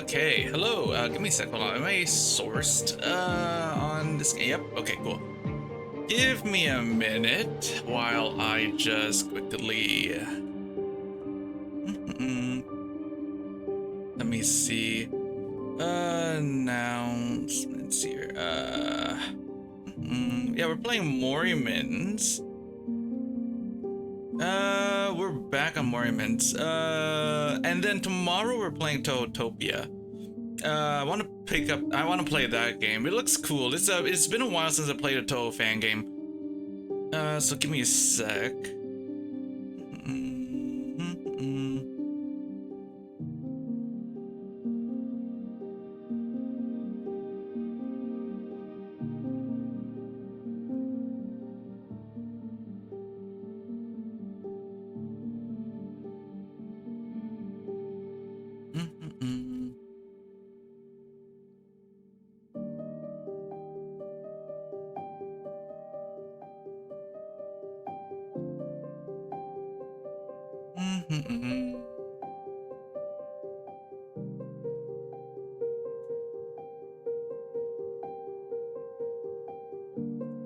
Okay, hello. Give me a sec. Hold on. Am I sourced on this game? Yep. Okay, cool. Give me a minute while I just quickly. Let me see. Announcements here. Yeah, we're playing Morimens. We're back on Morimens. And then tomorrow we're playing Toadtopia. I want to play that game. It looks cool. It's been a while since I played a Toho fan game. So give me a sec.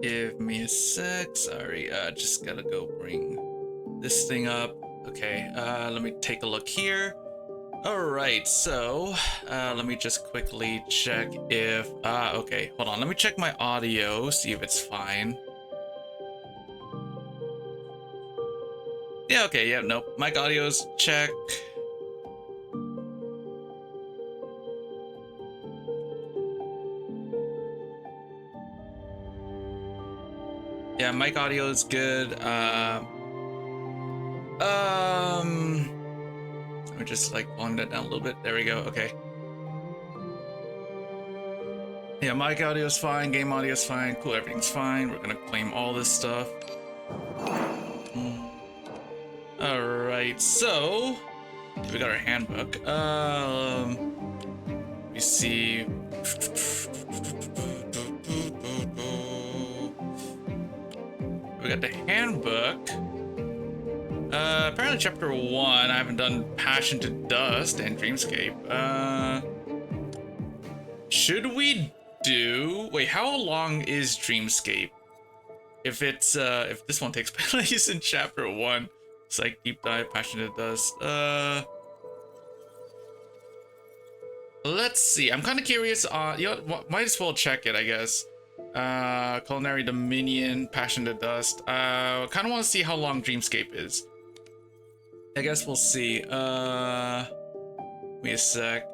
Give me a sec. Sorry, just gotta go bring this thing up. Okay, let me take a look here. Alright, so let me just quickly check if okay, hold on, let me check my audio, see if it's fine. Yeah, okay, yeah, nope. Mic audio's check. Yeah, mic audio is good. Let me just like volume that down a little bit. There we go. Okay. Yeah, mic audio is fine. Game audio is fine. Cool, everything's fine. We're gonna claim all this stuff. All right, so we got our handbook. Let me see. We got the handbook. Apparently chapter 1, I haven't done Passion to Dust and Dreamscape. Should we do... Wait, how long is Dreamscape? If it's, if this one takes place in chapter 1, it's like Deep Dive, Passion to Dust. Let's see. I'm kind of curious on... You know, might as well check it, I guess. Culinary Dominion, Passion to Dust. Kind of want to see how long Dreamscape is. I guess we'll see. Wait a sec.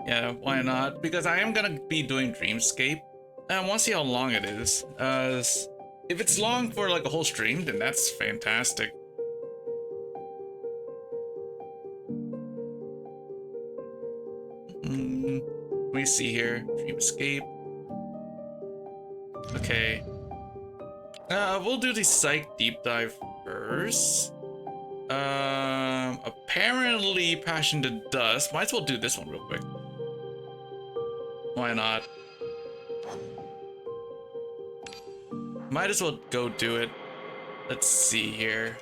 Yeah, why not? Because I am gonna be doing Dreamscape. I want to see how long it is. If it's long for like a whole stream, then that's fantastic. Let me see here. Dreamscape. Okay. We'll do the Psych Deep Dive first. Apparently Passion to Dust. Might as well do this one real quick. Why not? Might as well go do it. Let's see here.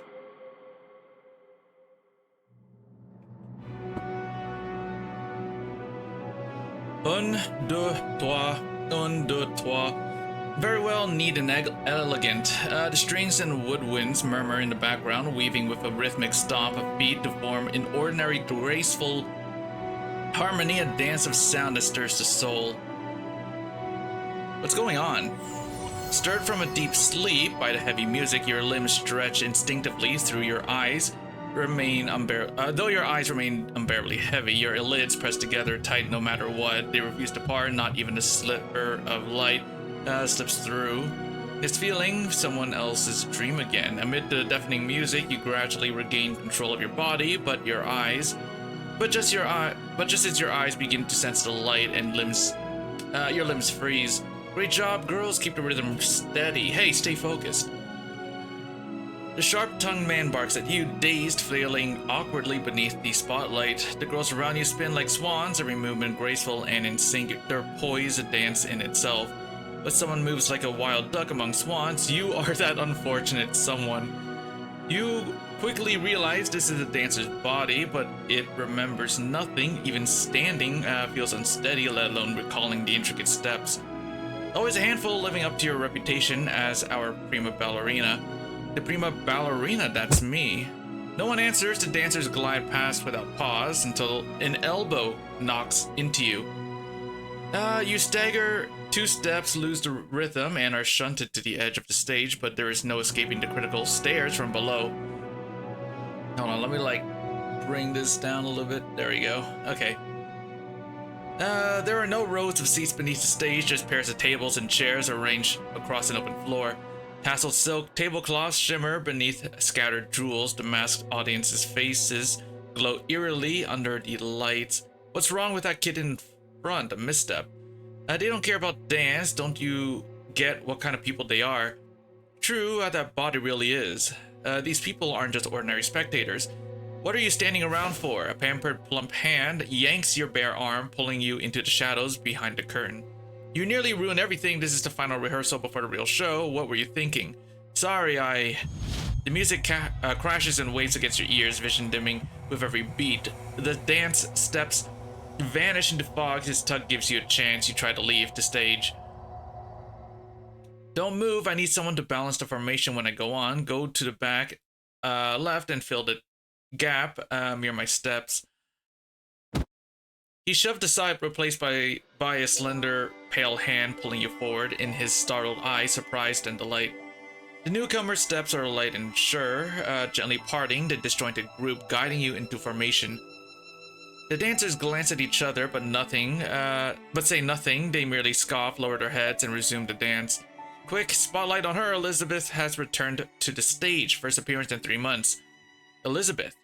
Un, deux, trois. Un, deux, trois. Very well, neat and elegant. The strings and woodwinds murmur in the background, weaving with a rhythmic stomp of feet to form an ordinary, graceful harmony, a dance of sound that stirs the soul. What's going on? Stirred from a deep sleep by the heavy music, your limbs stretch instinctively through your eyes. Though your eyes remain unbearably heavy, your lids press together tight no matter what. They refuse to part, not even a sliver of light slips through. It's feeling someone else's dream again. Amid the deafening music, you gradually regain control of your body, but just as your eyes begin to sense the light and your limbs freeze. Great job, girls. Keep the rhythm steady. Hey, stay focused. The sharp-tongued man barks at you, dazed, flailing awkwardly beneath the spotlight. The girls around you spin like swans, every movement graceful and in sync. Their poise a dance in itself. But someone moves like a wild duck among swans. You are that unfortunate someone. You quickly realize this is a dancer's body, but it remembers nothing. Even standing feels unsteady, let alone recalling the intricate steps. Always a handful living up to your reputation as our prima ballerina. The prima ballerina, that's me. No one answers. The dancers glide past without pause until an elbow knocks into you. You stagger 2 steps, lose the rhythm, and are shunted to the edge of the stage, but there is no escaping the critical stares from below. Hold on, let me bring this down a little bit. There we go. Okay. There are no rows of seats beneath the stage, just pairs of tables and chairs arranged across an open floor. Tasseled silk tablecloths shimmer beneath scattered jewels. The masked audience's faces glow eerily under the lights. What's wrong with that kid in front? A misstep. They don't care about dance. Don't you get what kind of people they are? True, that body really is. These people aren't just ordinary spectators. What are you standing around for? A pampered, plump hand yanks your bare arm, pulling you into the shadows behind the curtain. You nearly ruined everything. This is the final rehearsal before the real show. What were you thinking? Sorry, The music crashes and waves against your ears, vision dimming with every beat. The dance steps vanish into fog. His tug gives you a chance. You try to leave the stage. Don't move. I need someone to balance the formation when I go on. Go to the back left and fill the gap near my steps. He shoved aside, replaced by a slender, pale hand pulling you forward. In his startled eyes, surprise and delight. The newcomer's steps are light and sure, gently parting the disjointed group, guiding you into formation. The dancers glance at each other, but say nothing. They merely scoff, lower their heads, and resume the dance. Quick, spotlight on her. Elizabeth has returned to the stage. First appearance in 3 months. Elizabeth.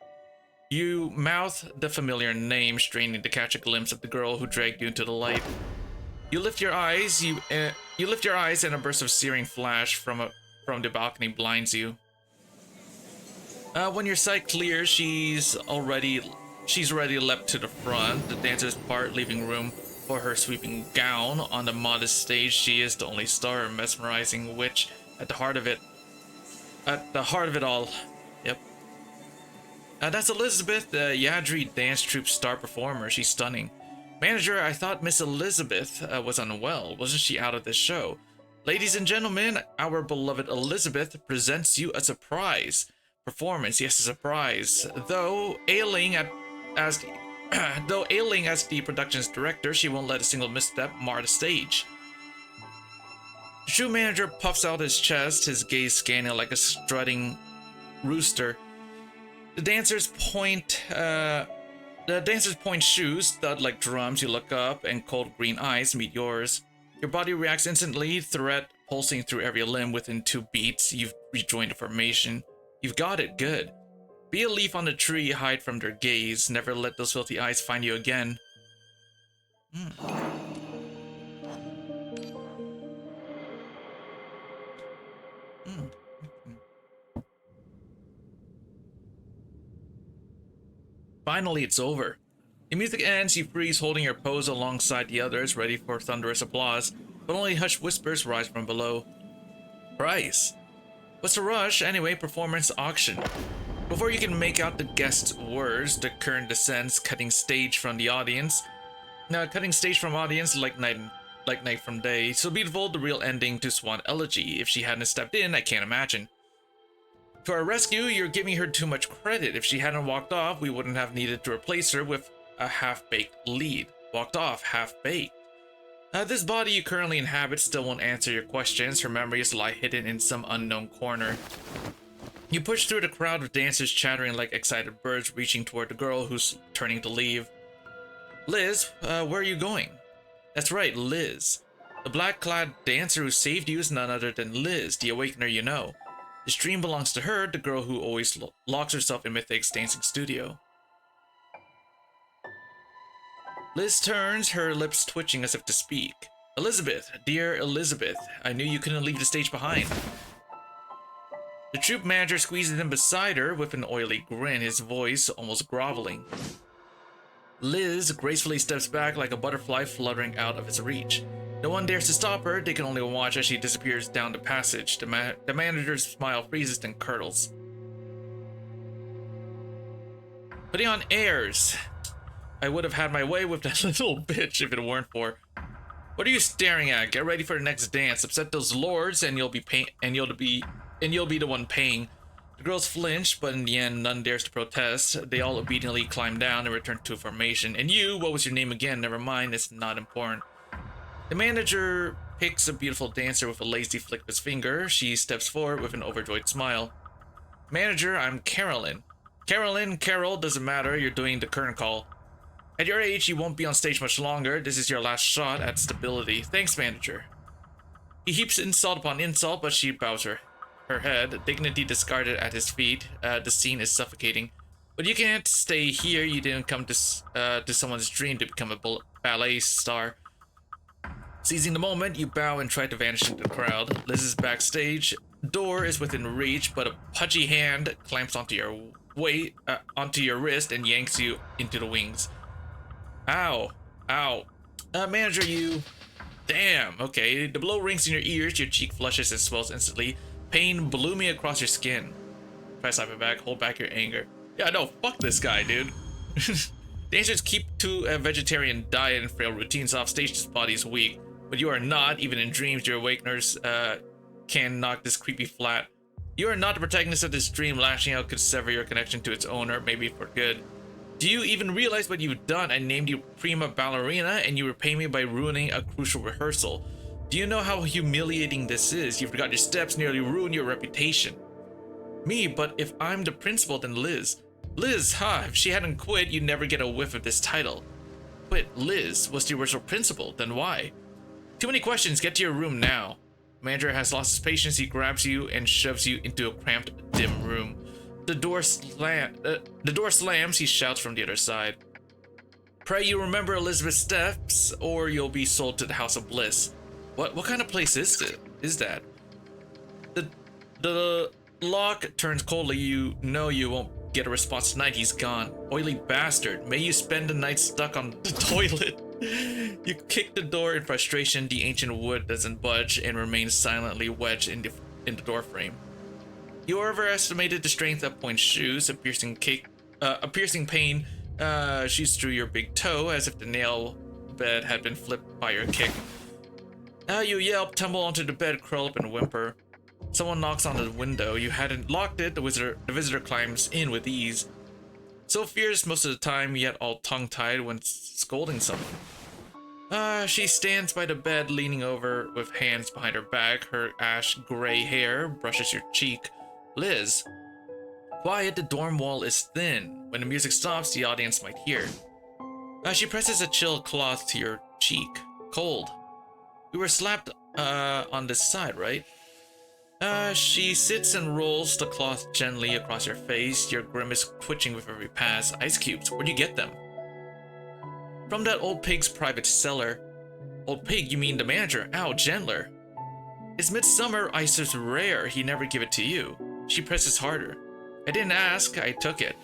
You mouth the familiar name, straining to catch a glimpse of the girl who dragged you into the light. You lift your eyes. You lift your eyes, and a burst of searing flash from the balcony blinds you. When your sight clears, she's already leapt to the front. The dancers part, leaving room for her sweeping gown. On the modest stage, she is the only star, a mesmerizing witch at the heart of it all. Yep. That's Elizabeth, the Yadri dance troupe star performer. She's stunning. Manager, I thought Miss Elizabeth was unwell. Wasn't she out of this show? Ladies and gentlemen, our beloved Elizabeth presents you a surprise performance. Yes, a surprise. Though ailing as the production's director, she won't let a single misstep mar the stage. The shoe manager puffs out his chest, his gaze scanning like a strutting rooster. The dancers point shoes, thud like drums. You look up, and cold green eyes meet yours. Your body reacts instantly, threat pulsing through every limb. Within 2 beats, you've rejoined the formation. You've got it, good. Be a leaf on the tree, hide from their gaze. Never let those filthy eyes find you again. Finally, it's over. The music ends, you freeze, holding your pose alongside the others, ready for thunderous applause, but only hushed whispers rise from below. Price. What's the rush? Anyway, performance auction. Before you can make out the guest's words, the curtain descends, cutting stage from audience like night from day. So beautiful, the real ending to Swan Elegy. If she hadn't stepped in, I can't imagine. To our rescue, you're giving her too much credit. If she hadn't walked off, we wouldn't have needed to replace her with a half-baked lead. Walked off, half-baked. This body you currently inhabit still won't answer your questions. Her memories lie hidden in some unknown corner. You push through the crowd of dancers chattering like excited birds, reaching toward the girl who's turning to leave. Liz, where are you going? That's right, Liz. The black-clad dancer who saved you is none other than Liz, the Awakener you know. This dream belongs to her, the girl who always locks herself in Mythic's dancing studio. Liz turns, her lips twitching as if to speak. Elizabeth, dear Elizabeth, I knew you couldn't leave the stage behind. The troupe manager squeezes in beside her with an oily grin, his voice almost groveling. Liz gracefully steps back like a butterfly fluttering out of its reach. No one dares to stop her. They can only watch as she disappears down the passage. The manager's smile freezes and curdles. Putting on airs. I would have had my way with that little bitch if it weren't for. What are you staring at? Get ready for the next dance. Upset those lords, and you'll be the one paying. The girls flinch, but in the end, none dares to protest. They all obediently climb down and return to formation. And you, what was your name again? Never mind, it's not important. The manager picks a beautiful dancer with a lazy flick of his finger. She steps forward with an overjoyed smile. Manager, I'm Carolyn. Carol, doesn't matter. You're doing the current call. At your age, you won't be on stage much longer. This is your last shot at stability. Thanks, manager. He heaps insult upon insult, but she bows her head, dignity discarded at his feet. The scene is suffocating. But you can't stay here. You didn't come to someone's dream to become a ballet star. Seizing the moment, you bow and try to vanish into the crowd. Liz is backstage. Door is within reach, but a pudgy hand clamps onto your wrist and yanks you into the wings. Ow. Manager, you... Damn, okay. The blow rings in your ears, your cheek flushes and swells instantly. Pain blooming across your skin. Try to slap it back, hold back your anger. Yeah, no, fuck this guy, dude. Dancers keep to a vegetarian diet and frail routines off stage. This body is weak. But you are not, even in dreams, your awakeners can knock this creepy flat. You are not the protagonist of this dream. Lashing out could sever your connection to its owner, maybe for good. Do you even realize what you've done? I named you prima ballerina, and you repay me by ruining a crucial rehearsal. Do you know how humiliating this is? You forgot your steps, nearly ruined your reputation. Me, but if I'm the principal, then Liz. Liz, if she hadn't quit, you'd never get a whiff of this title. Quit, Liz was the original principal, then why? Too many questions, get to your room now. Manager has lost his patience, he grabs you and shoves you into a cramped, dim room. The door slams, he shouts from the other side. Pray you remember Elizabeth's steps, or you'll be sold to the House of Bliss. What kind of place is that? The lock turns coldly. You know you won't get a response tonight. He's gone. Oily bastard. May you spend the night stuck on the toilet. You kick the door in frustration. The ancient wood doesn't budge and remains silently wedged in the door frame. You overestimated the strength of Point's shoes. A piercing pain shoots through your big toe as if the nail bed had been flipped by your kick. You yelp, tumble onto the bed, curl up and whimper. Someone knocks on the window. You hadn't locked it. The visitor climbs in with ease. So fierce most of the time, yet all tongue-tied when scolding someone. She stands by the bed, leaning over with hands behind her back. Her ash-gray hair brushes your cheek. Liz. Quiet, the dorm wall is thin. When the music stops, the audience might hear. She presses a chill cloth to your cheek. Cold. You were slapped on this side, right? She sits and rolls the cloth gently across your face, your grimace twitching with every pass. Ice cubes, where'd you get them? From that old pig's private cellar. Old pig, you mean the manager? Ow, gentler. It's midsummer, ice is rare, he never give it to you. She presses harder. I didn't ask, I took it.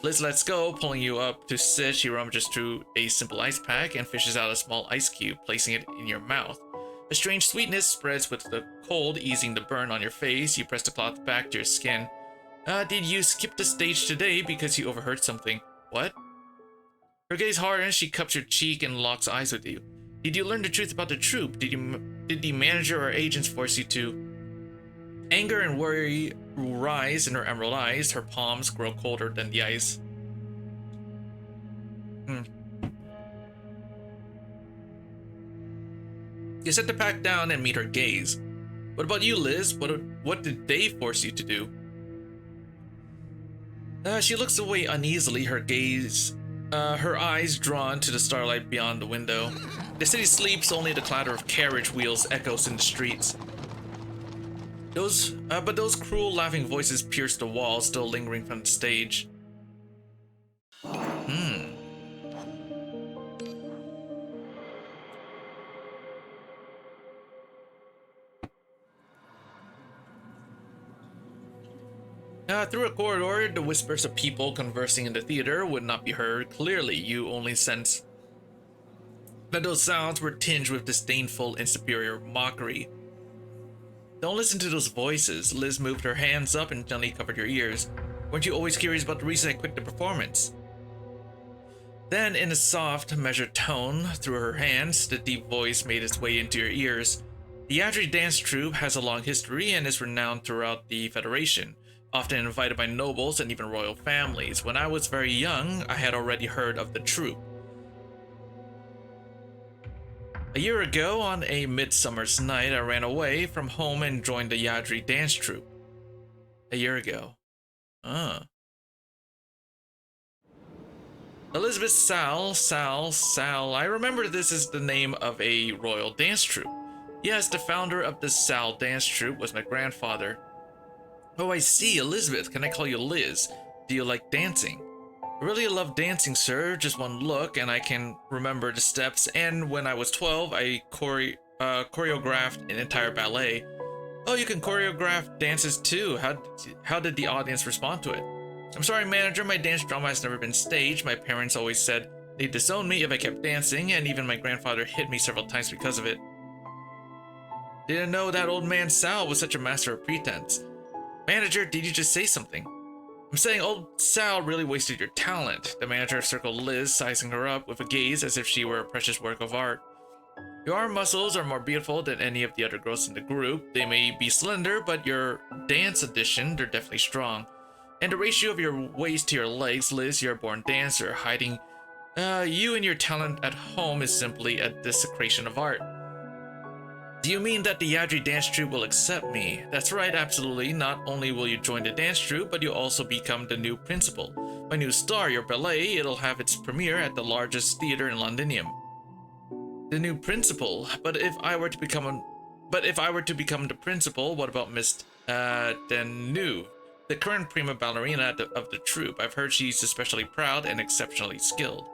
Liz lets go, pulling you up to sit. She rummages through a simple ice pack and fishes out a small ice cube, placing it in your mouth. A strange sweetness spreads with the cold, easing the burn on your face. You press the cloth back to your skin. Did you skip the stage today because you overheard something? What? Her gaze hardens, she cups your cheek and locks eyes with you. Did you learn the truth about the troupe? Did the manager or agents force you to? Anger and worry rise in her emerald eyes. Her palms grow colder than the ice. You set the pack down and meet her gaze. What about you, Liz? What did they force you to do? She looks away uneasily, her eyes drawn to the starlight beyond the window. The city sleeps, only the clatter of carriage wheels echoes in the streets. But those cruel laughing voices pierce the wall, still lingering from the stage. Through a corridor, the whispers of people conversing in the theater would not be heard clearly. You only sense that those sounds were tinged with disdainful and superior mockery. Don't listen to those voices. Liz moved her hands up and gently covered your ears. Weren't you always curious about the reason I quit the performance? Then, in a soft, measured tone, through her hands, the deep voice made its way into your ears. The Yadri dance troupe has a long history and is renowned throughout the Federation, often invited by nobles and even royal families. When I was very young, I had already heard of the troupe. A year ago, on a midsummer's night, I ran away from home and joined the Yadri dance troupe. A year ago. Elizabeth Sal. I remember this is the name of a royal dance troupe. Yes, the founder of the Sal dance troupe was my grandfather. Oh, I see, Elizabeth. Can I call you Liz? Do you like dancing? I really love dancing, sir. Just one look and I can remember the steps. And when I was 12, I choreographed an entire ballet. Oh, you can choreograph dances too. How did the audience respond to it? I'm sorry, manager, my dance drama has never been staged. My parents always said they'd disown me if I kept dancing, and even my grandfather hit me several times because of it. Didn't know that old man Sal was such a master of pretense. Manager, did you just say something? I'm saying old Sal really wasted your talent. The manager circled Liz, sizing her up with a gaze as if she were a precious work of art. Your arm muscles are more beautiful than any of the other girls in the group. They may be slender, but your dance addition, they're definitely strong. And the ratio of your waist to your legs, Liz, you're a born dancer. Hiding you and your talent at home is simply a desecration of art. Do you mean that the Yadri dance troupe will accept me? That's right, absolutely. Not only will you join the dance troupe, but you'll also become the new principal. My new star, your ballet, it'll have its premiere at the largest theater in Londinium. The new principal? But if I were to become the principal, what about Miss Denu? The current prima ballerina of the troupe. I've heard she's especially proud and exceptionally skilled.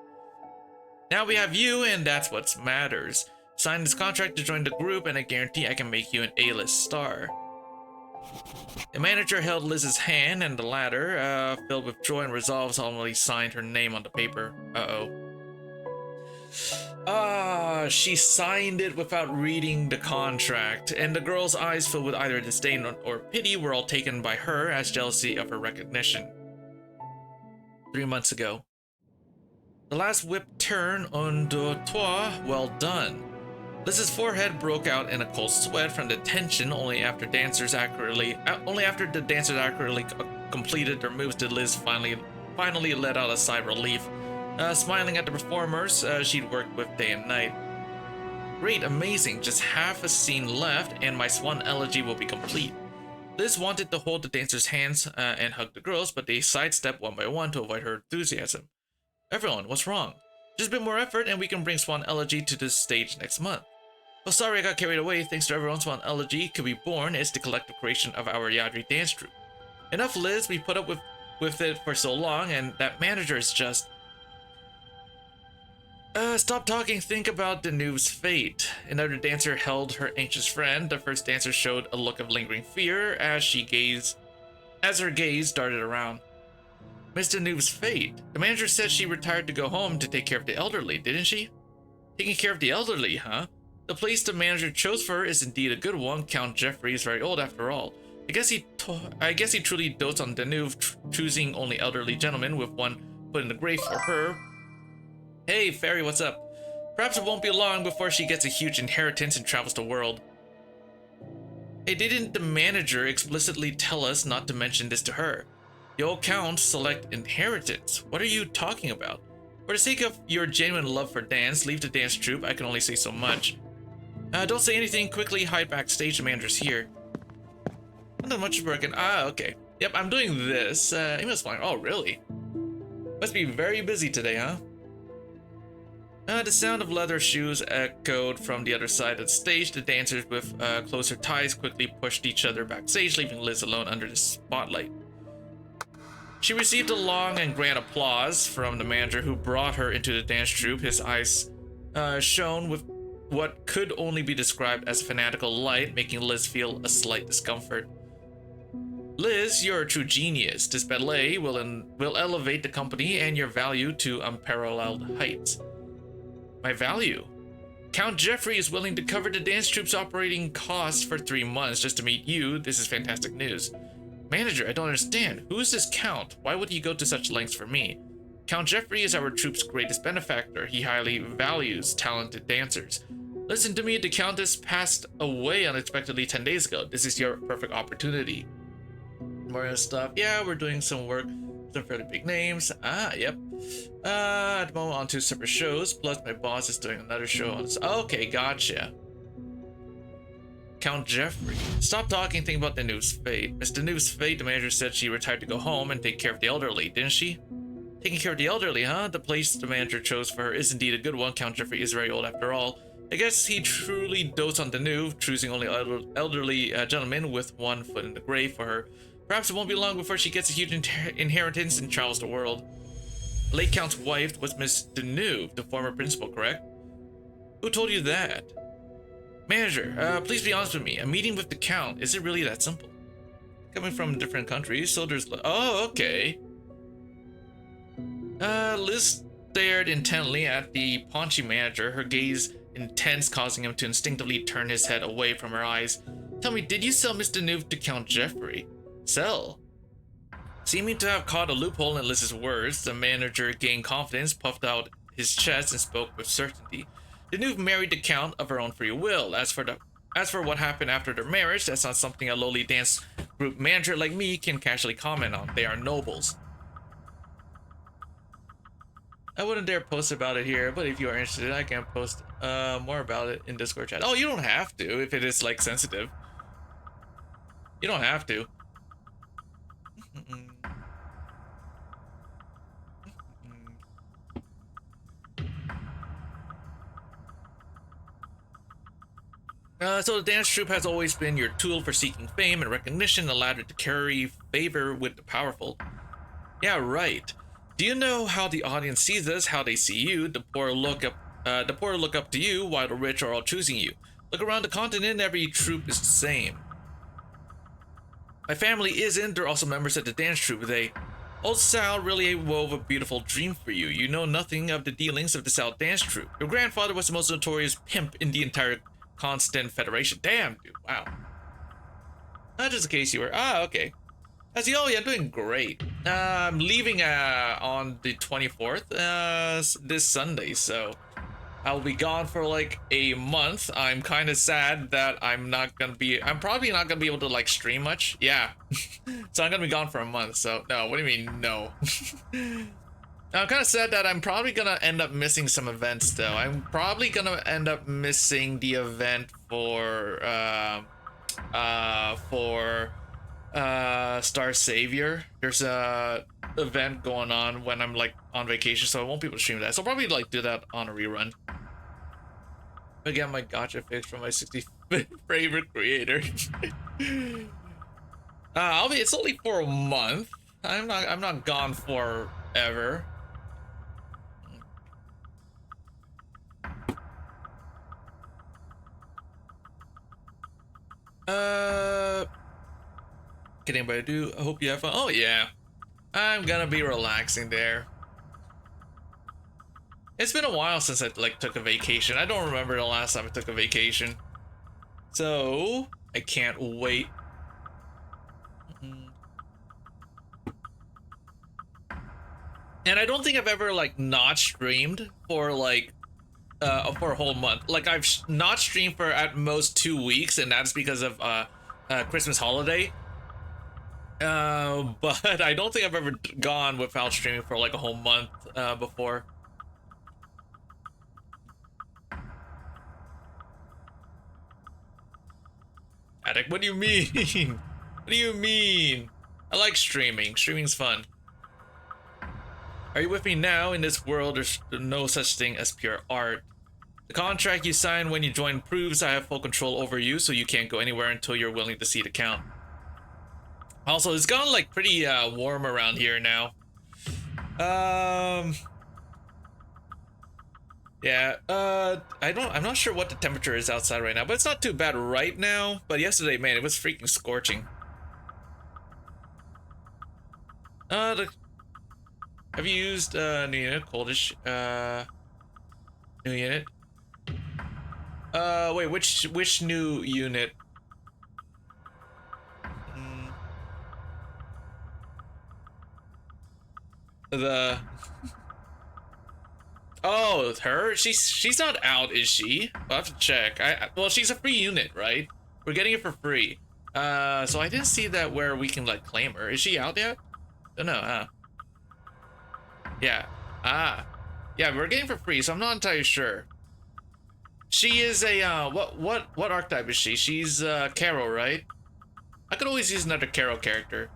Now we have you, and that's what matters. Sign this contract to join the group, and I guarantee I can make you an A-list star. The manager held Liz's hand, and the latter, filled with joy and resolve, solemnly signed her name on the paper. She signed it without reading the contract, and the girl's eyes filled with either disdain or pity were all taken by her as jealousy of her recognition. 3 months ago. The last whip turn on deux trois, well done. Liz's forehead broke out in a cold sweat from the tension. Only after the dancers accurately completed their moves did Liz finally let out a sigh of relief. Smiling at the performers she'd worked with day and night. Great, amazing, just half a scene left and my swan elegy will be complete. Liz wanted to hold the dancers' hands and hug the girls, but they sidestepped one by one to avoid her enthusiasm. Everyone, what's wrong? Just a bit more effort and we can bring Swan Elegy to the stage next month. Oh, sorry I got carried away. Thanks to everyone, Swan Elegy could be born is the collective creation of our Yadri dance troupe. Enough, Liz, we put up with it for so long, and that manager is just... Stop talking, think about Danube's fate. Another dancer held her anxious friend. The first dancer showed a look of lingering fear as her gaze darted around. Miss Danube's fate? The manager said she retired to go home to take care of the elderly, didn't she? Taking care of the elderly, huh? The place the manager chose for her is indeed a good one. Count Jeffrey is very old after all. I guess he truly dotes on Danube, choosing only elderly gentlemen with one foot in the grave for her. Hey, Fairy, what's up? Perhaps it won't be long before she gets a huge inheritance and travels the world. Hey, didn't the manager explicitly tell us not to mention this to her? The old Count select inheritance. What are you talking about? For the sake of your genuine love for dance, leave the dance troupe. I can only say so much. Don't say anything. Quickly hide backstage. The manager's here. Not much broken. Okay. Yep, I'm doing this. Email's fine. Oh, really? Must be very busy today, huh? The sound of leather shoes echoed from the other side of the stage. The dancers with closer ties quickly pushed each other backstage, leaving Liz alone under the spotlight. She received a long and grand applause from the manager who brought her into the dance troupe. His eyes shone with what could only be described as fanatical light, making Liz feel a slight discomfort. Liz, you're a true genius. This ballet will elevate the company and your value to unparalleled heights. My value? Count Jeffrey is willing to cover the dance troupe's operating costs for 3 months just to meet you. This is fantastic news. Manager, I don't understand. Who is this Count? Why would he go to such lengths for me? Count Jeffrey is our troop's greatest benefactor. He highly values talented dancers. Listen to me, the Countess passed away unexpectedly 10 days ago. This is your perfect opportunity. More stuff. Yeah, we're doing some work. Some fairly big names. Ah, yep. At the moment, on 2 separate shows. Plus, my boss is doing another show on this. Okay, gotcha. Count Jeffrey. Stop talking, think about the news fate. Mr. News fate, the manager said she retired to go home and take care of the elderly, didn't she? Taking care of the elderly, huh? The place the manager chose for her is indeed a good one. Count Jeffrey is very old after all. I guess he truly dotes on the new, choosing only elderly gentlemen with 1 foot in the grave for her. Perhaps it won't be long before she gets a huge inheritance and travels the world. Late Count's wife was Miss Deneuve, the former principal, correct? Who told you that? Manager, please be honest with me. A meeting with the Count, is it really that simple? Coming from different countries, so there's... Oh, okay. Liz stared intently at the paunchy manager, her gaze intense, causing him to instinctively turn his head away from her eyes. Tell me, did you sell Miss Deneuve to Count Jeffrey? Sell? Seeming to have caught a loophole in Liz's words, the manager gained confidence, puffed out his chest, and spoke with certainty. Deneuve married the Count of her own free will. As for what happened after their marriage, that's not something a lowly dance group manager like me can casually comment on. They are nobles. I wouldn't dare post about it here, but if you are interested, I can post more about it in Discord chat. Oh, you don't have to if it is like sensitive. You don't have to. So the dance troupe has always been your tool for seeking fame and recognition, allowed it to carry favor with the powerful. Yeah, right. Do you know how the audience sees us, how they see you? The poor look up to you, while the rich are all choosing you. Look around the continent, every troupe is the same. My family isn't, they're also members of the dance troupe. Old Sal really wove a beautiful dream for you. You know nothing of the dealings of the Sal dance troupe. Your grandfather was the most notorious pimp in the entire Constant Federation. Damn, dude, wow. Not just in case you were, okay. Oh yeah, I'm doing great. I'm leaving on the 24th, this Sunday, so I'll be gone for like a month. I'm kind of sad that I'm probably not gonna be able to like stream much. Yeah. So I'm gonna be gone for a month, so no, what do you mean, no? I'm kind of sad that I'm probably gonna end up missing some events though. I'm probably gonna end up missing the event for Star Savior. There's a event going on when I'm like on vacation, so I won't be able to stream that. So I'll probably like do that on a rerun. I get my gacha fix from my 65th favorite creator. It's only for a month. I'm not gone forever. Can anybody do? I hope you have fun. Oh yeah, I'm gonna be relaxing there. It's been a while since I like took a vacation. I don't remember the last time I took a vacation, so I can't wait. And I don't think I've ever like not streamed for like for a whole month. Like I've not streamed for at most 2 weeks, and that's because of Christmas holiday. But I don't think I've ever gone without streaming for like a whole month before. Attic, what do you mean? What do you mean? I like streaming. Streaming's fun. Are you with me now? In this world, there's no such thing as pure art. The contract you sign when you join proves I have full control over you, so you can't go anywhere until you're willing to see the count. Also, it's gotten like pretty warm around here now. Yeah, I'm not sure what the temperature is outside right now, but it's not too bad right now. But yesterday, man, it was freaking scorching. Have you used new unit, coldish, new unit? Wait, which new unit? The Oh, her? She's not out, is she? I'll have to check. Well, she's a free unit, right? We're getting it for free. So I didn't see that where we can like claim her. Is she out yet? Don't know. Yeah. Ah. Yeah, we're getting for free, so I'm not entirely sure. She is a what archetype is she? She's Carol, right? I could always use another Carol character.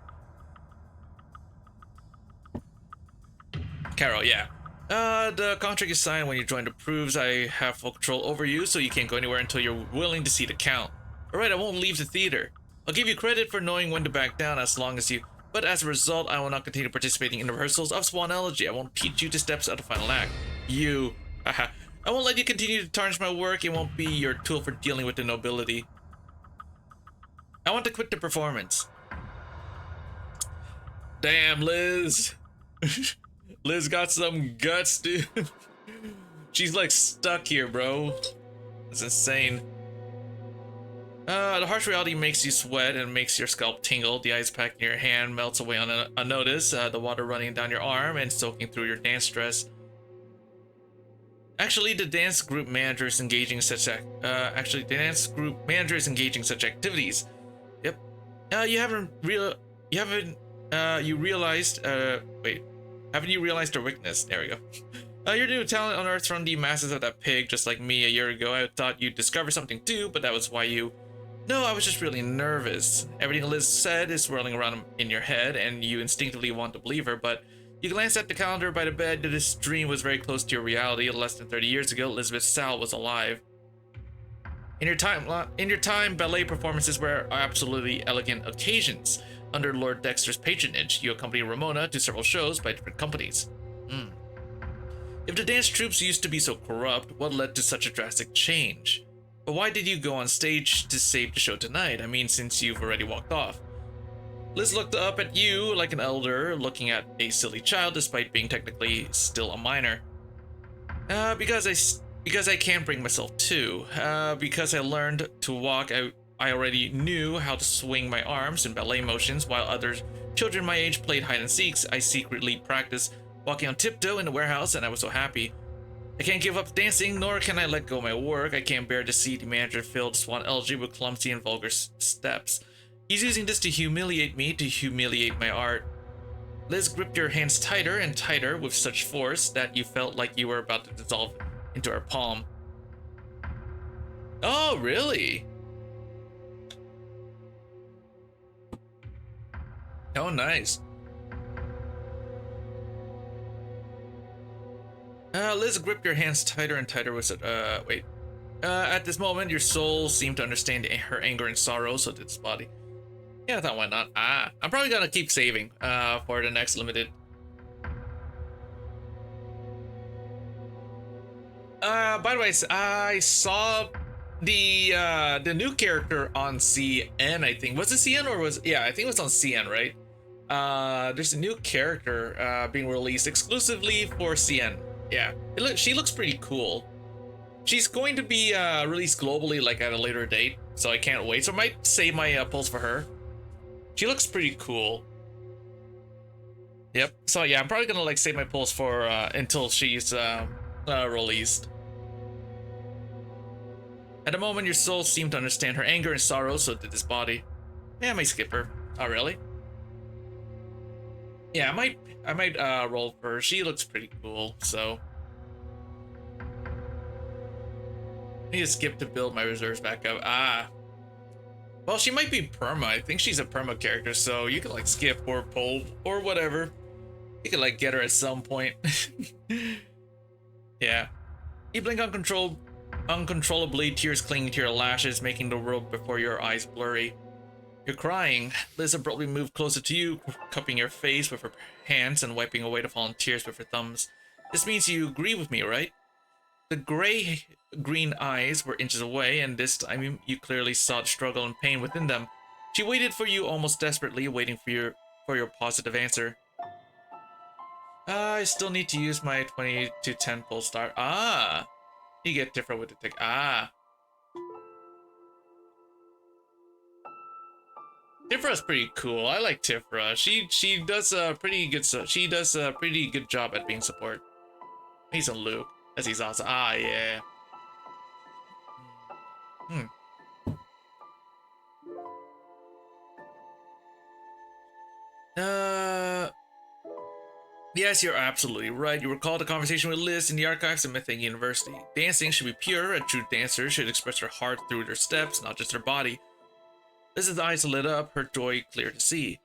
Carol, yeah. The contract is signed when you join the proves I have full control over you, so you can't go anywhere until you're willing to see the count. Alright, I won't leave the theater. I'll give you credit for knowing when to back down as long as you... But as a result, I will not continue participating in the rehearsals of Swan Elegy. I won't teach you the steps of the final act. You... Haha. I won't let you continue to tarnish my work. It won't be your tool for dealing with the nobility. I want to quit the performance. Damn, Liz. Liz got some guts, dude. She's like stuck here, bro. It's insane. The harsh reality makes you sweat and makes your scalp tingle. The ice pack in your hand melts away unnoticed. The water running down your arm and soaking through your dance dress. Actually, the dance group manager is engaging such activities. Yep. Haven't you realized their weakness? There we go. You're new talent unearthed from the masses of that pig, just like me a year ago. I thought you'd discover something too, but that was why you... No, I was just really nervous. Everything Liz said is swirling around in your head, and you instinctively want to believe her, but you glance at the calendar by the bed. This dream was very close to your reality. Less than 30 years ago, Elizabeth Sal was alive. In your time, ballet performances were absolutely elegant occasions. Under Lord Dexter's patronage, you accompanied Ramona to several shows by different companies. If the dance troupes used to be so corrupt, what led to such a drastic change? But why did you go on stage to save the show tonight? I mean, since you've already walked off. Liz looked up at you like an elder looking at a silly child despite being technically still a minor. Because I can't bring myself to. Because I learned to walk, I already knew how to swing my arms in ballet motions while other children my age played hide and seeks. I secretly practiced walking on tiptoe in the warehouse, and I was so happy. I can't give up dancing, nor can I let go of my work. I can't bear to see the manager fill Swan Elegy with clumsy and vulgar steps. He's using this to humiliate me, to humiliate my art. Liz gripped your hands tighter and tighter with such force that you felt like you were about to dissolve into her palm. Oh, really? Oh, nice. Liz gripped your hands tighter and tighter with at this moment, your soul seemed to understand her anger and sorrow, so did its body. Yeah, I thought, why not? I'm probably gonna keep saving for the next limited. By the way, I saw the new character on CN, I think. Was it CN or was... Yeah, I think it was on CN, right? There's a new character being released exclusively for CN. Yeah, she looks pretty cool. She's going to be released globally, like at a later date, so I can't wait. So I might save my pulls for her. She looks pretty cool. Yep. So yeah, I'm probably gonna like save my pulls for until she's released. At the moment, your soul seemed to understand her anger and sorrow, so did his body. Yeah, I might skip her. Oh, really? Yeah, I might roll for her. She looks pretty cool, so. I need to skip to build my reserves back up. Well, she might be perma. I think she's a perma character, so you can like skip or pull or whatever. You can like get her at some point. Yeah. You blink uncontrollably, tears clinging to your lashes, making the world before your eyes blurry. You're crying. Liz abruptly moved closer to you, cupping your face with her hands and wiping away the fallen tears with her thumbs. This means you agree with me, right? The gray-green eyes were inches away, and this time you clearly saw the struggle and pain within them. She waited for you almost desperately, waiting for your positive answer. I still need to use my 20 to 10 pull star. You get different with the tick. Tifra's pretty cool. I like Tifra. She does a pretty good job at being support. He's a Luke. As he's awesome. Ah, yeah. Hmm. Yes, you're absolutely right. You recall the conversation with Liz in the archives of Mythic University. Dancing should be pure. A true dancer should express her heart through their steps, not just her body. Liz's eyes lit up, her joy clear to see.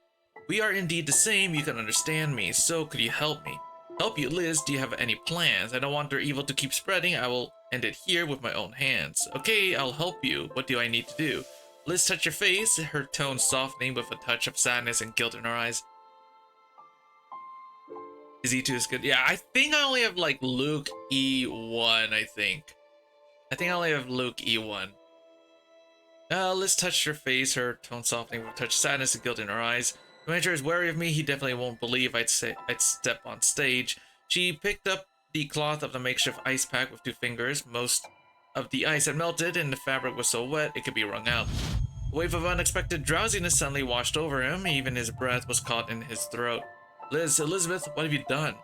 We are indeed the same. You can understand me. So could you help me? Help you, Liz? Do you have any plans? I don't want their evil to keep spreading. I will end it here with my own hands. Okay, I'll help you. What do I need to do? Liz touched your face, her tone softening with a touch of sadness and guilt in her eyes. Is E2 as good? Yeah, I think I only have like Luke E1, I think. I only have Luke E1. Liz touched her face, her tone softening with a touch of sadness and guilt in her eyes. The manager is wary of me. He definitely won't believe I'd step on stage. She picked up the cloth of the makeshift ice pack with 2 fingers. Most of the ice had melted and the fabric was so wet it could be wrung out. A wave of unexpected drowsiness suddenly washed over him. Even his breath was caught in his throat. Elizabeth, what have you done?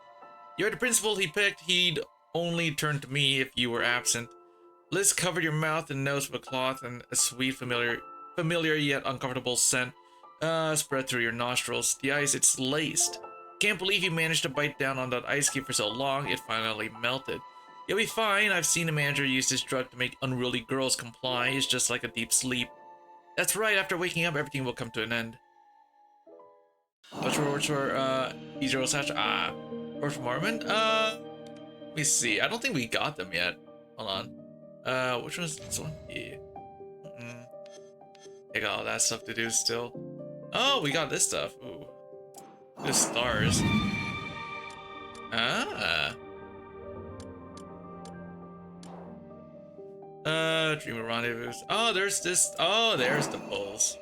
You're the principal he picked. He'd only turn to me if you were absent. Liz covered your mouth and nose with a cloth, and a sweet, familiar yet uncomfortable scent spread through your nostrils. The ice, it's laced. Can't believe you managed to bite down on that ice cube for so long. It finally melted. You'll be fine. I've seen a manager use this drug to make unruly girls comply. It's just like a deep sleep. That's right. After waking up, everything will come to an end. Which were E0 Sash? Or from Morimens? Let me see. I don't think we got them yet. Hold on. Which one's this one? Yeah. I got all that stuff to do still. Oh, we got this stuff. Ooh. There's stars. Dream of Rendezvous. Oh, there's this. Oh, there's the polls.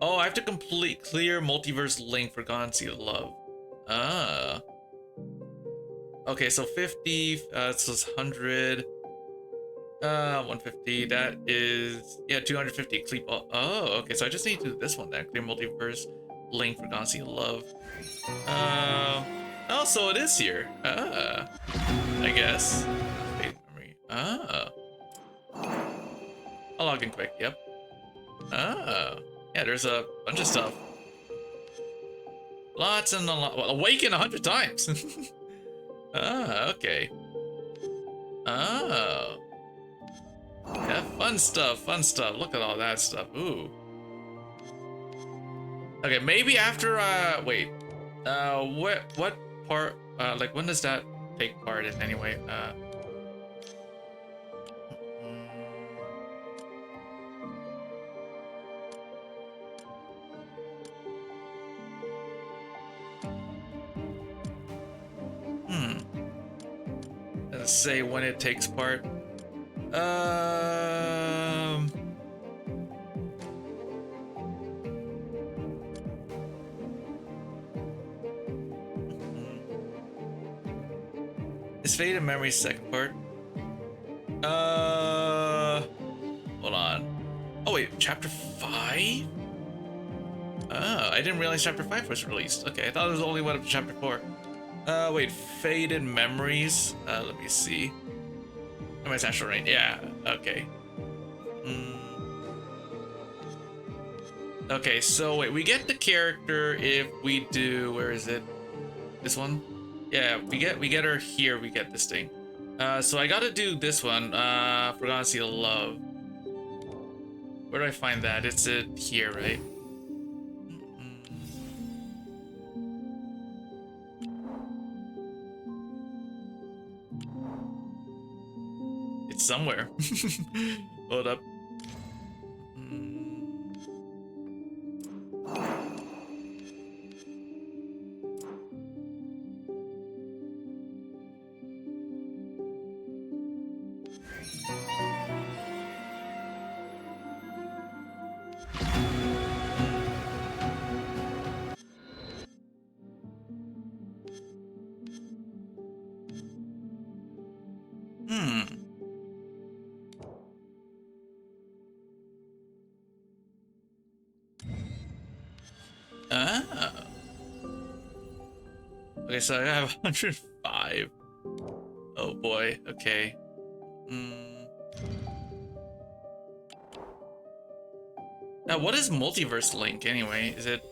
Oh, I have to clear multiverse link for Gone Sea of Love. Okay, so 50, so it's 100. 150, that is, yeah, 250, Cleep. Oh, okay, so I just need to do this one then. Clear multiverse link for Gone Sea of Love. Oh, so it is here. I guess. Fade memory. I'll log in quick, yep. Yeah, there's a bunch of stuff. Lots and a lot. Well, awaken 100 times. Okay. Oh. Yeah, fun stuff, fun stuff. Look at all that stuff. Ooh. Okay, maybe after, wait. What part, like, when does that take part in anyway? Let's say when it takes part. Is Faded Memory's second part? Hold on. Oh wait, chapter 5? Oh, I didn't realize chapter 5 was released. Okay, I thought it was only one up to chapter 4. Wait, Faded Memories? Let me see. Am I actual right? Yeah, okay. Okay, so wait, we get the character if we do, where is it? This one? Yeah, we get her here, we get this thing. So I gotta do this one, Forgotten Sea of Love. Where do I find that? It's here, right? It's somewhere. Hold up. Okay, so I have 105. Oh boy, okay. Now, what is multiverse link anyway? Is it...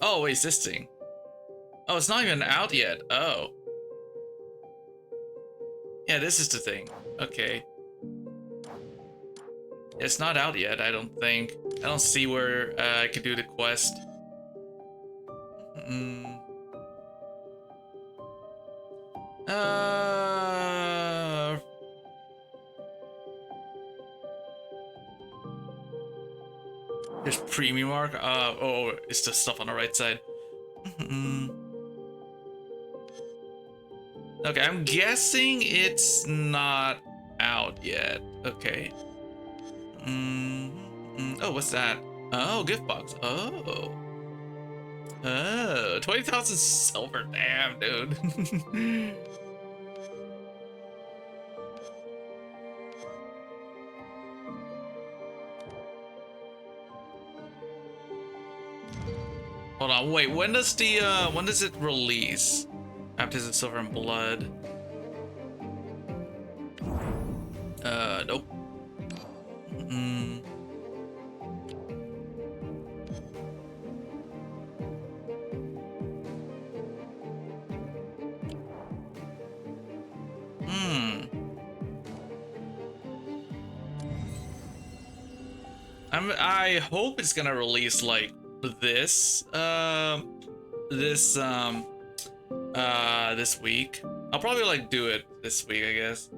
Oh, wait, it's this thing. Oh, it's not even out yet. Oh. Yeah, this is the thing. Okay. It's not out yet, I don't think. I don't see where I could do the quest. There's premium arc. Oh, it's the stuff on the right side. Okay, I'm guessing it's not out yet. Okay. Oh, what's that? Oh, gift box. Oh. Oh, 20,000 silver. Damn, dude. Hold on, wait. When does it release? Baptism of Silver and Blood. Nope. I hope it's gonna release like this this week. I'll probably like do it this week, I guess.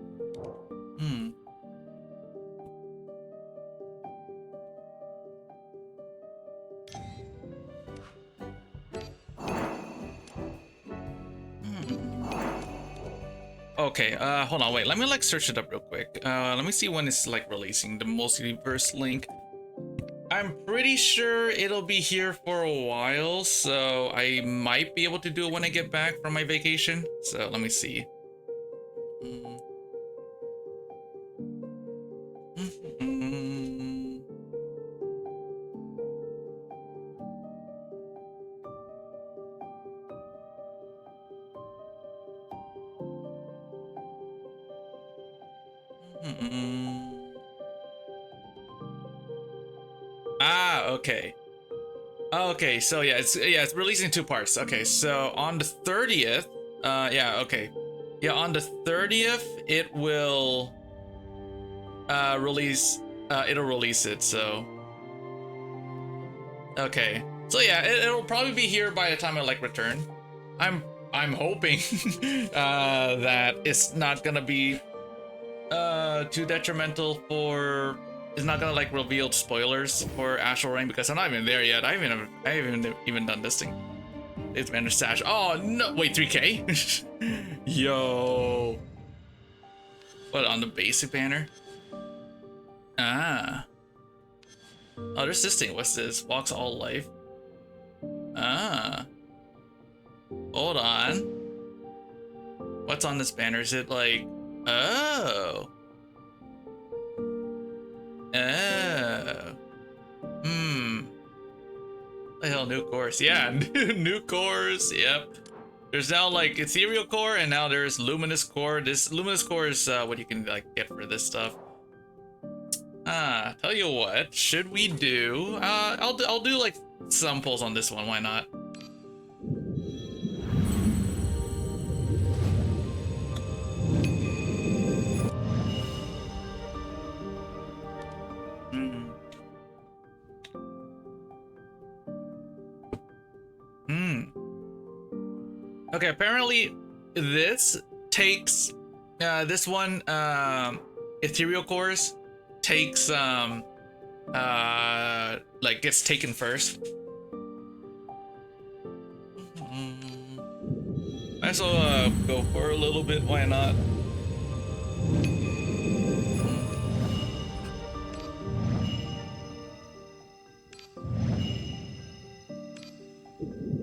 Okay, hold on, wait, let me like search it up real quick. Let me see when it's like releasing the multiverse link. I'm pretty sure it'll be here for a while, so I might be able to do it when I get back from my vacation. So let me see. Okay. Okay, so yeah, it's releasing in 2 parts. Okay, so on the 30th, yeah, okay. Yeah, on the 30th, it will release it'll release it, so. Okay. So yeah, it'll probably be here by the time I like return. I'm hoping that it's not gonna be too detrimental for... It's not gonna like reveal spoilers for Astral Reign, because I'm not even there yet. I haven't even done this thing. It's Banner Sash. Oh no! Wait, 3K? Yo. What, on the basic banner? Ah. Oh, there's this thing. What's this? Walks all life. Ah. Hold on. What's on this banner? Is it like... Oh. Oh. The hell, new cores. Yeah, new cores. Yep. There's now like ethereal core, and now there's luminous core. This luminous core is what you can like get for this stuff. Tell you what, should we do? I'll do like some pulls on this one. Why not? Okay, apparently this takes this one ethereal cores takes like gets taken first. Might as well go for a little bit, why not?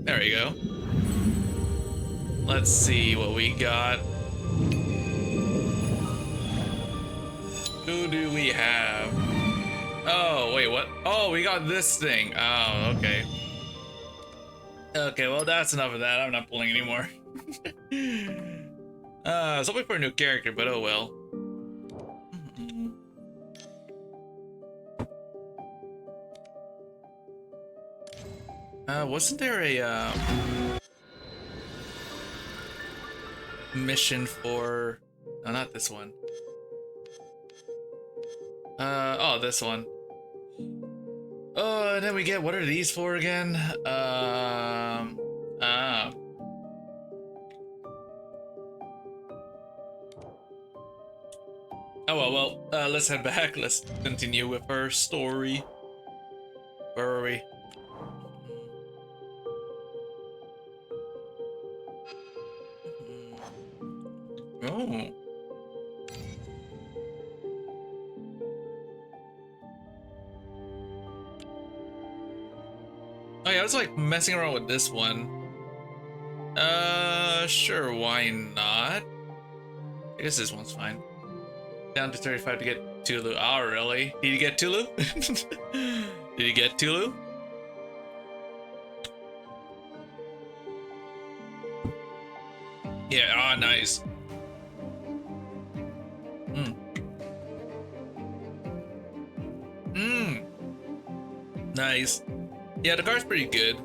There we go. Let's see what we got. Who do we have? Oh, wait, what? Oh, we got this thing. Oh, okay. Okay, well, that's enough of that. I'm not pulling anymore. I was hoping for a new character, but oh well. Wasn't there a mission for? No, not this one. Oh, this one. Oh, and then we get, what are these for again? Ah. Oh well, let's head back. Let's continue with our story. Where are we? Oh. Oh yeah, I was like messing around with this one. Sure, why not? I guess this one's fine. Down to 35 to get Tulu. Oh, really? Did you get Tulu? Did you get Tulu? Yeah, oh, nice. Hmm. Hmm. Nice. Yeah, the car's pretty good.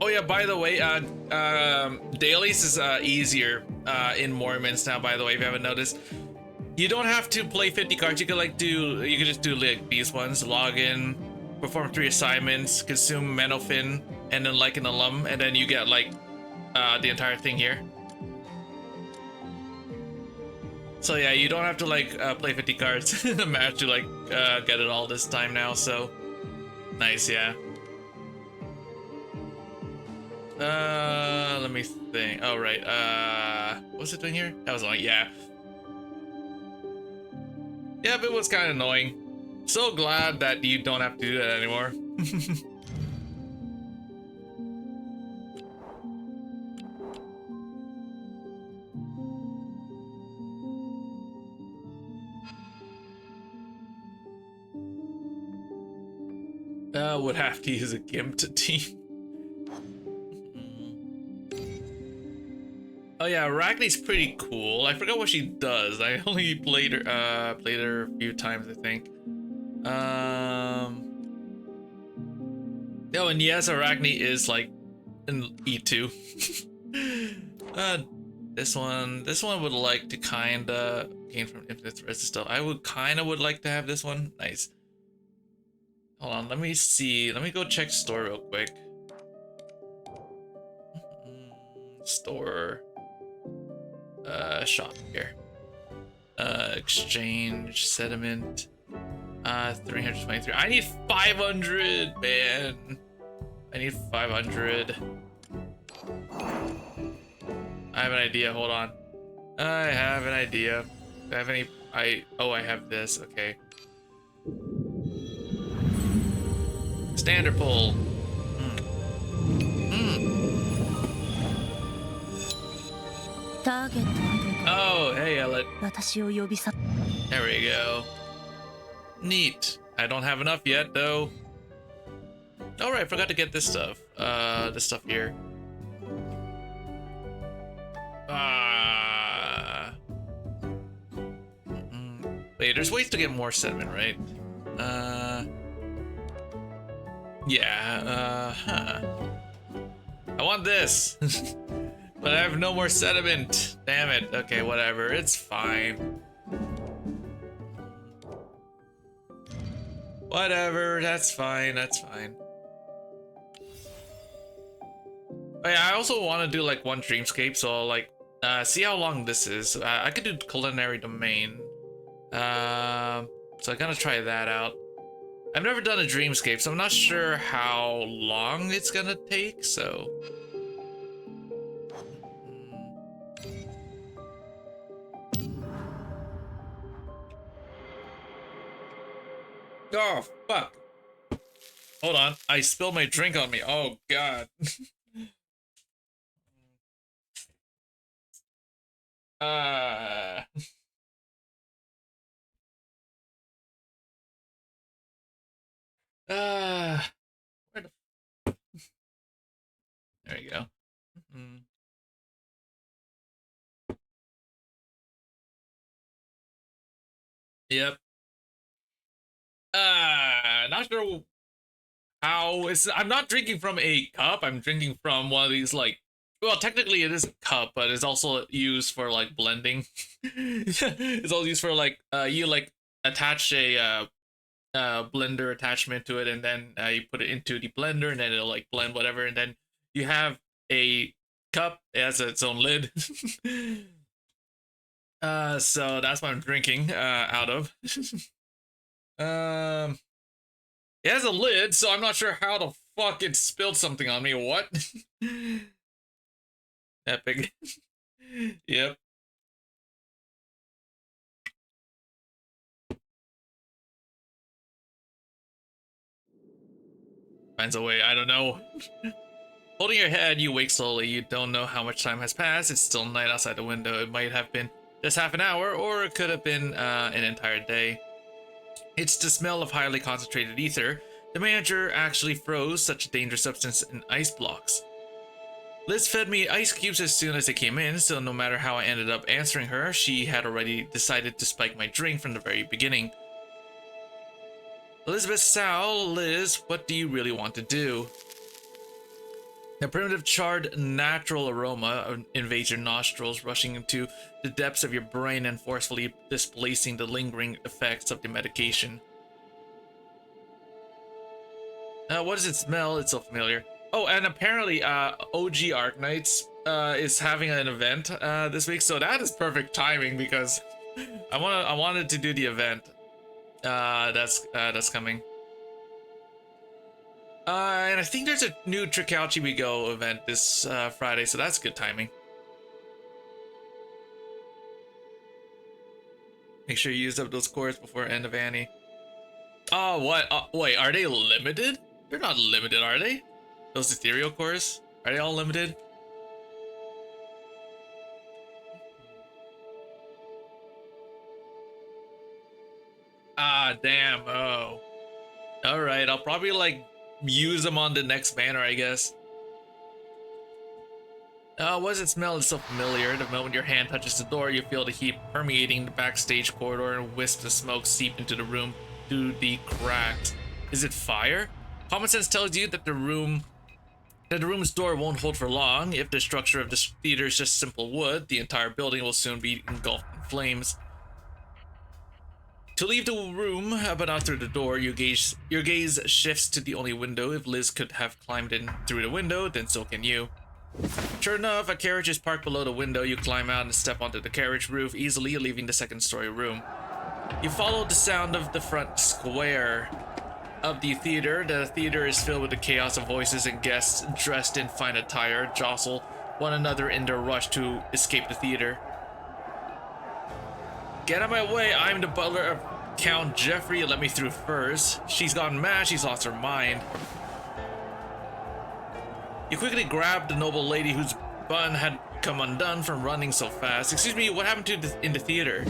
Oh yeah, by the way, dailies is easier in Morimens now, by the way, if you haven't noticed. You don't have to play 50 cards. You could just do like these ones: log in, perform 3 assignments, consume Menofin, and then like an alum, and then you get like the entire thing here. So yeah, you don't have to like play 50 cards in the match to like get it all this time now. So nice, yeah. Let me think. Oh right. What's it doing here? That was like, yeah. Yeah, but it was kind of annoying. So glad that you don't have to do that anymore. Would have to use a GIMP to team. Oh yeah, Ragni's pretty cool. I forgot what she does. I only played her a few times, I think. Oh, and yes, Arachne is like an E2. This one would like to kinda gain from infinite threats and stuff. I would like to have this one. Nice. Hold on, let me see. Let me go check store real quick. Store. Shop here. Exchange, sediment. 323. I need 500, man. I need 500. I have an idea. Hold on. I have an idea. Do I have any? Oh, I have this. Okay. Standard pull. Oh, hey, Ellet. There we go. Neat. I don't have enough yet, though. All right, forgot to get this stuff. This stuff here. Wait, there's ways to get more sediment, right? Yeah, I want this. But I have no more sediment. Damn it. Okay, whatever. It's fine. Whatever. That's fine. That's fine. Oh, yeah, I also want to do like one dreamscape, so I'll like see how long this is. I could do culinary domain. So I'm gonna try that out. I've never done a dreamscape, so I'm not sure how long it's gonna take, so. Oh, fuck. Hold on. I spilled my drink on me. Oh, God. uh... Where the... There you go. Mm. Yep. Not sure how it's. I'm not drinking from a cup. I'm drinking from one of these like. Well, technically it is a cup, but it's also used for like blending. It's all used for like you like attach a blender attachment to it, and then you put it into the blender, and then it'll like blend whatever, and then you have a cup. It has its own lid. So that's what I'm drinking out of. um, it has a lid, so I'm not sure how the fuck it spilled something on me. What? Epic. Yep. Finds a way. I don't know. Holding your head, you wake slowly. You don't know how much time has passed. It's still night outside the window. It might have been just half an hour, or it could have been an entire day. It's the smell of highly concentrated ether. The manager actually froze such a dangerous substance in ice blocks. Liz fed me ice cubes as soon as they came in, so no matter how I ended up answering her, she had already decided to spike my drink from the very beginning. Elizabeth Sal, Liz, what do you really want to do? The primitive charred natural aroma invades your nostrils, rushing into the depths of your brain and forcefully displacing the lingering effects of the medication. What does it smell? It's so familiar. Oh, and apparently OG Arknights is having an event this week, so that is perfect timing because I wanted to do the event that's coming. And I think there's a new Tricalchi We Go event this Friday, so that's good timing. Make sure you use up those cores before end of Annie. Oh, what? Wait, are they limited? They're not limited, are they? Those ethereal cores? Are they all limited? Ah, damn. Oh. Alright, I'll probably like use them on the next banner, I guess. What does it smell? It's so familiar. The moment your hand touches the door, you feel the heat permeating the backstage corridor and wisps of smoke seep into the room through the cracks. Is it fire? Common sense tells you that the room's door won't hold for long. If the structure of this theater is just simple wood, the entire building will soon be engulfed in flames. To leave the room, but not through the door, your gaze shifts to the only window. If Liz could have climbed in through the window, then so can you. Sure enough, a carriage is parked below the window. You climb out and step onto the carriage roof, easily leaving the second-story room. You follow the sound of the front square of the theater. The theater is filled with the chaos of voices and guests dressed in fine attire jostle one another in their rush to escape the theater. Get out of my way, I'm the butler of Count Jeffrey. Let me through first. She's gone mad, she's lost her mind. You quickly grab the noble lady whose bun had come undone from running so fast. Excuse me, what happened to in the theater?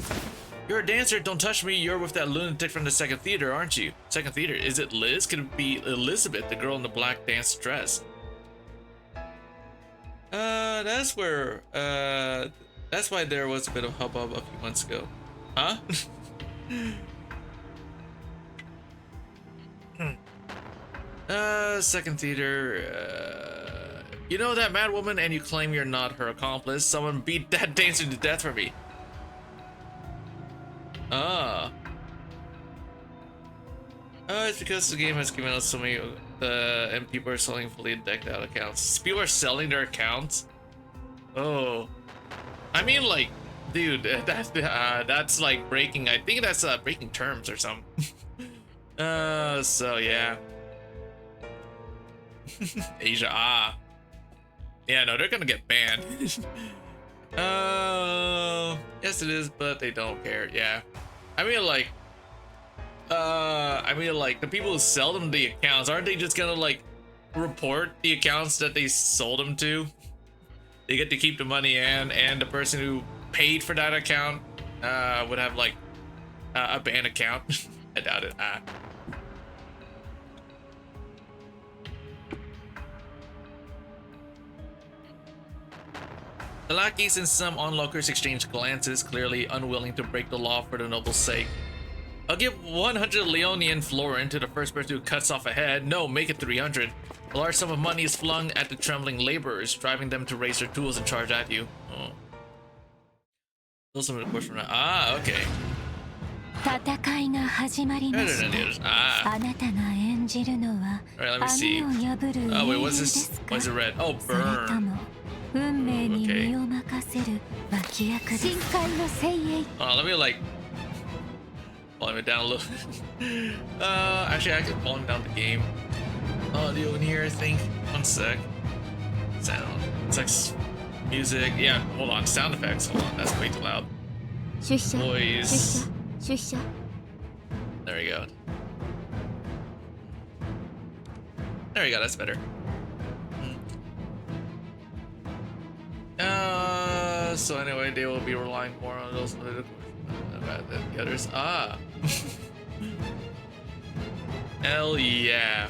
You're a dancer, don't touch me. You're with that lunatic from the second theater, aren't you? Second theater, is it Liz? Could it be Elizabeth, the girl in the black dance dress? That's where, that's why there was a bit of hubbub a few months ago. Huh? Second theater, you know that mad woman and you claim you're not her accomplice. Someone beat that dancer to death for me. Ah. It's because the game has given us so many, and people are selling fully decked out accounts. People are selling their accounts? Oh. I mean, like, dude, that's like breaking, I think that's breaking terms or something. So yeah. Asia, yeah, no, they're gonna get banned. Yes it is, but they don't care. Yeah, I mean like the people who sell them the accounts, aren't they just gonna like report the accounts that they sold them to? They get to keep the money, and the person who paid for that account would have like a banned account. I doubt it. The lackeys and some onlookers exchange glances, clearly unwilling to break the law for the noble's sake. I'll give 100 Leonian florin to the first person who cuts off a head. No, make it 300. A large sum of money is flung at the trembling laborers, driving them to raise their tools and charge at you. Oh. Those are the question. Ah, okay. Alright, let me see. Oh, wait, what's this? Why is it red? Oh, burn. Okay. Oh, let me like volume it down a little. Actually, I can volume down the game. Audio in here, I think. One sec. Sound. It's like music. Yeah, hold on. Sound effects. Hold on. That's way too loud. Voice. There we go. There we go. That's better. So anyway, they will be relying more on those than the others. Ah. Hell yeah.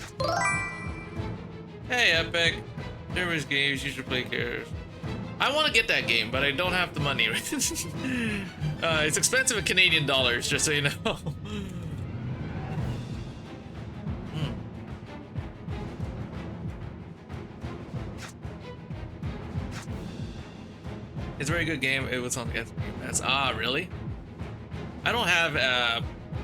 Hey, Epic. Numerous games you should play cares. I want to get that game, but I don't have the money. It's expensive in Canadian dollars, just so you know. It's a very good game. It was on the Xbox Game Pass. Ah, really? I don't have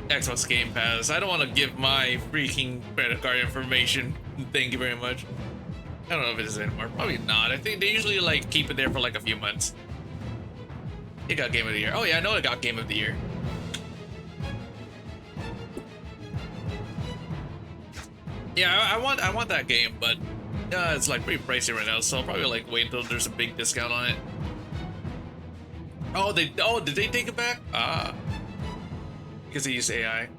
Xbox Game Pass. I don't want to give my freaking credit card information. Thank you very much. I don't know if it is anymore. Probably not. I think they usually like keep it there for like a few months. It got Game of the Year. Oh yeah, I know it got Game of the Year. Yeah, I want that game, but it's like pretty pricey right now, so I'll probably like wait until there's a big discount on it. Oh, did they take it back? Ah, because they use AI.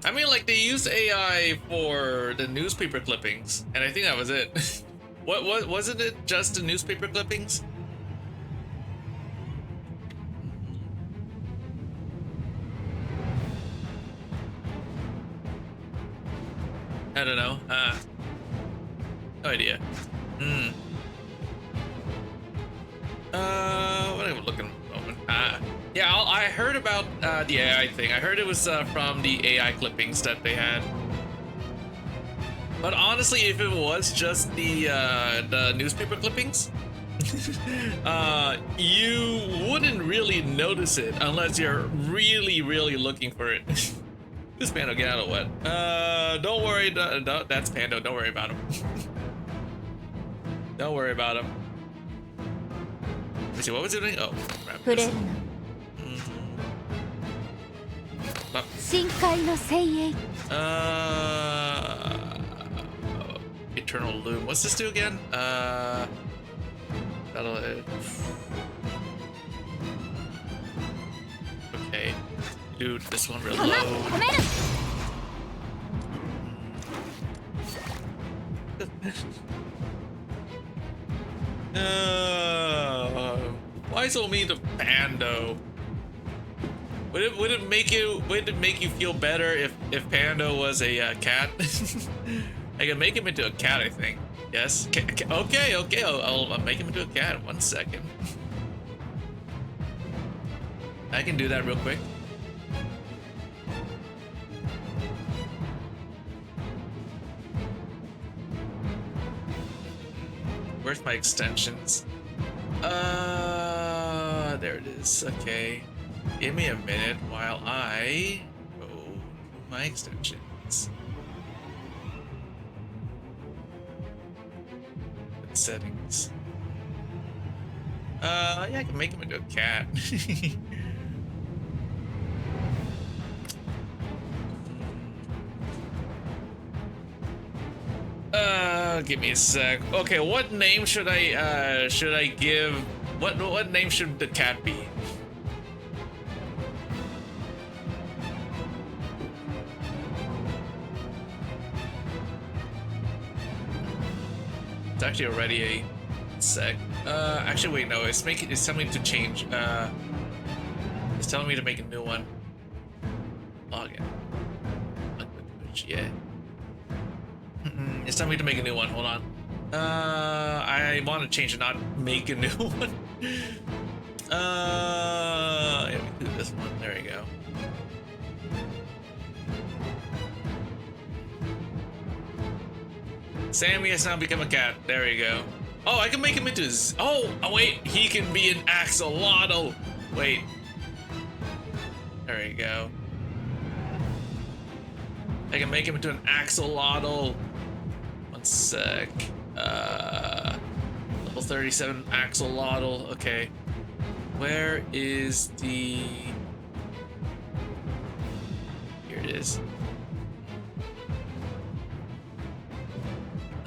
I mean, like they used AI for the newspaper clippings, and I think that was it. What wasn't it? Just the newspaper clippings? I don't know. No idea. What am I looking at the moment? Yeah, I heard about the AI thing. I heard it was from the AI clippings that they had. But honestly, if it was just the newspaper clippings, you wouldn't really notice it unless you're really, really looking for it. This Pando, get out of wet. Don't worry. That's Pando. Don't worry about him. Don't worry about him. Let me see. What was it doing? Oh, crap. Eternal Loom. What's this do again? That'll. Okay. Dude, this one real low. Why so mean to Pando? Would it make you feel better if Pando was a cat? I can make him into a cat, I think. Yes. Okay. I'll make him into a cat. 1 second. I can do that real quick. Where's my extensions? There it is. Okay. Give me a minute while I go to my extensions. Settings. Yeah, I can make him into a cat. Give me a sec. Okay, what name should I give? What name should the cat be? It's actually already a sec. Actually, wait, no. It's telling me to change. It's telling me to make a new one. Login. Yeah. It's telling me to make a new one. Hold on. I want to change it, not make a new one. Yeah, we do this one. There you go. Sammy has now become a cat. There you go. Oh, I can make him into his. Oh, wait, he can be an axolotl. Wait. There you go. I can make him into an axolotl. One sec. Level 37 axolotl. Okay. Where is the... Here it is.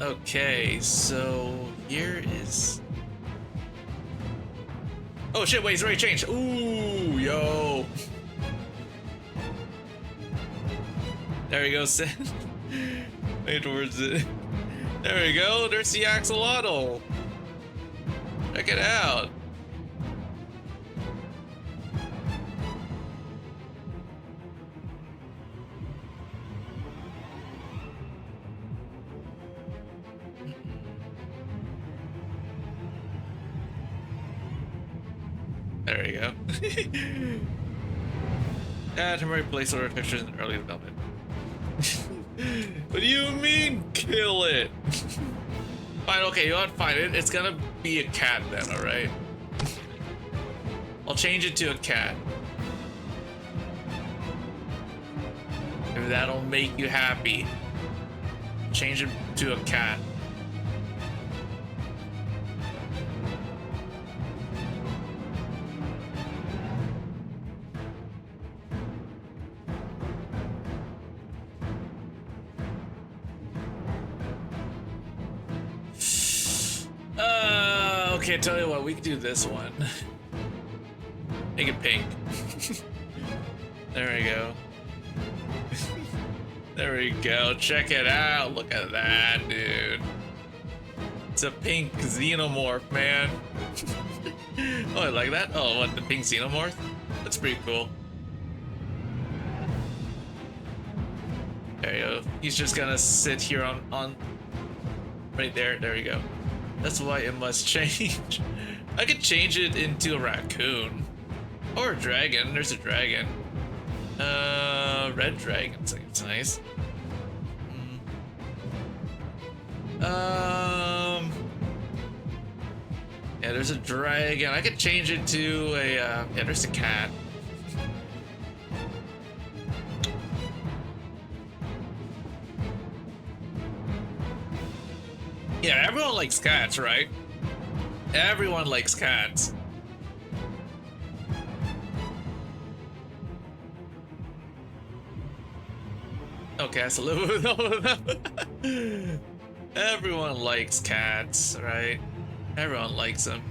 Okay, so here is... Oh shit, wait, it's already changed. Ooh, yo. There we go, Sam. Wait towards it. There we go, there's the axolotl. Check it out. There we go. Temporary placeholder textures in early development. What do you mean, kill it? Fine, okay, you know what? Fine. It's gonna be a cat then, alright? I'll change it to a cat. If that'll make you happy. Change it to a cat. Okay, tell you what, we can do this one. Make it pink. There we go. There we go. Check it out. Look at that, dude. It's a pink xenomorph, man. Oh, I like that. Oh, what, the pink xenomorph? That's pretty cool. There you go. He's just gonna sit here on right there. There we go. That's why it must change. I could change it into a raccoon. Or a dragon. There's a dragon. Red dragon. It's nice. Yeah, there's a dragon. I could change it to a, yeah, there's a cat. Yeah, everyone likes cats, right? Everyone likes cats. Okay, I have to live with all of them. Everyone likes cats, right? Everyone likes them.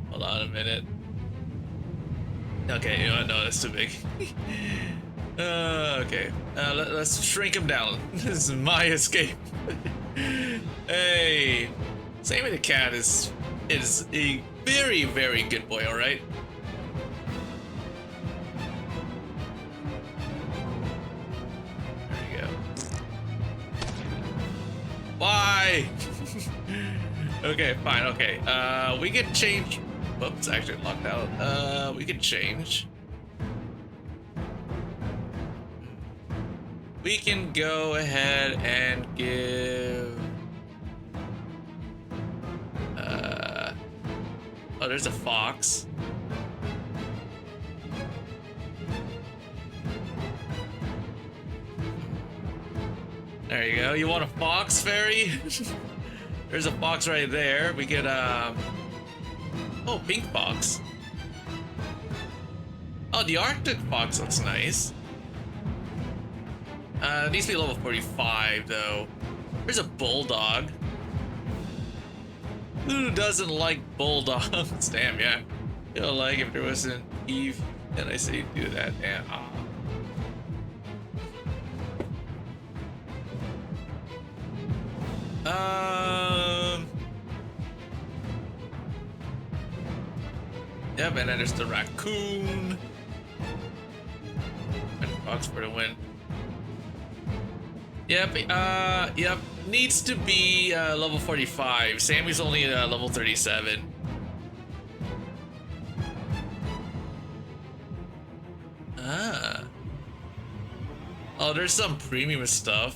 Hold on a minute. Okay, you know what? No, that's too big. Okay, let's shrink him down. This is my escape. Hey, Sammy the cat is a very, very good boy, alright? There you go. Why? Okay, fine, okay. We can change. Whoops, actually locked out. We can change. We can go ahead and give... Oh, there's a fox. There you go. You want a fox fairy? There's a fox right there. We get, oh, pink fox. Oh, the Arctic fox looks nice. Needs to be level 45 though. There's a bulldog. Who doesn't like bulldogs? Damn, yeah. You know, like if there wasn't Eve, then I say do that. Damn. Yep, and then there's the raccoon. And fox for the win. Yep, yep. Needs to be level 45. Sammy's only level 37. Ah. Oh, there's some premium stuff.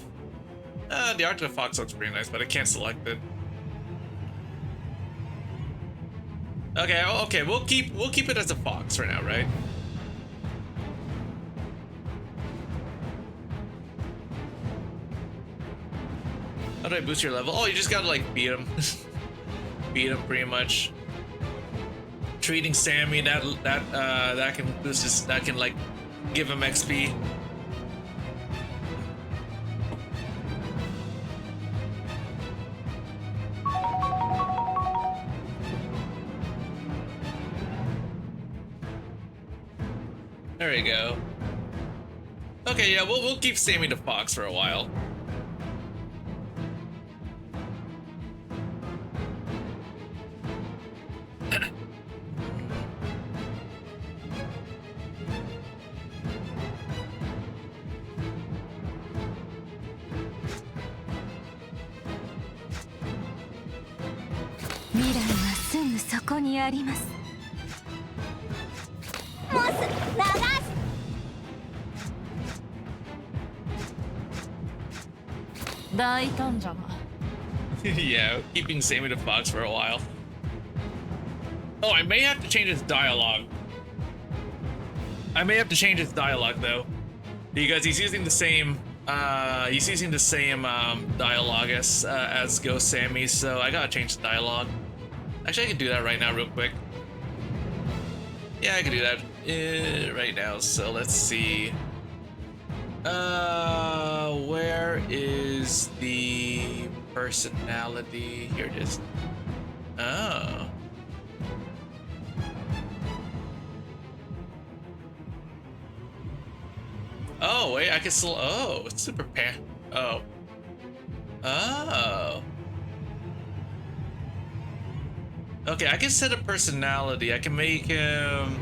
The Arctic Fox looks pretty nice, but I can't select it. Okay, okay, we'll keep it as a fox for now, right? How do I boost your level? Oh, you just gotta like beat him. Beat him pretty much. Treating Sammy that can boost his, that can like give him XP. There we go. Okay, yeah, we'll keep Sammy the fox for a while. Yeah, keeping Sammy the fox for a while. Oh, I may have to change his dialogue. I may have to change his dialogue though, because he's using the same dialogue as Ghost Sammy, so I gotta change the dialogue. Actually, I can do that right now real quick. Yeah, I can do that right now, so let's see. Where is the personality? Here it is. Oh. Oh, wait, I can still, oh, it's super pan. Oh. Oh. Okay, I can set a personality. I can make him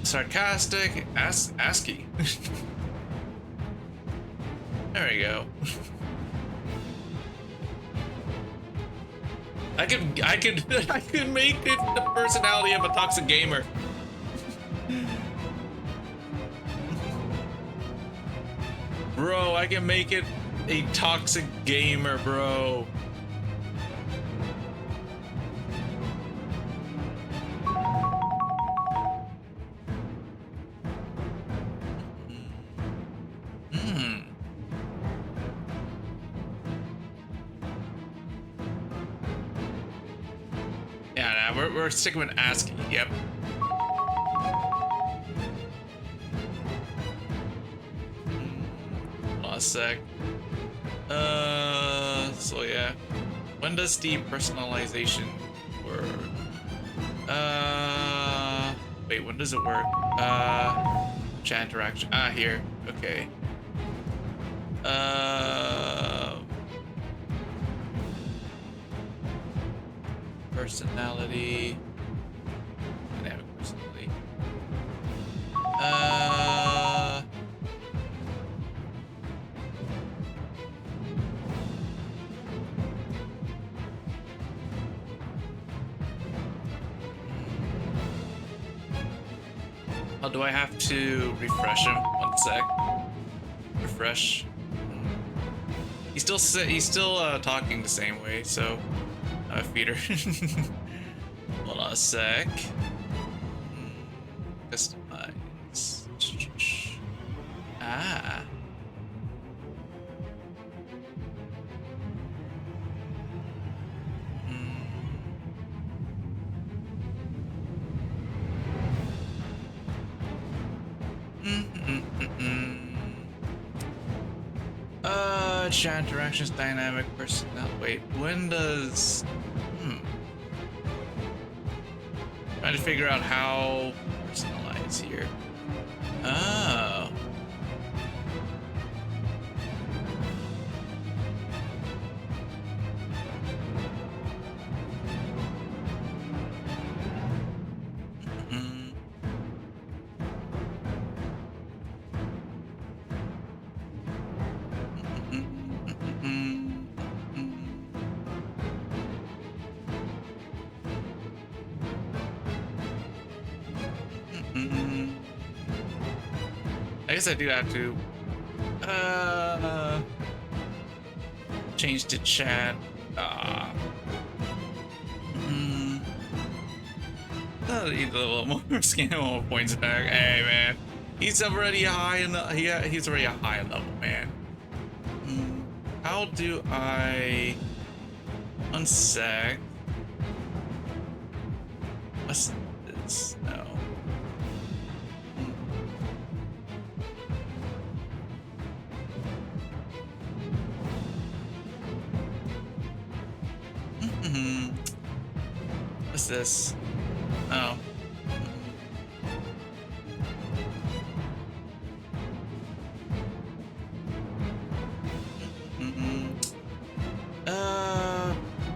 sarcastic, ASCII. There we go. I could make it the personality of a toxic gamer. Bro, I can make it a toxic gamer, bro. Yeah, nah, we're sticking with ASCII, yep. Hold on a sec. So yeah. When does the personalization work? Wait, when does it work? Chat interaction. Ah, here. Okay. Personality. Dynamic personality. Oh, do I have to refresh him? 1 sec. Refresh. He's still talking the same way, so feeder. Hold on a sec. Customize. Ah. Chat interactions, dynamic personnel. Wait, when does? Trying to figure out how personalize here. Oh. Mm, I guess I do have to change to chat. Need a little more skin, more points back. Hey man, he's already high in the, he's already a high level, man. How do I unsec? What's this? No. What's this? Oh.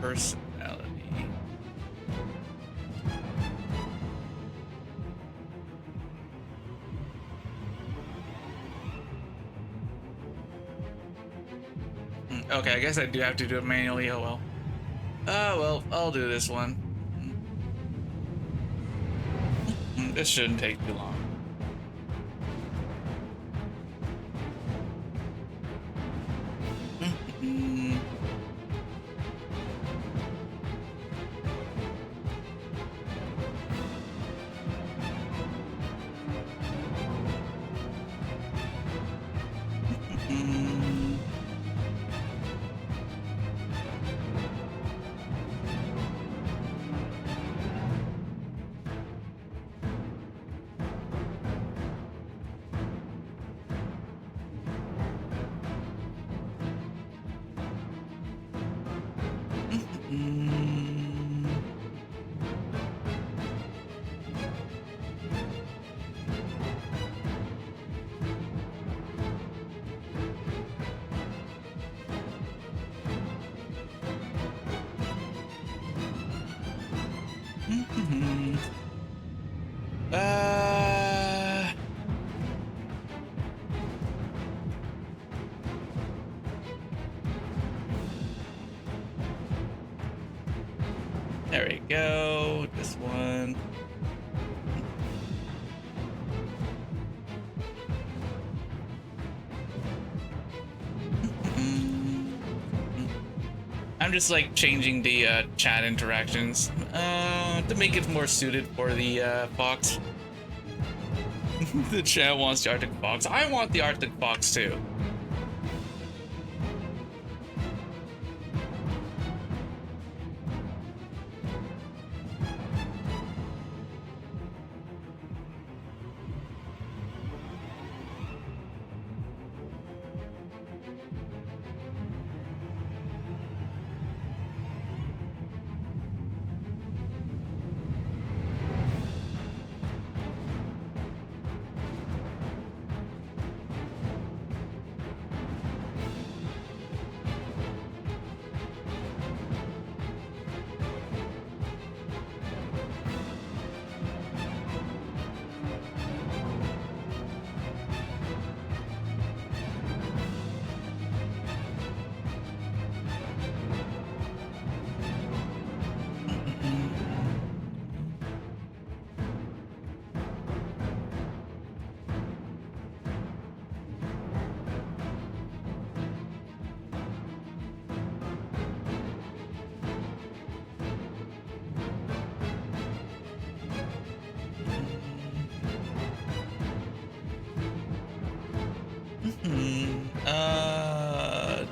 Personality. Okay, I guess I do have to do it manually. Oh well. Well, I'll do this one. This shouldn't take too long. There we go. This one. I'm just like changing the chat interactions to make it more suited for the fox. The chat wants the Arctic fox. I want the Arctic fox too.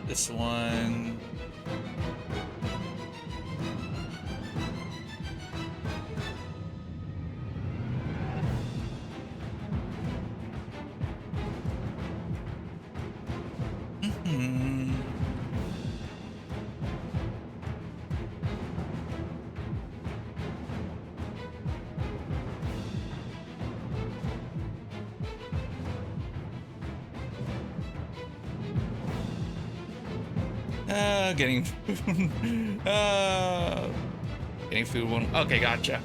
This one. Getting food. Getting food one. Okay, gotcha.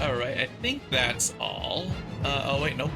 Alright, I think that's all. Oh wait, nope.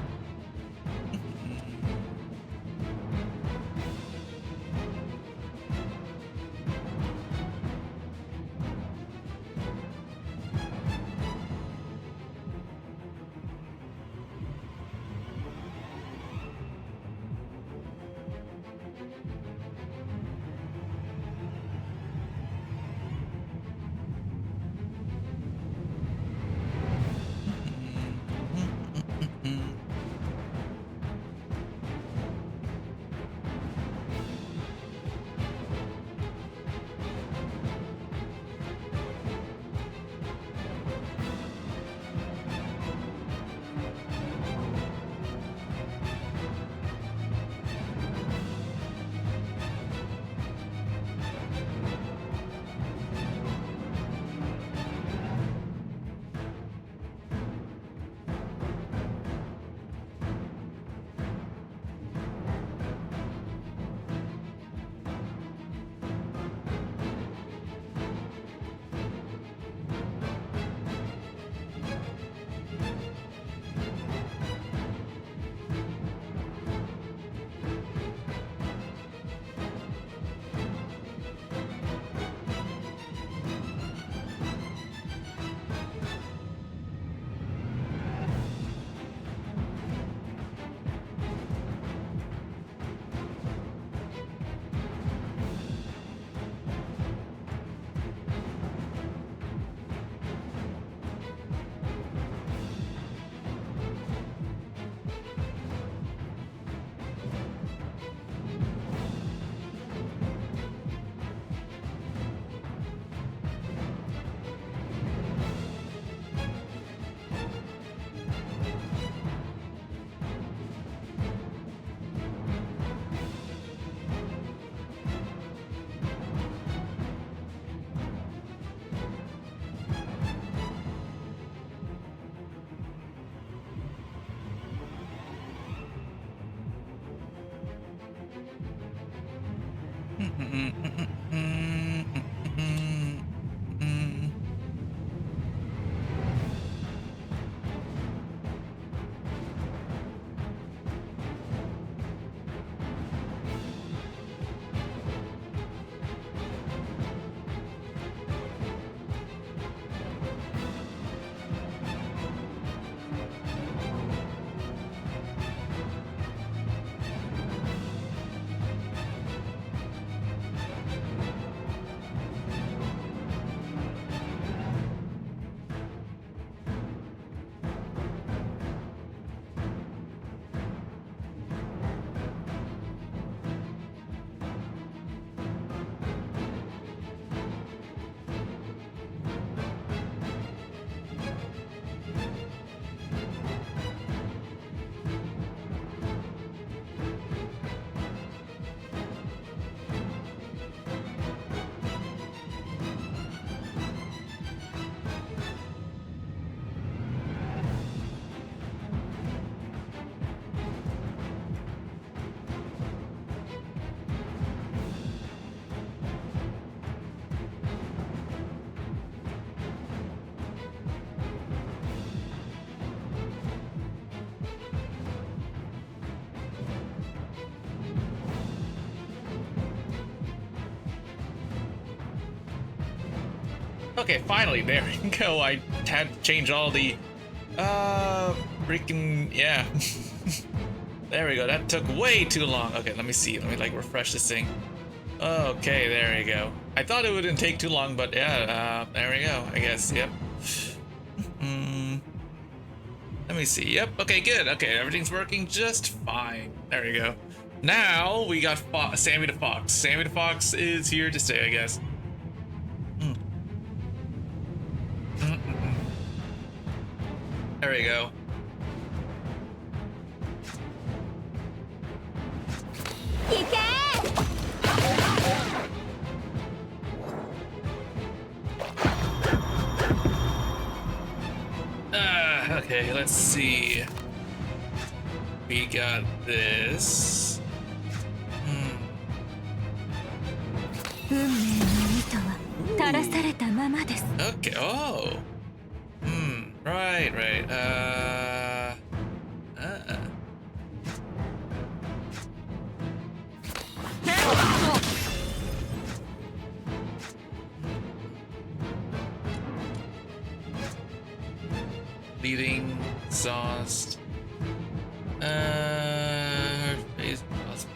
Okay, finally, there we go. I had to change all the, freaking, yeah. There we go. That took way too long. Okay, let me see. Let me, like, refresh this thing. Okay, there we go. I thought it wouldn't take too long, but yeah, there we go, I guess. Yep. Let me see. Yep. Okay, good. Okay, everything's working just fine. There we go. Now we got Sammy the Fox. Sammy the Fox is here to stay, I guess. There we go. Okay, let's see. We got this. Okay, oh. Right, right. Bleeding, exhaust. Phase possible.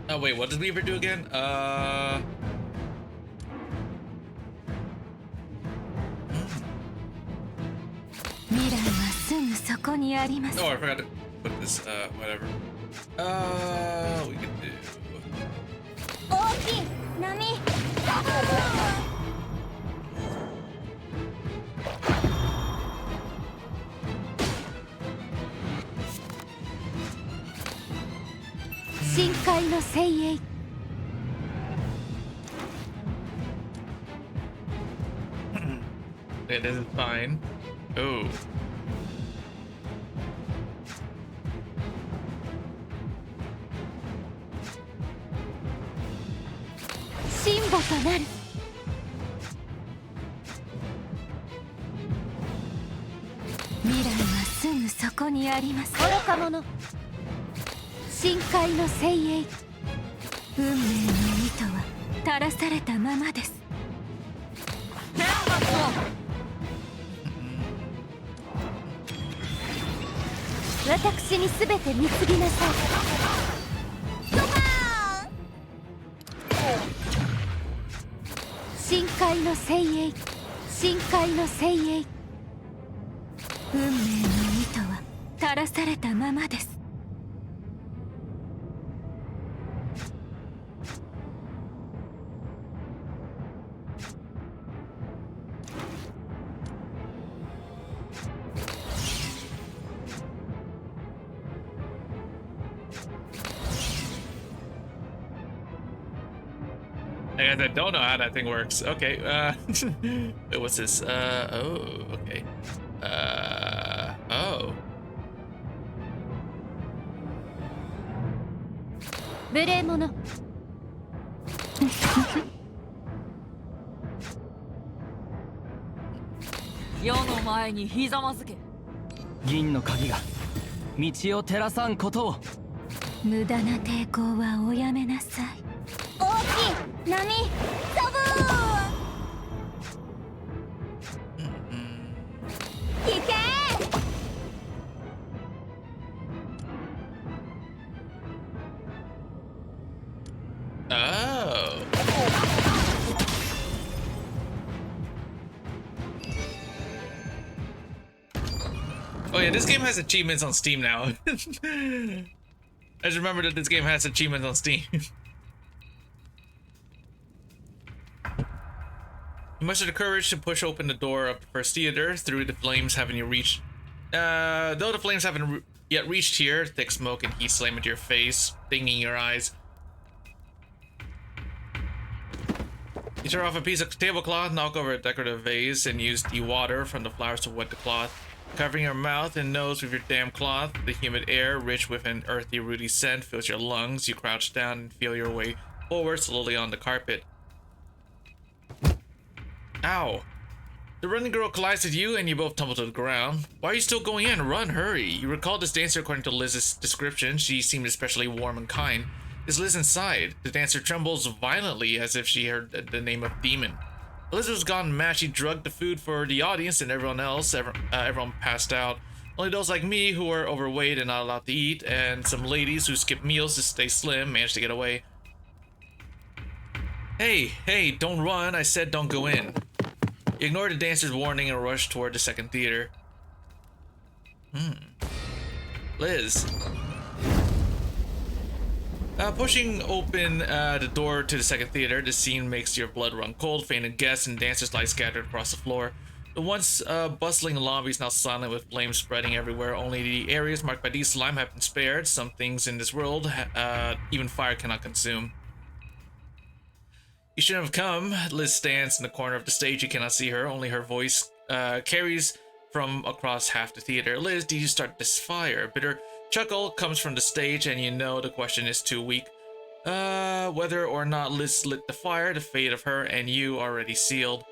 Oh wait, what did Weaver do again? Oh, I forgot to put this, whatever. We can do... It isn't fine. Oh. I guess I don't know how that thing works. Okay, wait, what's this? Oh, okay. Oh. 無礼者世の前にひざまずけ銀の鍵が道を照らさんことを無駄な抵抗はおやめなさい大きい波サブー引け Oh. Oh yeah, this game has achievements on Steam now. I just remembered that this game has achievements on Steam. You mustered the courage to push open the door of the first theater through the flames haven't you reached. Though the flames haven't yet reached here, thick smoke and heat slam into your face, stinging your eyes. You tear off a piece of tablecloth, knock over a decorative vase, and use the water from the flowers to wet the cloth. Covering your mouth and nose with your damp cloth, the humid air, rich with an earthy, rooty scent, fills your lungs. You crouch down and feel your way forward slowly on the carpet. Ow! The running girl collides with you and you both tumble to the ground. Why are you still going in? Run, hurry! You recall this dancer according to Liz's description. She seemed especially warm and kind. Is Liz inside? The dancer trembles violently as if she heard the name of demon. Liz was gone mad. She drugged the food for the audience and everyone else. Everyone passed out. Only those like me who are overweight and not allowed to eat, and some ladies who skip meals to stay slim managed to get away. Hey, don't run. I said don't go in. You ignore the dancer's warning and rush toward the second theater. Liz. Pushing open the door to the second theater, the scene makes your blood run cold. Fainted guests and dancers lie scattered across the floor. The once bustling lobby is now silent with flames spreading everywhere. Only the areas marked by these slime have been spared. Some things in this world, even fire cannot consume. You shouldn't have come. Liz stands in the corner of the stage. You cannot see her. Only her voice carries from across half the theater. Liz, did you start this fire? Bitter chuckle comes from the stage, and you know the question is too weak. Whether or not Liz lit the fire, the fate of her and you already sealed.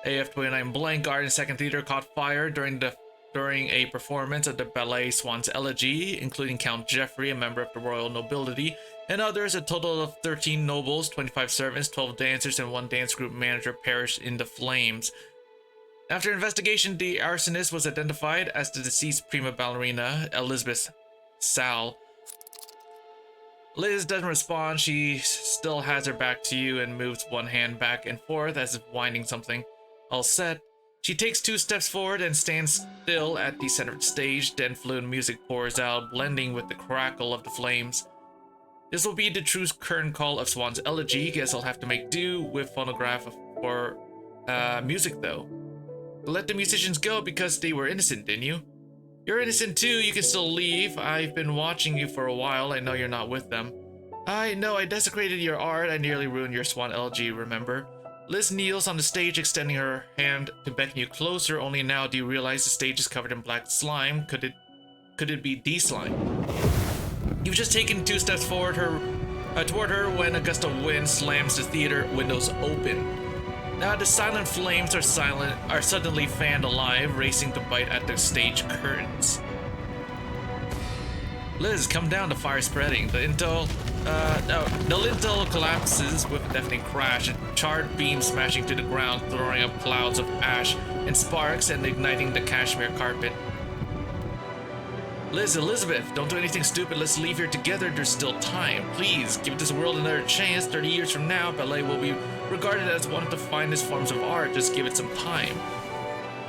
AF-29 Blank Garden Second Theater caught fire during a performance of the ballet Swan's Elegy, including Count Geoffrey, a member of the royal nobility, and others. A total of 13 nobles, 25 servants, 12 dancers, and 1 dance group manager perished in the flames. After investigation, the arsonist was identified as the deceased prima ballerina, Elizabeth Sal. Liz doesn't respond. She still has her back to you and moves one hand back and forth as if winding something. All set. She takes 2 steps forward and stands still at the center of the stage. Then fluent music pours out, blending with the crackle of the flames. This will be the true curtain call of Swan's Elegy. Guess I'll have to make do with phonograph for music though. Let the musicians go because they were innocent, didn't you? You're innocent too. You can still leave. I've been watching you for a while. I know you're not with them. I know I desecrated your art. I nearly ruined your Swan Elegy, remember? Liz kneels on the stage, extending her hand to beckon you closer. Only now do you realize the stage is covered in black slime. Could it be D-slime? You've just taken 2 steps forward toward her when a gust of wind slams the theater windows open. Now the silent flames are suddenly fanned alive, racing to bite at the stage curtains. Liz, come down, the fire spreading. The lintel collapses with a deafening crash, a charred beam smashing to the ground, throwing up clouds of ash and sparks and igniting the cashmere carpet. Liz, Elizabeth, don't do anything stupid. Let's leave here together. There's still time. Please, give this world another chance. 30 years from now, ballet will be regarded as one of the finest forms of art. Just give it some time.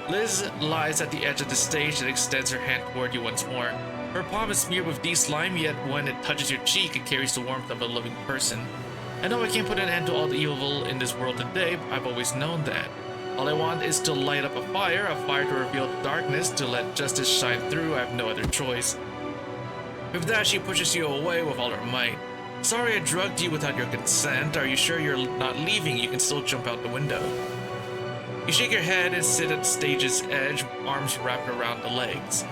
Liz lies at the edge of the stage and extends her hand toward you once more. Her palm is smeared with D-slime, yet when it touches your cheek, it carries the warmth of a living person. I know I can't put an end to all the evil in this world today, but I've always known that. All I want is to light up a fire to reveal the darkness, to let justice shine through. I have no other choice. With that, she pushes you away with all her might. Sorry I drugged you without your consent. Are you sure you're not leaving? You can still jump out the window. You shake your head and sit at the stage's edge, arms wrapped around the legs.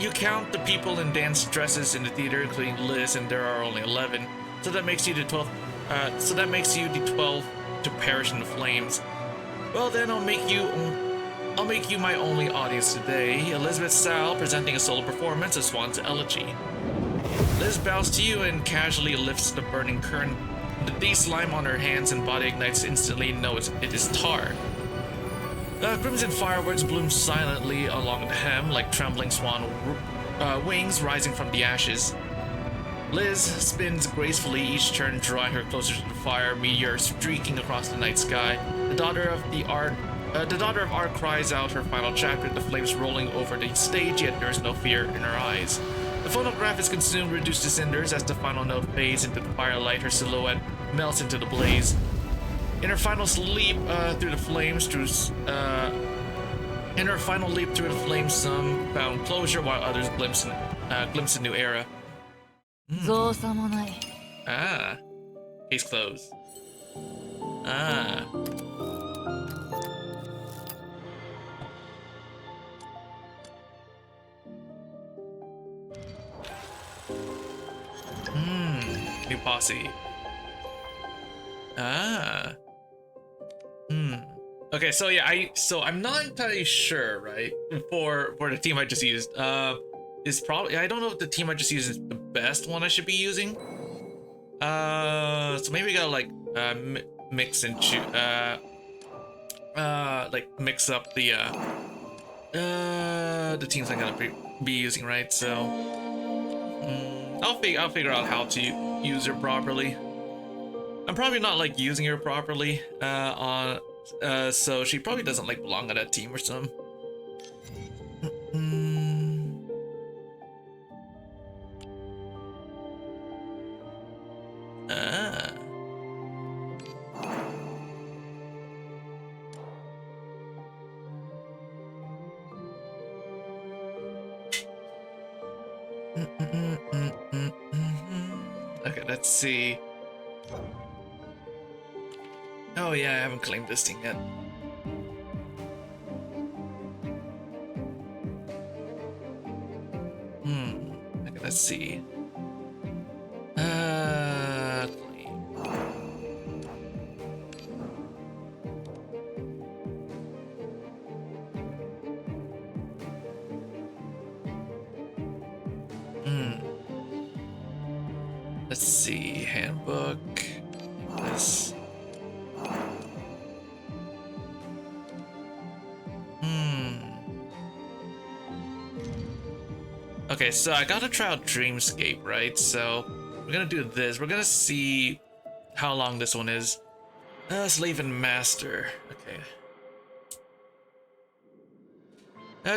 You count the people in dance dresses in the theater, including Liz, and there are only 11. So that makes you the 12th. The 12th to perish in the flames. Well then, I'll make you my only audience today. Elizabeth Sal presenting a solo performance of Swan's Elegy. Liz bows to you and casually lifts the burning curtain. The D-slime on her hands and body ignites instantly. No, it is tar. Crimson fireworks bloom silently along the hem, like trembling swan wings rising from the ashes. Liz spins gracefully, each turn drawing her closer to the fire, meteors streaking across the night sky. The daughter of art cries out her final chapter, the flames rolling over the stage, yet there is no fear in her eyes. The phonograph is consumed, reduced to cinders as the final note fades into the firelight. Her silhouette melts into the blaze. In her final leap through the flames, some found closure, while others glimpse a new era. Ah, Case closed. Ah. New posse. Ah. Okay, so yeah, I'm not entirely sure, right? For the team I just used. Is probably, I don't know if the team I just used is the best one I should be using. So maybe we gotta like mix and choose, like mix up the teams I'm gonna be using, right? So I'll figure out how to use her properly. I'm probably not like using her properly so she probably doesn't like belong on that team or something. Okay, let's see. Oh yeah, I haven't claimed this thing yet. Okay, let's see. Claim. Let's see, handbook. This. Okay, so I gotta try out Dreamscape, right? So we're gonna do this. We're gonna see how long this one is. Slave and Master. Okay.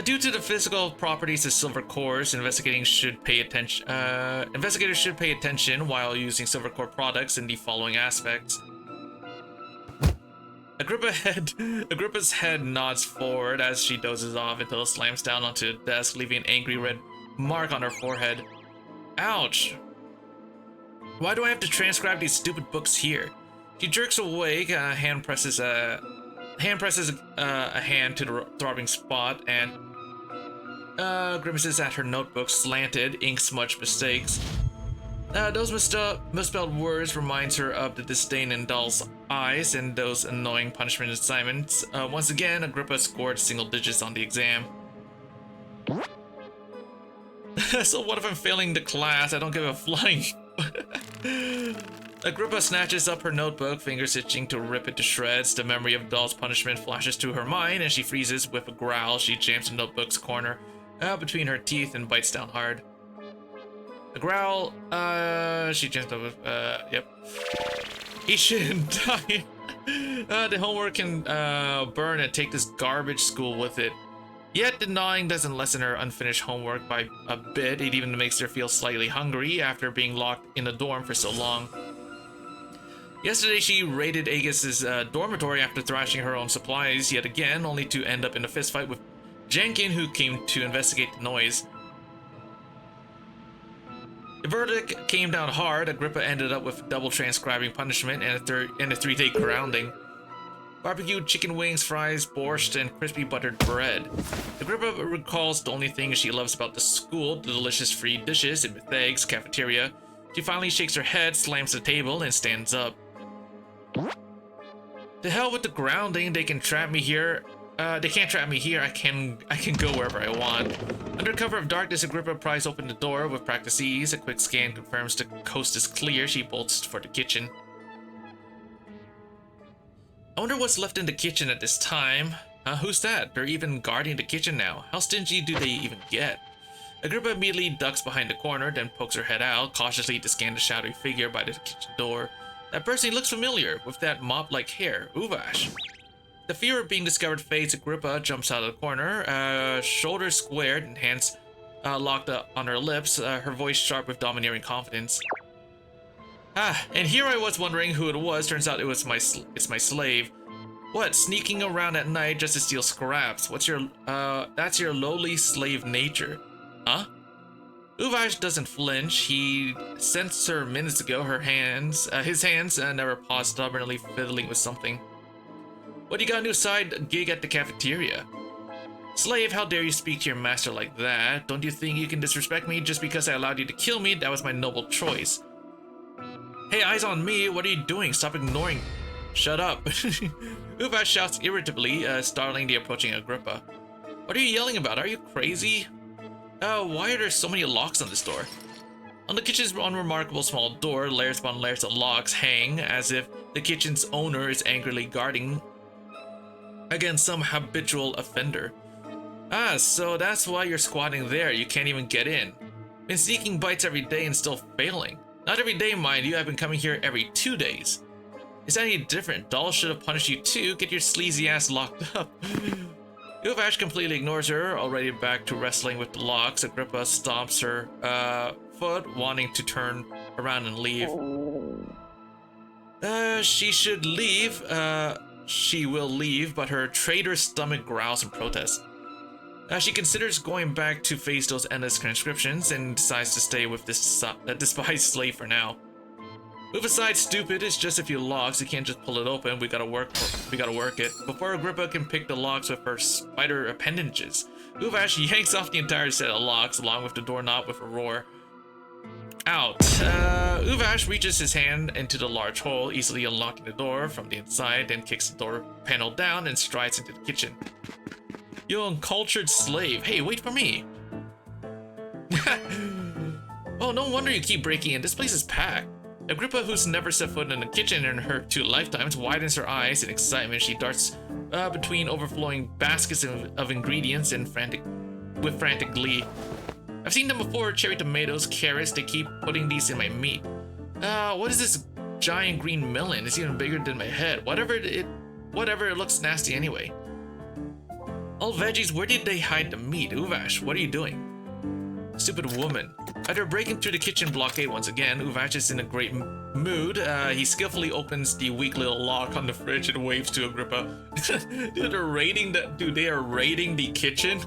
Due to the physical properties of silver cores, investigators should pay attention while using silver core products in the following aspects. Agrippa's head nods forward as she dozes off until it slams down onto the desk, leaving an angry red mark on her forehead. Ouch! Why do I have to transcribe these stupid books here? She jerks awake, hand presses a hand to the throbbing spot, and grimaces at her notebook, slanted, ink smudged mistakes. Those misspelled words reminds her of the disdain in Doll's eyes and those annoying punishment assignments. Once again, Agrippa scored single digits on the exam. So what if I'm failing the class? I don't give a flying. Agrippa snatches up her notebook, fingers itching to rip it to shreds. The memory of Doll's punishment flashes to her mind, and she freezes with a growl. She jams the notebook's corner between her teeth and bites down hard. A growl, she jams up with, yep. He shouldn't die. The homework can burn and take this garbage school with it. Yet the gnawing doesn't lessen her unfinished homework by a bit. It even makes her feel slightly hungry after being locked in a dorm for so long. Yesterday she raided Agus's dormitory after thrashing her own supplies yet again, only to end up in a fistfight with Jenkin, who came to investigate the noise. The verdict came down hard. Agrippa ended up with double transcribing punishment and a 3-day grounding. Barbecued chicken wings, fries, borscht, and crispy buttered bread. Agrippa recalls the only thing she loves about the school, the delicious free dishes with eggs, cafeteria. She finally shakes her head, slams the table, and stands up. To hell with the grounding, they can trap me here. They can't trap me here. I can go wherever I want. Under cover of darkness, Agrippa pries open the door with practice ease. A quick scan confirms the coast is clear. She bolts for the kitchen. I wonder what's left in the kitchen at this time. Who's that? They're even guarding the kitchen now. How stingy do they even get? Agrippa immediately ducks behind the corner, then pokes her head out, cautiously to scan the shadowy figure by the kitchen door. That person looks familiar, with that mop-like hair. Uvash. The fear of being discovered fades. Agrippa jumps out of the corner, shoulders squared and hands locked on her lips, her voice sharp with domineering confidence. And here I was wondering who it was. Turns out it's my slave. What, sneaking around at night just to steal scraps? What's your, that's your lowly slave nature. Huh? Uvash doesn't flinch. He sensed her minutes ago. His hands never paused, stubbornly fiddling with something. What do you got a new side gig at the cafeteria? Slave, how dare you speak to your master like that? Don't you think you can disrespect me just because I allowed you to kill me? That was my noble choice. Hey, eyes on me. What are you doing? Stop ignoring. Shut up. Uvash shouts irritably, startling the approaching Agrippa. What are you yelling about? Are you crazy? Why are there so many locks on this door? On the kitchen's unremarkable small door, layers upon layers of locks hang as if the kitchen's owner is angrily guarding against some habitual offender. Ah, so that's why you're squatting there. You can't even get in. Been seeking bites every day and still failing. Not every day, mind you. I've been coming here every 2 days. Is that any different? Doll should have punished you too. Get your sleazy ass locked up. Uvash completely ignores her, already back to wrestling with the locks. Agrippa stomps her foot, wanting to turn around and leave. She should leave. She will leave, but her traitor's stomach growls in protest. She considers going back to face those endless transcriptions and decides to stay with this despised slave for now. Move aside, stupid. It's just a few locks. You can't just pull it open. We gotta work it. Before Agrippa can pick the locks with her spider appendages, Uvash yanks off the entire set of locks along with the doorknob with a roar. Out. Uvash reaches his hand into the large hole, easily unlocking the door from the inside, then kicks the door panel down and strides into the kitchen. You uncultured slave. Hey, wait for me. Oh, no wonder you keep breaking in. This place is packed. Agrippa, who's never set foot in the kitchen in her 2 lifetimes, widens her eyes in excitement. She darts between overflowing baskets of ingredients with frantic glee. I've seen them before. Cherry tomatoes, carrots. They keep putting these in my meat. What is this giant green melon? It's even bigger than my head. Whatever, it looks nasty anyway. All veggies. Where did they hide the meat? Uvash, what are you doing? Stupid woman. After breaking through the kitchen blockade once again, Uvash is in a great mood. He skillfully opens the weak little lock on the fridge and waves to Agrippa. Dude, they are raiding the kitchen.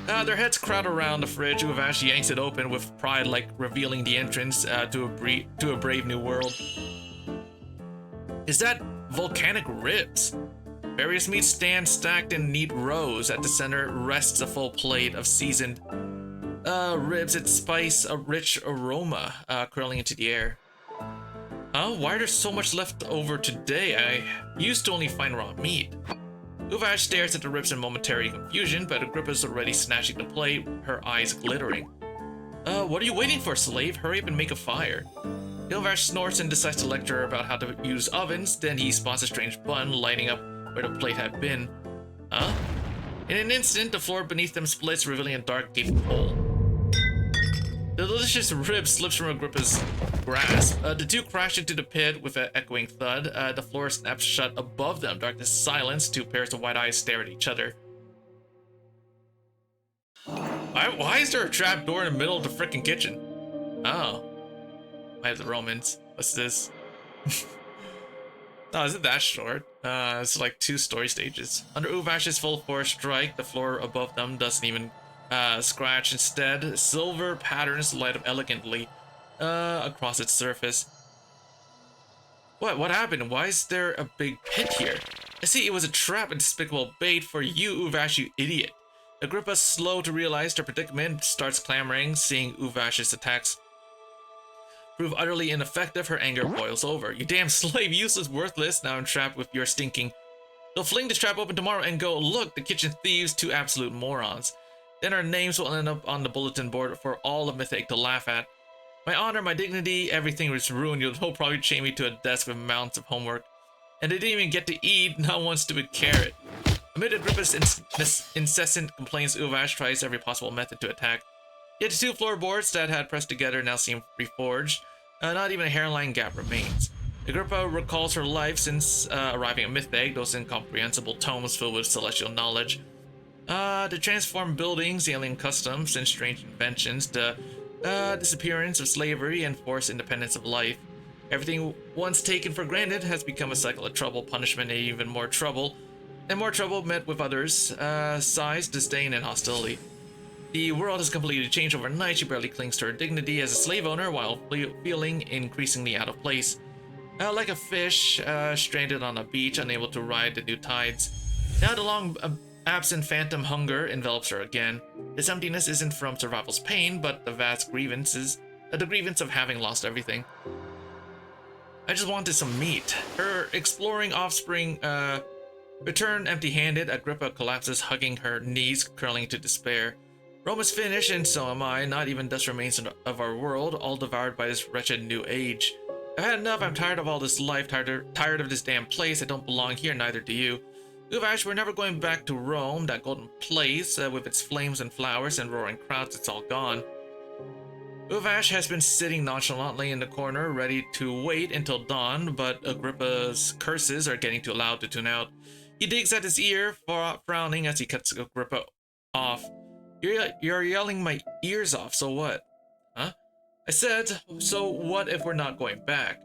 Their heads crowd around the fridge. Uvash yanks it open with pride, like revealing the entrance to a brave new world. Is that volcanic ribs? Various meats stand stacked in neat rows. At the center rests a full plate of seasoned ribs that spice a rich aroma curling into the air. Why are there so much left over today? I used to only find raw meat. Uvash stares at the ribs in momentary confusion, but Agrippa's already snatching the plate, her eyes glittering. What are you waiting for, slave? Hurry up and make a fire. Uvash snorts and decides to lecture her about how to use ovens. Then he spots a strange bun lighting up where the plate had been. In an instant, the floor beneath them splits, revealing a dark gaping hole. The delicious rib slips from Agrippa's grasp. The two crash into the pit with an echoing thud. The floor snaps shut above them. Darkness silence. 2 pairs of wide eyes stare at each other. Why is there a trap door in the middle of the frickin' kitchen? Oh. I have the Romans. What's this? Oh, is it that short? It's like 2 story stages. Under Uvash's full force strike, the floor above them doesn't even scratch. Instead, silver patterns light up elegantly across its surface. What happened? Why is there a big pit here? I see, it was a trap and despicable bait for you, Uvash, you idiot. Agrippa, slow to realize their predicament, starts clamoring, seeing Uvash's attacks prove utterly ineffective. Her anger boils over. You damn slave, useless, worthless. Now I'm trapped with your stinking. They'll fling this trap open tomorrow and go, look, the kitchen thieves, 2 absolute morons. Then our names will end up on the bulletin board for all of Mythic to laugh at. My honor, my dignity, everything was ruined. You'll probably chain me to a desk with mounts of homework. And they didn't even get to eat, not one stupid carrot. Amid Agrippa's incessant complaints, Uvash tries every possible method to attack. Yet the 2 floorboards that had pressed together now seem reforged. Not even a hairline gap remains. Agrippa recalls her life since arriving at Mythic, those incomprehensible tomes filled with celestial knowledge. The transformed buildings, the alien customs, and strange inventions, the disappearance of slavery and forced independence of life. Everything once taken for granted has become a cycle of trouble, punishment, and even more trouble. And more trouble met with others, sighs, disdain, and hostility. The world has completely changed overnight. She barely clings to her dignity as a slave owner while feeling increasingly out of place. Like a fish stranded on a beach, unable to ride the new tides. Now the long absent phantom hunger envelops her again. This emptiness isn't from survival's pain, but the vast grievances, the grievance of having lost everything. I just wanted some meat. Her exploring offspring return empty-handed. Agrippa collapses, hugging her knees, curling to despair. Rome is finished, and so am I. Not even dust remains of our world, all devoured by this wretched new age. I've had enough. I'm tired of all this life, tired of this damn place. I don't belong here, neither do you. Uvash, we're never going back to Rome, that golden place with its flames and flowers and roaring crowds. It's all gone. Uvash has been sitting nonchalantly in the corner, ready to wait until dawn, but Agrippa's curses are getting too loud to tune out. He digs at his ear, frowning as he cuts Agrippa off. You're yelling my ears off, so what? Huh? I said, so what if we're not going back?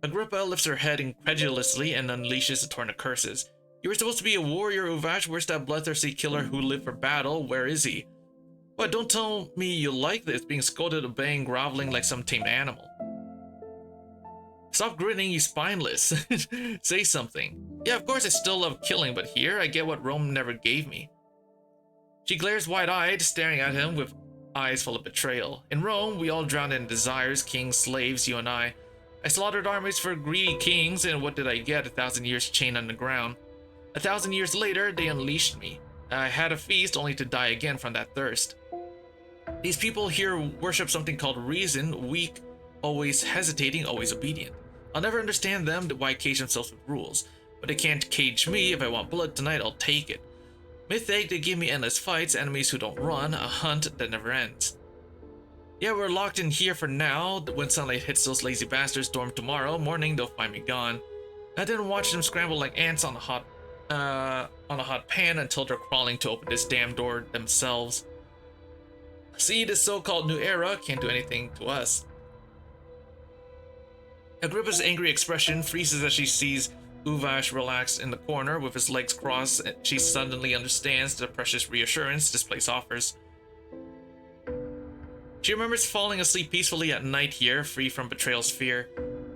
Agrippa lifts her head incredulously and unleashes a torrent of curses. You were supposed to be a warrior, Uvash. Where's that bloodthirsty killer who lived for battle? Where is he? What, don't tell me you like this, being scolded, obeying, groveling like some tamed animal. Stop grinning, you spineless. Say something. Yeah, of course I still love killing, but here I get what Rome never gave me. She glares wide-eyed, staring at him with eyes full of betrayal. In Rome, we all drowned in desires, kings, slaves, you and I. I slaughtered armies for greedy kings, and what did I get? 1,000 years chained on the ground. 1,000 years later, they unleashed me. I had a feast only to die again from that thirst. These people here worship something called reason, weak, always hesitating, always obedient. I'll never understand them, why cage themselves with rules. But they can't cage me. If I want blood tonight, I'll take it. Mythic, they give me endless fights, enemies who don't run, a hunt that never ends. Yeah, we're locked in here for now. When sunlight hits those lazy bastards, storm tomorrow morning, they'll find me gone. I didn't watch them scramble like ants on a hot pan until they're crawling to open this damn door themselves. See, this so-called new era can't do anything to us. Agrippa's angry expression freezes as she sees Uvash relaxed in the corner with his legs crossed. She suddenly understands the precious reassurance this place offers. She remembers falling asleep peacefully at night here, free from betrayal's fear.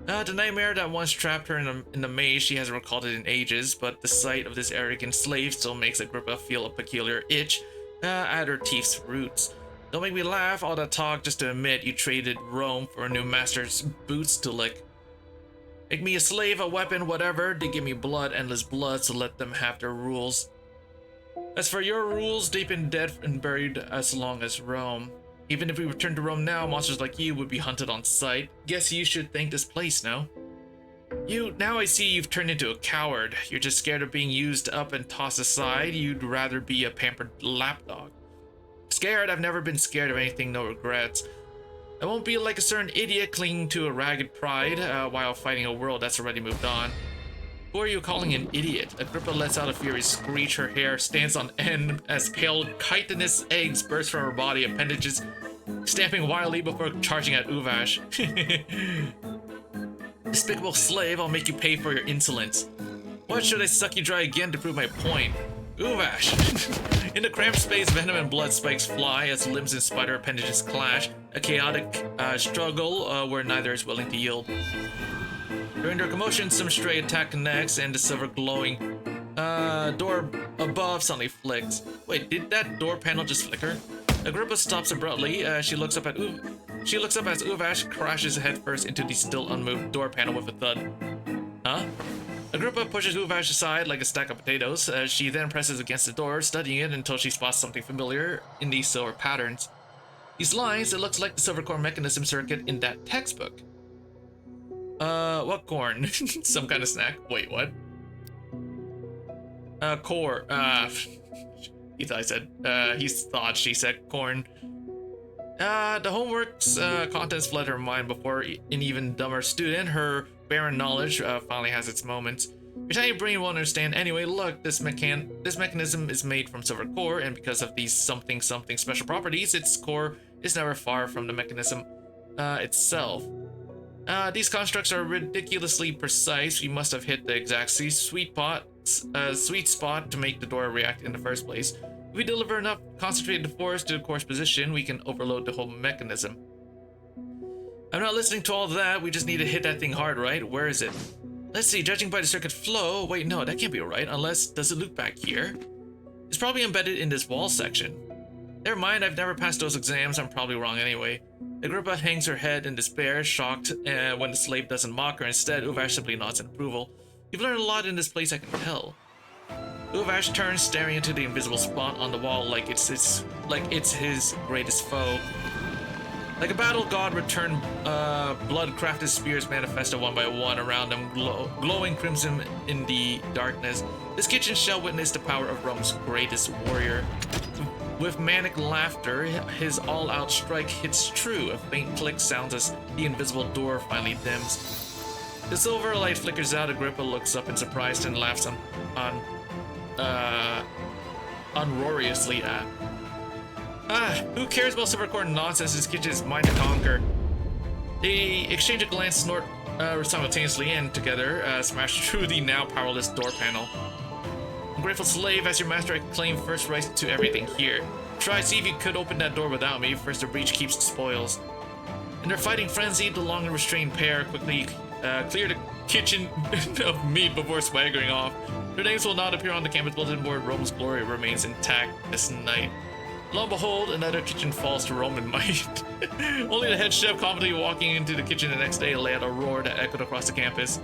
The nightmare that once trapped her in the maze, she hasn't recalled it in ages, but the sight of this arrogant slave still makes Agrippa feel a peculiar itch at her teeth's roots. Don't make me laugh, all that talk just to admit you traded Rome for a new master's boots to lick. Make me a slave, a weapon, whatever. They give me blood, endless blood, so let them have their rules. As for your rules, they've been dead and buried as long as Rome. Even if we return to Rome now, monsters like you would be hunted on sight. Guess you should thank this place, no? Now I see you've turned into a coward. You're just scared of being used up and tossed aside. You'd rather be a pampered lapdog. Scared? I've never been scared of anything, no regrets. I won't be like a certain idiot clinging to a ragged pride while fighting a world that's already moved on. Who are you calling an idiot? Agrippa lets out a furious screech. Her hair stands on end as pale chitinous eggs burst from her body, appendages stamping wildly before charging at Uvash. Despicable slave, I'll make you pay for your insolence. What, should I suck you dry again to prove my point? Uvash! In the cramped space, venom and blood spikes fly as limbs and spider appendages clash, a chaotic struggle where neither is willing to yield. During their commotion, some stray attack connects, and the silver glowing door above suddenly flicks. Wait, did that door panel just flicker? Agrippa stops abruptly. She looks up as Uvash crashes headfirst into the still unmoved door panel with a thud. Huh? Agrippa pushes Uvash aside like a stack of potatoes. She then presses against the door, studying it until she spots something familiar in these silver patterns. These lines, it looks like the silver core mechanism circuit in that textbook. What corn? Some kind of snack. Wait, what? Core. He thought she said corn. The homework's contents flood her mind before an even dumber student. Her barren knowledge finally has its moments. Your tiny brain won't understand anyway. Look, this mechanism is made from silver core, and because of these something special properties, its core is never far from the mechanism itself. These constructs are ridiculously precise. You must have hit the exact sweet spot to make the door react in the first place. If we deliver enough concentrated force to the course position, we can overload the whole mechanism. I'm not listening to all that, we just need to hit that thing hard, right? Where is it? Let's see, judging by the circuit flow... Wait, no, that can't be right, unless... Does it loop back here? It's probably embedded in this wall section. Never mind, I've never passed those exams, I'm probably wrong anyway. Agrippa hangs her head in despair, shocked when the slave doesn't mock her. Instead, Uvash simply nods in approval. You've learned a lot in this place, I can tell. Uvash turns, staring into the invisible spot on the wall like it's his greatest foe. Like a battle god, Return blood-crafted spears manifest one by one around them, glowing crimson in the darkness. This kitchen shall witness the power of Rome's greatest warrior. With manic laughter, his all-out strike hits true. A faint click sounds as the invisible door finally dims. The silver light flickers out. Agrippa looks up in surprise and laughs uproariously at. Who cares about silvercore nonsense? This kitchen is mine to conquer. They exchange a glance, snort simultaneously, and together smash through the now powerless door panel. Grateful slave, as your master, I claim first right to everything here. Try, see if you could open that door without me. First, the breach keeps the spoils. In their fighting frenzy, the long and restrained pair quickly clear the kitchen of meat before swaggering off. Their names will not appear on the campus bulletin board. Rome's glory remains intact this night. Lo and behold, another kitchen falls to Roman might. Only the head chef confidently walking into the kitchen the next day let out a roar that echoed across the campus.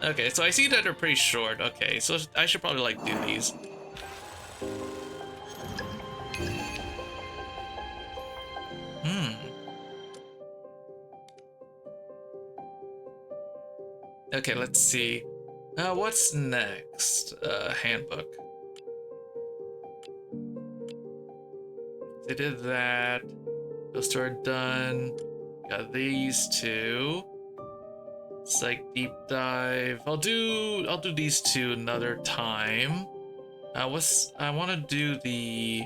Okay, so I see that they're pretty short. Okay, so I should probably like do these. Okay, let's see. What's next? Handbook. They did that. Those two are done. Got these two. Psych deep dive. I'll do these two another time. I want to do the.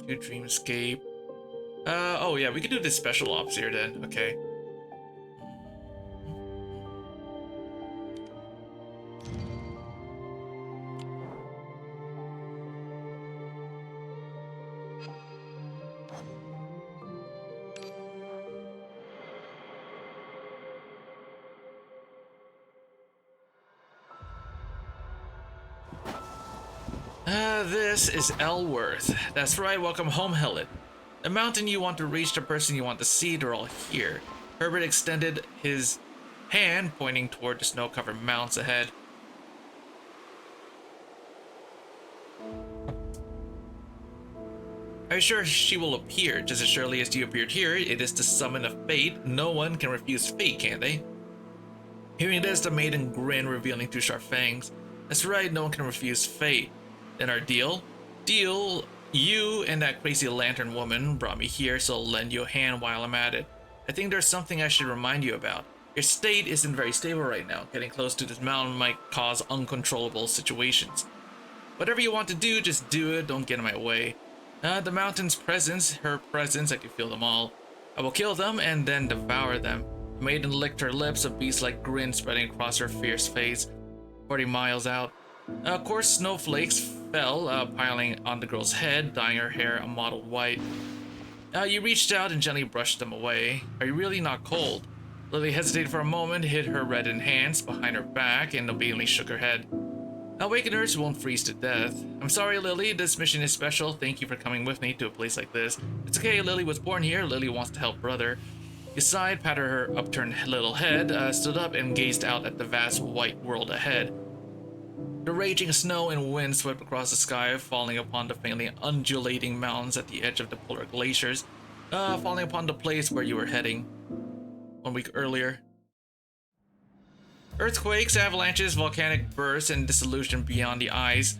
Do Dreamscape. Oh yeah, we could do the special ops here then. Okay. This is Elworth. That's right, welcome home, Hellet. The mountain you want to reach, the person you want to see, they're all here. Herbert extended his hand, pointing toward the snow-covered mountains ahead. Are you sure she will appear? Just as surely as you appeared here, it is the summon of fate. No one can refuse fate, can they? Hearing this, the maiden grinned, revealing two sharp fangs. That's right, no one can refuse fate. Then our deal? Deal, you and that crazy lantern woman brought me here, so I'll lend you a hand while I'm at it. I think there's something I should remind you about. Your state isn't very stable right now. Getting close to this mountain might cause uncontrollable situations. Whatever you want to do, just do it. Don't get in my way. The mountain's presence, her presence, I can feel them all. I will kill them and then devour them. The maiden licked her lips, a beast-like grin spreading across her fierce face. 40 miles out. Of course, snowflakes fell, piling on the girl's head, dyeing her hair a mottled white. You reached out and gently brushed them away. Are you really not cold? Lily hesitated for a moment, hid her reddened hands behind her back, and obediently shook her head. Awakeners won't freeze to death. I'm sorry, Lily. This mission is special. Thank you for coming with me to a place like this. It's okay. Lily was born here. Lily wants to help brother. He sighed, patted her upturned little head, stood up, and gazed out at the vast white world ahead. The raging snow and wind swept across the sky, falling upon the faintly undulating mountains at the edge of the polar glaciers, falling upon the place where you were heading 1 week earlier. Earthquakes, avalanches, volcanic bursts, and dissolution beyond the eyes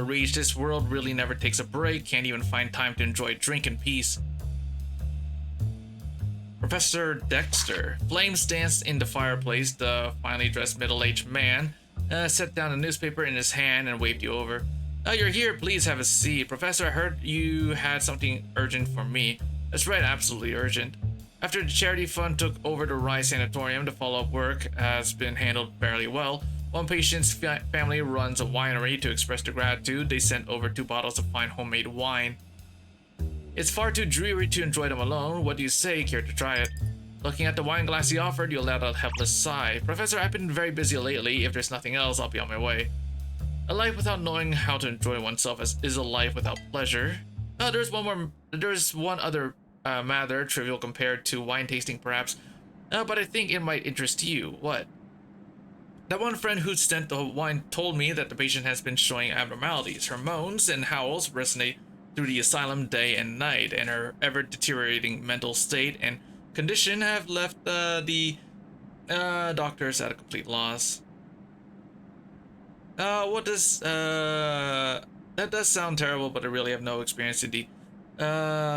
reach. This world really never takes a break, can't even find time to enjoy a drink in peace. Professor Dexter. Flames danced in the fireplace. The finely dressed middle-aged man set down a newspaper in his hand and waved you over. Oh, you're here. Please have a seat. Professor, I heard you had something urgent for me. That's right, absolutely urgent. After the charity fund took over the Rice Sanatorium, the follow-up work has been handled fairly well. One patient's family runs a winery. To express their gratitude, they sent over 2 bottles of fine homemade wine. It's far too dreary to enjoy them alone. What do you say? Care to try it? Looking at the wine glass he offered, you let out a helpless sigh. Professor, I've been very busy lately. If there's nothing else, I'll be on my way. A life without knowing how to enjoy oneself is a life without pleasure. There's one other matter, trivial compared to wine tasting perhaps, but I think it might interest you. What? That one friend who sent the wine told me that the patient has been showing abnormalities. Her moans and howls resonate through the asylum day and night, and her ever deteriorating mental state and condition have left the doctors at a complete loss. That does sound terrible, but I really have no experience in the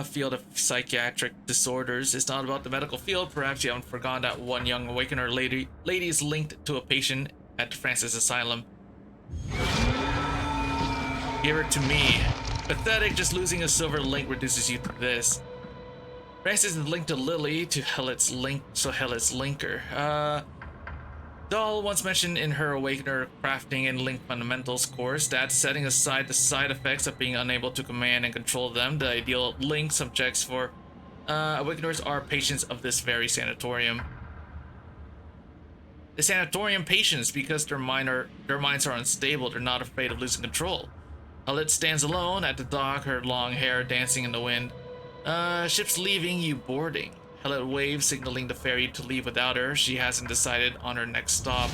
field of psychiatric disorders. It's not about the medical field. Perhaps you haven't forgotten that one young awakener lady is linked to a patient at Francis Asylum. Give her to me. Pathetic, just losing a silver link reduces you to this. Francis is linked to Lily, to Hellet's linker. Dahl once mentioned in her Awakener Crafting and Link Fundamentals course that, setting aside the side effects of being unable to command and control them, the ideal link subjects for Awakeners are patients of this very sanatorium. The sanatorium patients, because their minds are unstable, they're not afraid of losing control. Hallett stands alone at the dock, her long hair dancing in the wind. Ship's leaving, you boarding. Hallett waves, signaling the ferry to leave without her. She hasn't decided on her next stop.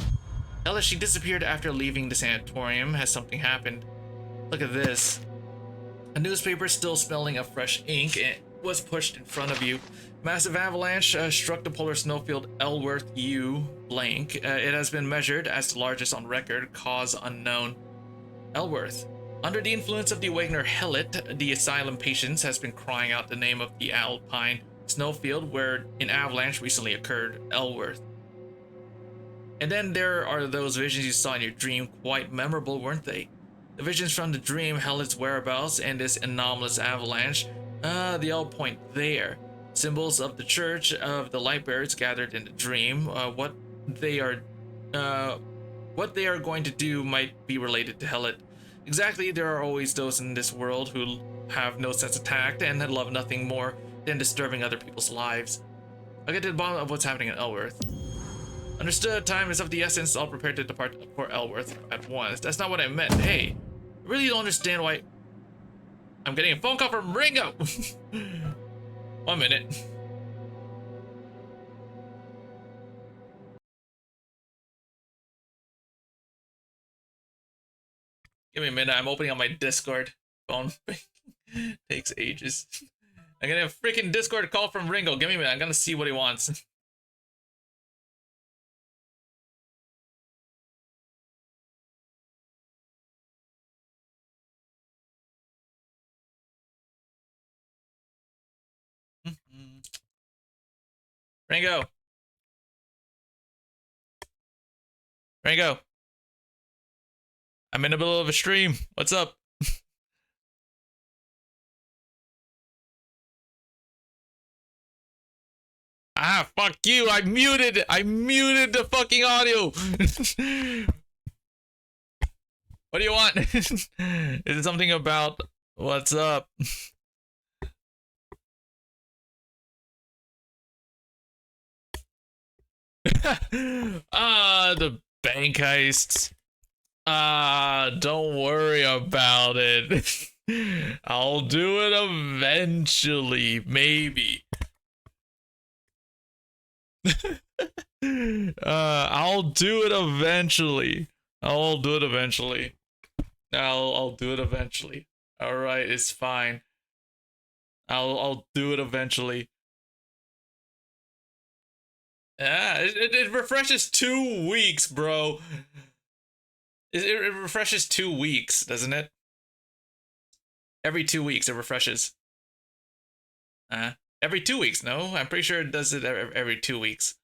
Ella, she disappeared after leaving the sanatorium. Has something happened? Look at this. A newspaper still smelling of fresh ink was pushed in front of you. Massive avalanche struck the polar snowfield Elworth U blank. It has been measured as the largest on record. Cause unknown. Elworth. Under the influence of the Awakener Hallett, the asylum patients has been crying out the name of the alpine snowfield where an avalanche recently occurred, Elworth. And then there are those visions you saw in your dream, quite memorable, weren't they? The visions from the dream, Hallett's whereabouts, and this anomalous avalanche, they all point there. Symbols of the church of the Lightbearers gathered in the dream. What they are going to do might be related to Hallett. Exactly, there are always those in this world who have no sense of tact and love nothing more than disturbing other people's lives. I'll get to the bottom of what's happening in Elworth. Understood, time is of the essence. I'll prepare to depart for Elworth at once. That's not what I meant. Hey, I really don't understand why I'm getting a phone call from Ringo. 1 minute. Give me a minute. I'm opening up my Discord. Phone takes ages. I'm getting a freaking Discord call from Ringo. Give me a minute. I'm gonna see what he wants. Ringo. Ringo. I'm in the middle of a stream. What's up? Ah, fuck you. I muted the fucking audio. What do you want? Is it something about what's up? The bank heists. Don't worry about it. I'll do it eventually, maybe. I'll do it eventually. I'll do it eventually. I'll do it eventually. All right, it's fine. I'll do it eventually. Yeah, it refreshes 2 weeks, bro. It refreshes 2 weeks, doesn't it? Every 2 weeks it refreshes. Every 2 weeks, no? I'm pretty sure it does it every 2 weeks.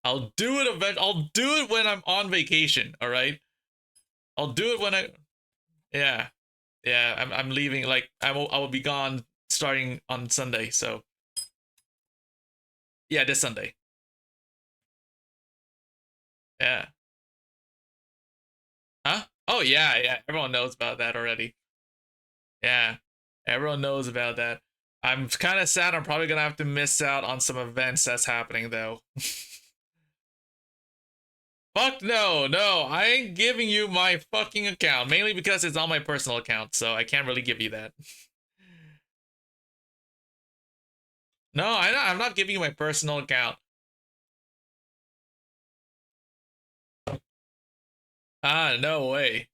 I'll do it when I'm on vacation, all right? I'll do it when I. Yeah, yeah. I'm leaving. Like I will be gone starting on Sunday. So yeah, this Sunday. Yeah. Huh? Oh yeah, yeah. Everyone knows about that already. Yeah, everyone knows about that. I'm kind of sad. I'm probably gonna have to miss out on some events that's happening though. Fuck no, no. I ain't giving you my fucking account. Mainly because it's on my personal account, so I can't really give you that. No, I'm not giving you my personal account. Ah, no way.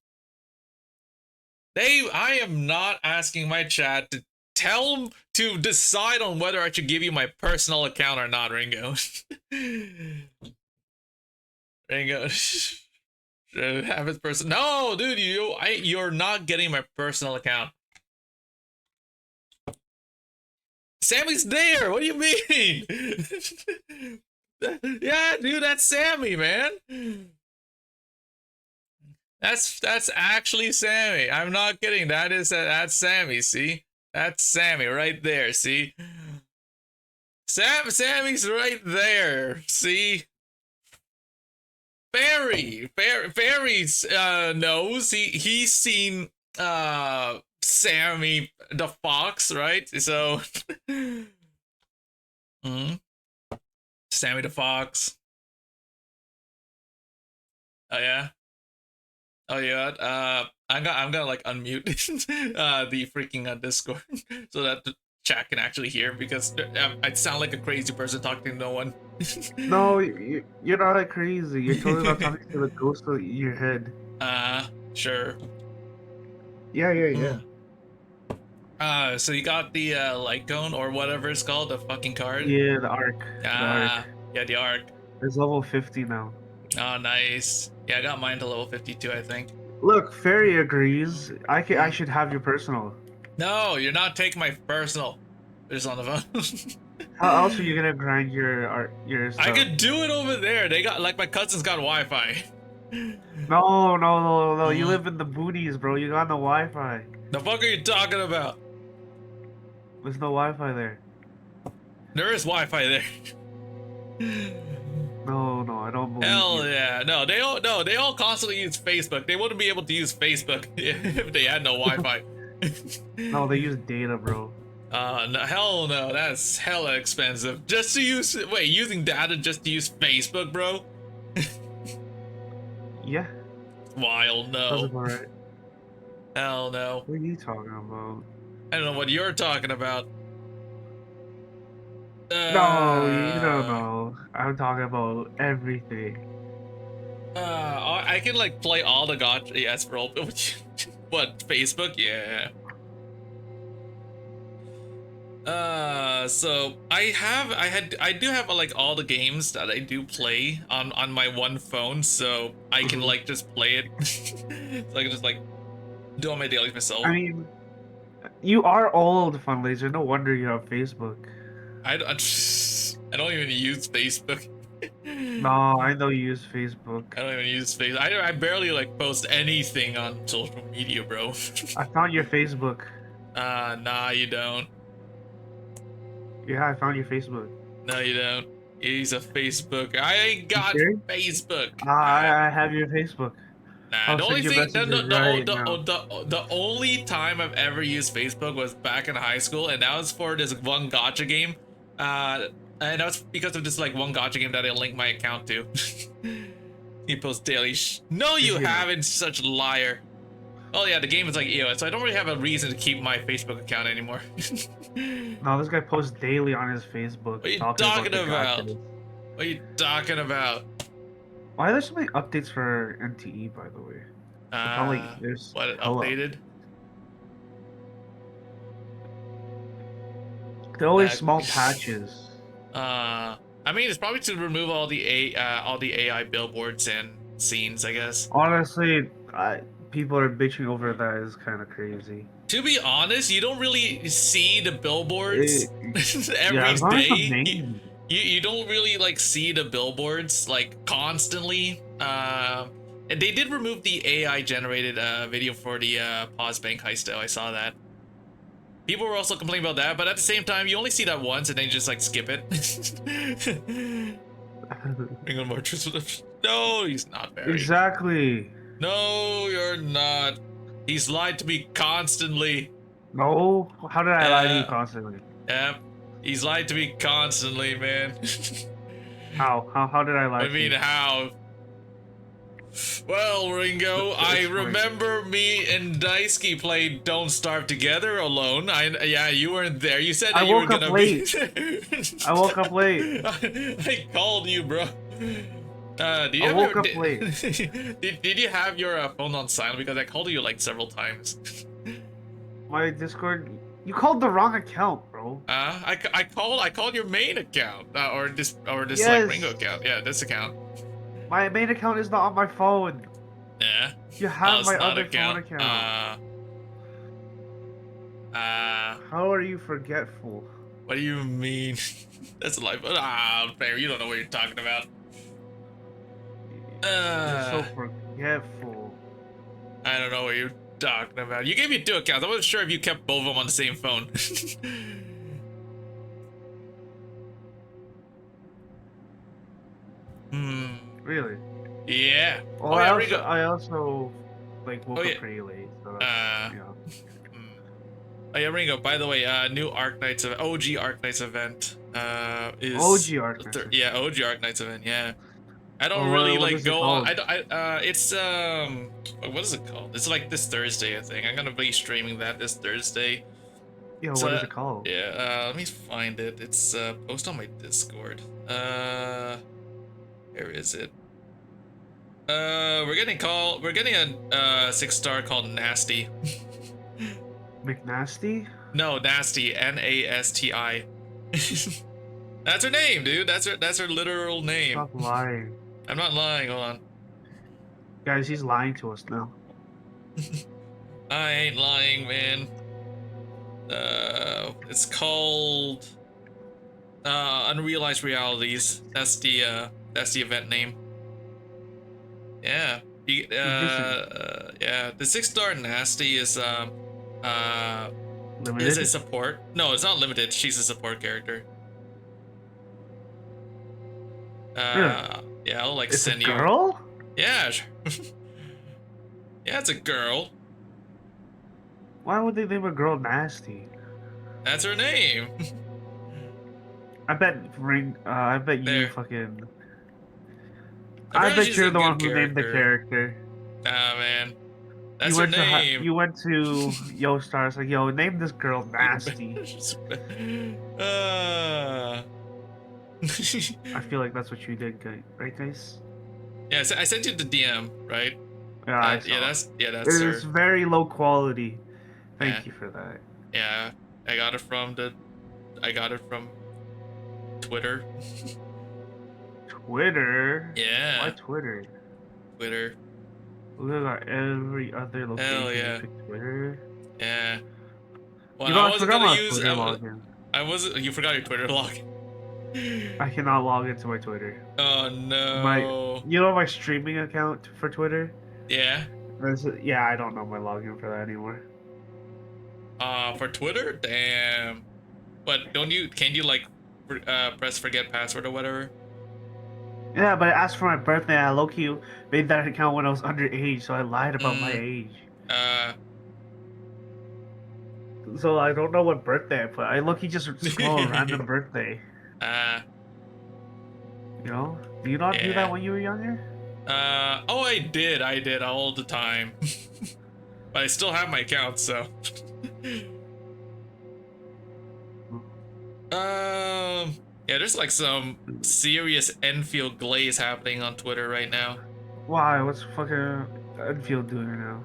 I am not asking my chat to tell them to decide on whether I should give you my personal account or not, Ringo. Ringo. Have his person. No, dude, you're not getting my personal account. Sammy's there. What do you mean? Yeah, dude, that's Sammy, man. That's actually Sammy. I'm not kidding. That's Sammy. See, that's Sammy right there. See, Sammy's right there. See, Barry's knows. He's seen Sammy the fox, right? So, Sammy the fox. Oh yeah. Oh yeah. I'm gonna like unmute the freaking Discord so that the chat can actually hear because I sound like a crazy person talking to no one. No, you're not that crazy. You're totally not talking to the ghost in your head. Sure. Yeah. So you got the light cone or whatever it's called, the fucking card? Yeah, the arc. Yeah, the arc. It's level 50 now. Oh, nice. Yeah, I got mine to level 52, I think. Look, Fairy agrees. I should have your personal. No, you're not taking my personal. Just on the phone. How else are you gonna grind your stuff? I could do it over there. They got like my cousin's got Wi-Fi. No. You live in the boonies, bro. You got no Wi-Fi. The fuck are you talking about? There's no Wi-Fi there. There is Wi-Fi there. No, I don't believe Hell you. yeah. No, they all constantly use Facebook. They wouldn't be able to use Facebook if they had no Wi-Fi. No, they use data, bro. No, hell no, that's hella expensive. Just to use, using data just to use Facebook, bro? Yeah. Wild, no. Sounds about right. Hell no. What are you talking about? I don't know what you're talking about. No, you don't know. I'm talking about everything. I can like play all the gacha. Yes, bro. What, Facebook? Yeah. So I do have like all the games that I do play on my one phone, so I can like just play it. So I can just like do all my dailies myself. I mean, you are old, Funlaser. No wonder you have Facebook. I don't even use Facebook. No, I know you use Facebook. I don't even use Facebook. I barely like post anything on social media, bro. I found your Facebook. Nah, you don't. Yeah, I found your Facebook. No, you don't. He's a Facebook. I ain't got sure? Facebook. I have your Facebook. Nah, the only thing, now. the only time I've ever used Facebook was back in high school, and that was for this one gacha game. And that was because of this like one gacha game that I linked my account to. You post daily. No, you haven't. Such liar. Oh yeah, the game is like EOS, so I don't really have a reason to keep my Facebook account anymore. No, this guy posts daily on his Facebook. What are you talking about? What are you talking about? Why are there so many updates for NTE, by the way? There's what updated? They're always small patches. I mean, it's probably to remove all the AI billboards and scenes, I guess. Honestly, people are bitching over that is kind of crazy. To be honest, you don't really see the billboards every day. You don't really like see the billboards like constantly. They did remove the AI generated video for the pause bank heist though. I saw that. People were also complaining about that, but at the same time, you only see that once and then you just like skip it. Bring on more truth. No, he's not Barry. Exactly. No, you're not. He's lied to me constantly. No. How did I lie to you constantly? Yep. He's lied to me constantly, man. How? How did I lie I to mean, you? how? Well, Ringo, I remember me and Daisuke played Don't Starve Together alone. Yeah, you weren't there. You said that I you were woke up gonna late. I woke up late. I called you, bro. Did you I have woke your, up late. did you have your phone on silent? Because I called you like several times. My Discord. You called the wrong account, bro. I called your main account or this like Yes. Ringo account. Yeah, this account. My main account is not on my phone. Yeah. You have it's my not other phone account. How are you forgetful? What do you mean? That's life. Fair. You don't know what you're talking about. You're so forgetful. I don't know what you're talking about. You gave me 2 accounts. I wasn't sure if you kept both of them on the same phone. Really? Yeah. Well, I also like woke Oh, yeah. up pretty late. So that's, you know. Oh yeah, Ringo. By the way, new Arc Knights of OG Arc Knights event is OG Arc Knights. Yeah, OG Arc Knights event. Yeah. I don't Oh, really what like is it go on. called? It's what is it called? It's like this Thursday, I think. I'm gonna be streaming that this Thursday. Yo, So, what is it called? Yeah, let me find it. It's post on my Discord. Where is it? We're getting a 6-star called Nasty. McNasty? No, Nasty, Nasti. That's her name, dude. That's her literal name. Stop lying. I'm not lying. Hold on. Guys, he's lying to us now. I ain't lying, man. It's called Unrealized Realities. That's the event name. Yeah. Yeah. The 6-star Nasty is Limited? is a support. No, it's not limited. She's a support character. Really? Yeah, I'll like It's send a you. girl? Yeah, sure. Yeah, it's a girl. Why would they name a girl Nasty? That's her name. I bet you There. fucking. I Apparently bet she's you're a the one good who named the character. Ah, man. That's her name. You went to YoStar. It's like, yo, name this girl Nasty. I feel like that's what you did, right, guys? Yeah, I sent you the DM, right? Yeah, I saw. That's her. It's very low quality. Thank Yeah. you for that. Yeah, I got it from Twitter. Twitter? Yeah. Why Twitter? Twitter. Look at every other location. Hell yeah. You pick Twitter. Yeah. Well, You know, I I wasn't forgot gonna my use. Twitter login. You forgot your Twitter login. I cannot log into my Twitter. Oh no. You know my streaming account for Twitter? Yeah. Yeah, I don't know my login for that anymore. For Twitter? Damn. But can you like press forget password or whatever? Yeah, but it asked for my birthday. I low-key made that account when I was underage, so I lied about my age. So I don't know what birthday I put. I low-key just scroll a random birthday. You know? Do you not do that when you were younger? Oh, I did all the time. But I still have my account, so. Yeah, there's like some serious Enfield glaze happening on Twitter right now. Why? What's fucking Enfield doing right now?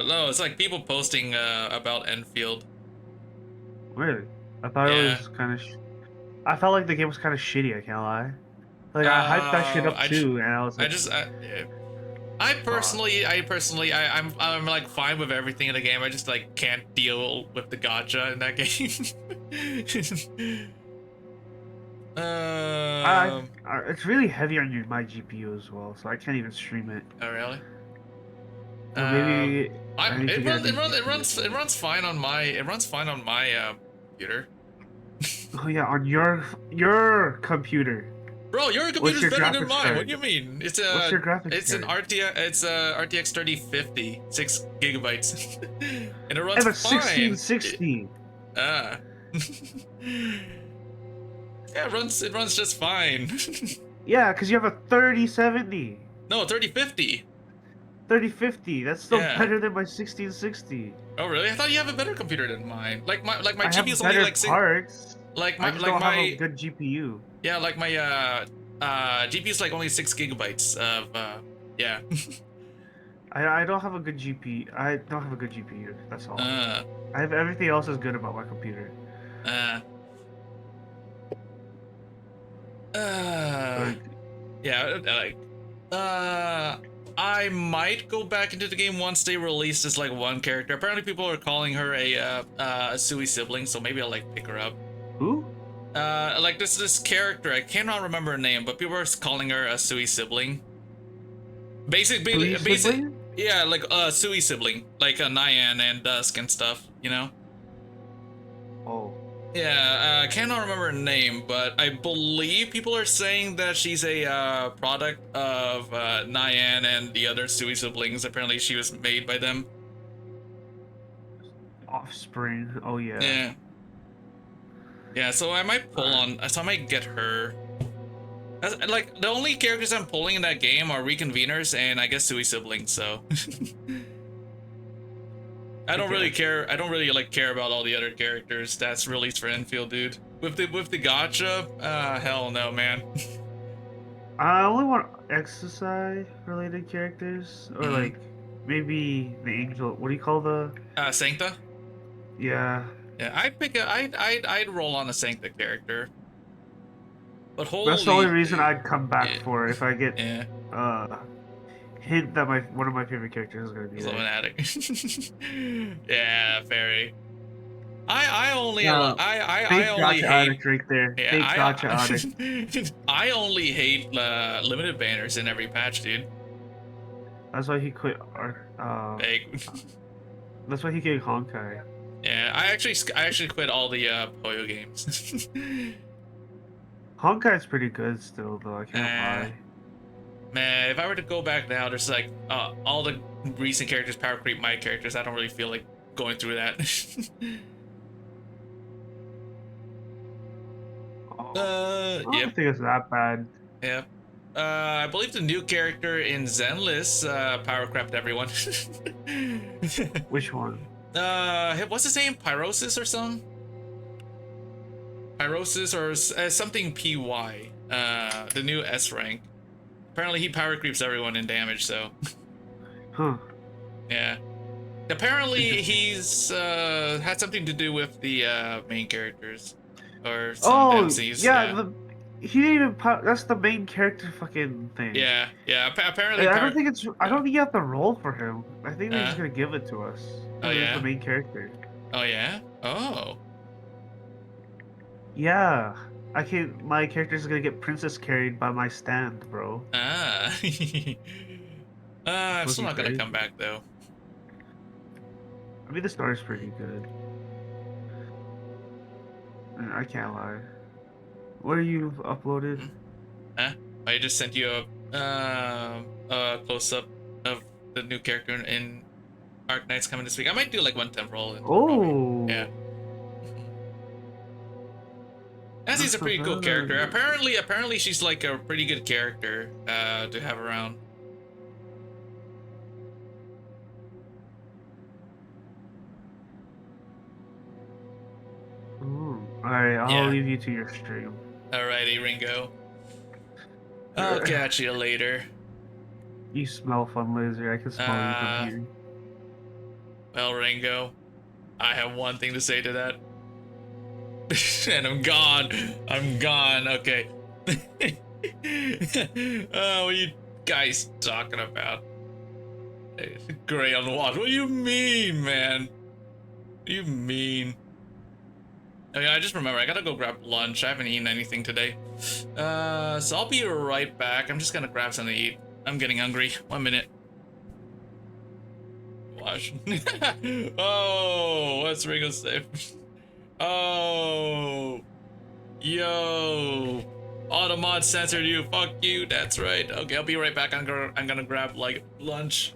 No, it's like people posting about Enfield. Really? I thought it was kind of. I felt like the game was kind of shitty. I can't lie. Like I hyped that shit up too, and I was like, I'm like fine with everything in the game. I just like can't deal with the gacha in that game. it's really heavy on my GPU as well, so I can't even stream it. Oh really? So maybe I need to get a new It runs fine on my computer. Oh yeah, on your computer. Bro, your What's computer's your better than graphics mine. card? What do you mean? It's What's your graphics it's an card? RTX 3050, 6 gigabytes, and it I runs have a fine. 1660. Ah. Yeah, it runs just fine. Yeah, because you have a 3070. No, 3050. 3050. That's still Yeah. better than my 1660. Oh really? I thought you have a better computer than mine. Like my I have GPU's only better like parts. like I my just like don't have my a good GPU. yeah, like my GPU's like only 6 gigabytes of yeah. I don't have a good GPU. I don't have a good GPU. That's all. uh I have everything else is good about my computer. uh Like, yeah, like I might go back into the game once they release this like one character. Apparently people are calling her a Sui sibling, so maybe I'll like pick her up. who? Like this character, I cannot remember her name, but people are calling her a Sui sibling. Sui Basic, sibling? yeah, like a Sui sibling, like a Nyan and Dusk and stuff, you know? Oh. Yeah, cannot remember her name, but I believe people are saying that she's a product of Nyan and the other Sui siblings. Apparently she was made by them. Offspring. Oh yeah. Yeah. Yeah, so I might pull on, so I might get her. Like, the only characters I'm pulling in that game are Reconveners and I guess Sui siblings, so. I don't really care. I don't really like care about all the other characters that's released for Enfield, dude. With the gacha, hell no, man. I only want exercise related characters, or like maybe the angel. What do you call the? Sancta. Yeah. Yeah, I'd roll on a Sancta character. But holy. That's the only reason I'd come back yeah. for if I get Yeah. hint that one of my favorite characters is gonna be there. Luminatic. Yeah, very. I only Fake only gotcha hate addict right there. yeah, Fake gotcha addict. I only hate limited banners in every patch, dude. That's why he quit. Fake. That's why he quit Honkai. Yeah, I actually quit all the Poyo games. Honkai's pretty good still, though. I can't lie. Man, if I were to go back now, there's like all the recent characters power creep my characters. I don't really feel like going through that. I don't think it's that bad. Yeah. I believe the new character in Zenless power crept everyone. Which one? What's his name? Pyrosis or something? Pyrosis or something PY. The new S rank. Apparently he power creeps everyone in damage, so. Huh. Yeah. Apparently he's had something to do with the main characters. Or some MCs. Yeah. He didn't even. That's the main character fucking thing. Yeah. Apparently. I don't think it's. I don't think you have to roll for him. I think they're just gonna give it to us. Oh yeah. The main character. Oh yeah. Oh. Yeah. I can't. My character's gonna get princess carried by my stand, bro. Ah. I'm still not gonna come back though. I mean, the story's pretty good. I can't lie. What are you uploaded? Huh? I just sent you a close-up of the new character in Arc Knight's coming this week. I might do like one temporal. Oh. Yeah. Azzy's a pretty cool character. Apparently she's like a pretty good character to have around. Alright, I'll leave you to your stream. Alrighty, Ringo. I'll catch you later. You smell fun, laser. I can smell you from here. Well, Ringo, I have one thing to say to that. And I'm gone. I'm gone. Okay. What are you guys talking about? Gray on the watch. What do you mean, man? What do you mean? Oh yeah, I just remember I gotta go grab lunch. I haven't eaten anything today. So I'll be right back. I'm just gonna grab something to eat. I'm getting hungry. 1 minute. Watch. Oh, what's Ringo say? Oh, yo. Automod censored you. Fuck you. That's right. Okay, I'll be right back. I'm gonna grab like lunch.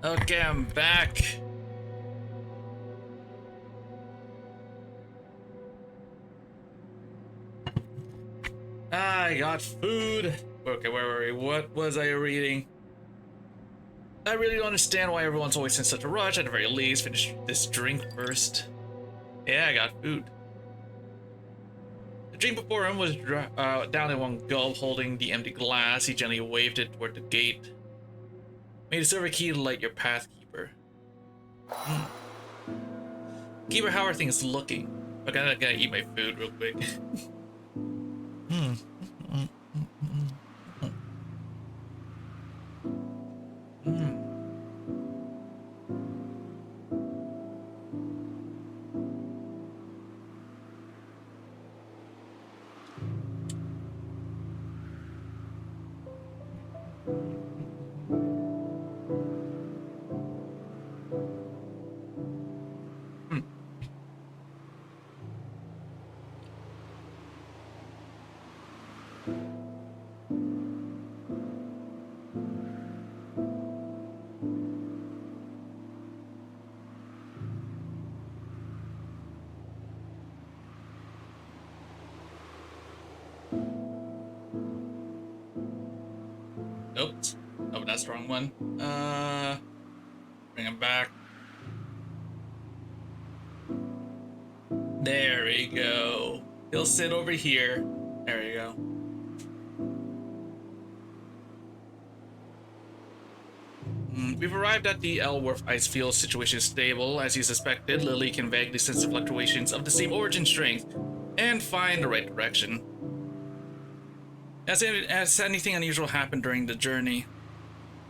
Okay, I'm back. I got food. Okay, where were we? What was I reading? I really don't understand why everyone's always in such a rush. At the very least, finish this drink first. Yeah, I got food. The drink before him was down in one gulp, holding the empty glass. He gently waved it toward the gate. May the silver key light your path, Keeper. Keeper, how are things looking? Okay, I gotta eat my food real quick. Oops. Oh, that's the wrong one. Bring him back. There we go. He'll sit over here. There you go. We've arrived at the Elworth ice field. Situation is stable. As you suspected, Lily can vaguely sense the fluctuations of the same origin strength and find the right direction. Has anything unusual happened during the journey?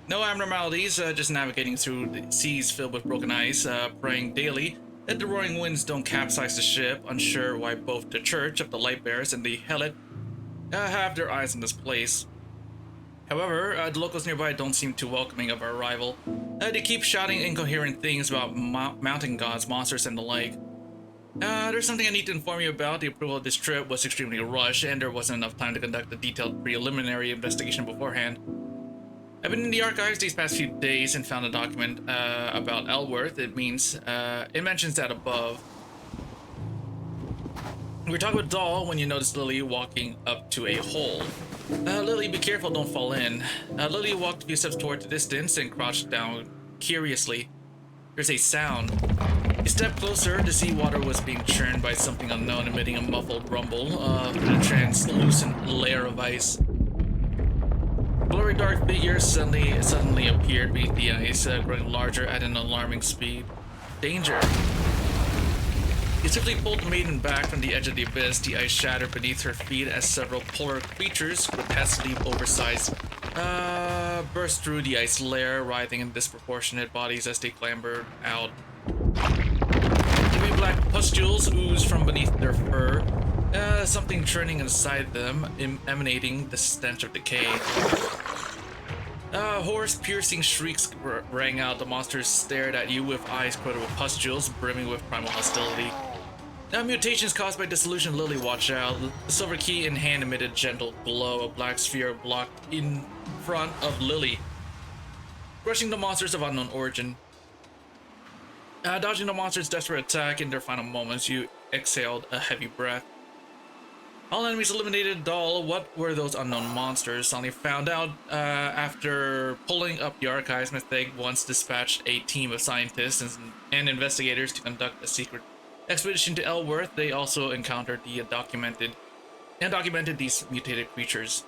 No abnormalities, just navigating through the seas filled with broken ice, praying daily that the roaring winds don't capsize the ship, unsure why both the Church of the Lightbearers and the Helot have their eyes on this place. However, the locals nearby don't seem too welcoming of our arrival. They keep shouting incoherent things about mountain gods, monsters, and the like. There's something I need to inform you about. The approval of this trip was extremely rushed, and there wasn't enough time to conduct a detailed preliminary investigation beforehand. I've been in the archives these past few days and found a document about Elworth. It mentions that above. We were talking with Doll when you noticed Lily walking up to a hole. Lily, be careful, don't fall in. Lily walked a few steps toward the distance and crouched down curiously. There's a sound. He stepped closer. The seawater was being churned by something unknown, emitting a muffled rumble through a translucent layer of ice. Blurry dark figures suddenly appeared beneath the ice, growing larger at an alarming speed. Danger! He swiftly pulled the maiden back from the edge of the abyss. The ice shattered beneath her feet as several polar creatures, grotesquely oversized, burst through the ice layer, writhing in disproportionate bodies as they clambered out. Heavy black pustules oozed from beneath their fur, something churning inside them, emanating the stench of decay. Hoarse-piercing shrieks rang out. The monsters stared at you with eyes coated with pustules, brimming with primal hostility. Mutations caused by dissolution. Lily, watch out. The silver key in hand emitted a gentle glow. A black sphere blocked in front of Lily, crushing the monsters of unknown origin. Dodging the monster's desperate attack in their final moments, you exhaled a heavy breath. All enemies eliminated. Doll, what were those unknown monsters? Suddenly found out after pulling up the archives. Metheg once dispatched a team of scientists and investigators to conduct a secret expedition to Elworth. They also encountered the documented these mutated creatures.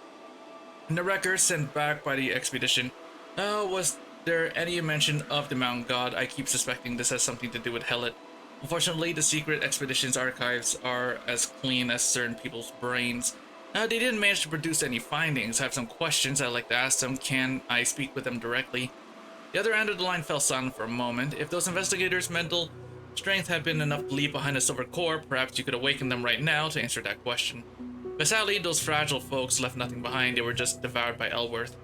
In the records sent back by the expedition, was there any mention of the mountain god? I keep suspecting this has something to do with Helot. Unfortunately, the secret expedition's archives are as clean as certain people's brains. They didn't manage to produce any findings. I have some questions I'd like to ask them. Can I speak with them directly? The other end of the line fell silent for a moment. If those investigators' mental strength had been enough to leave behind a silver core, perhaps you could awaken them right now to answer that question. But sadly, those fragile folks left nothing behind. They were just devoured by Elworth.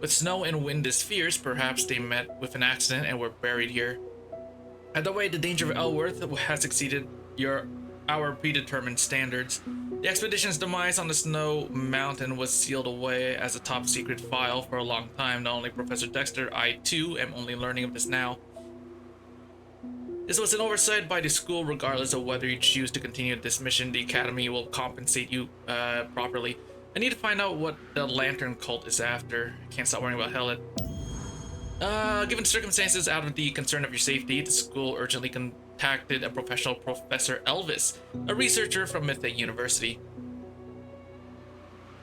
With snow and wind this fierce, perhaps they met with an accident and were buried here. Either way, the danger of Elworth has exceeded our predetermined standards. The expedition's demise on the snow mountain was sealed away as a top secret file for a long time. Not only Professor Dexter, I too am only learning of this now. This was an oversight by the school. Regardless of whether you choose to continue this mission, the Academy will compensate you properly. I need to find out what the lantern cult is after. I can't stop worrying about Hellet. Given circumstances, out of the concern of your safety, the school urgently contacted a professional Professor Elvis, a researcher from Mythic University.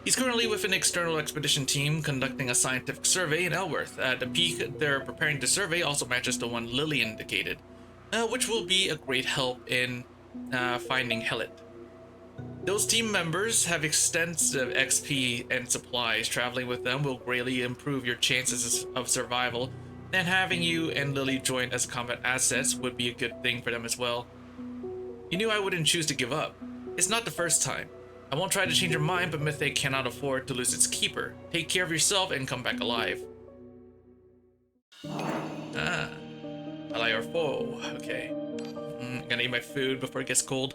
He's currently with an external expedition team conducting a scientific survey in Elworth. The peak they're preparing to survey also matches the one Lily indicated, which will be a great help in finding Hellet. Those team members have extensive XP and supplies. Traveling with them will greatly improve your chances of survival, and having you and Lily join as combat assets would be a good thing for them as well. You knew I wouldn't choose to give up. It's not the first time. I won't try to change your mind, but Mythic cannot afford to lose its keeper. Take care of yourself and come back alive. Ah. Ally or foe. Okay. Gonna eat my food before it gets cold.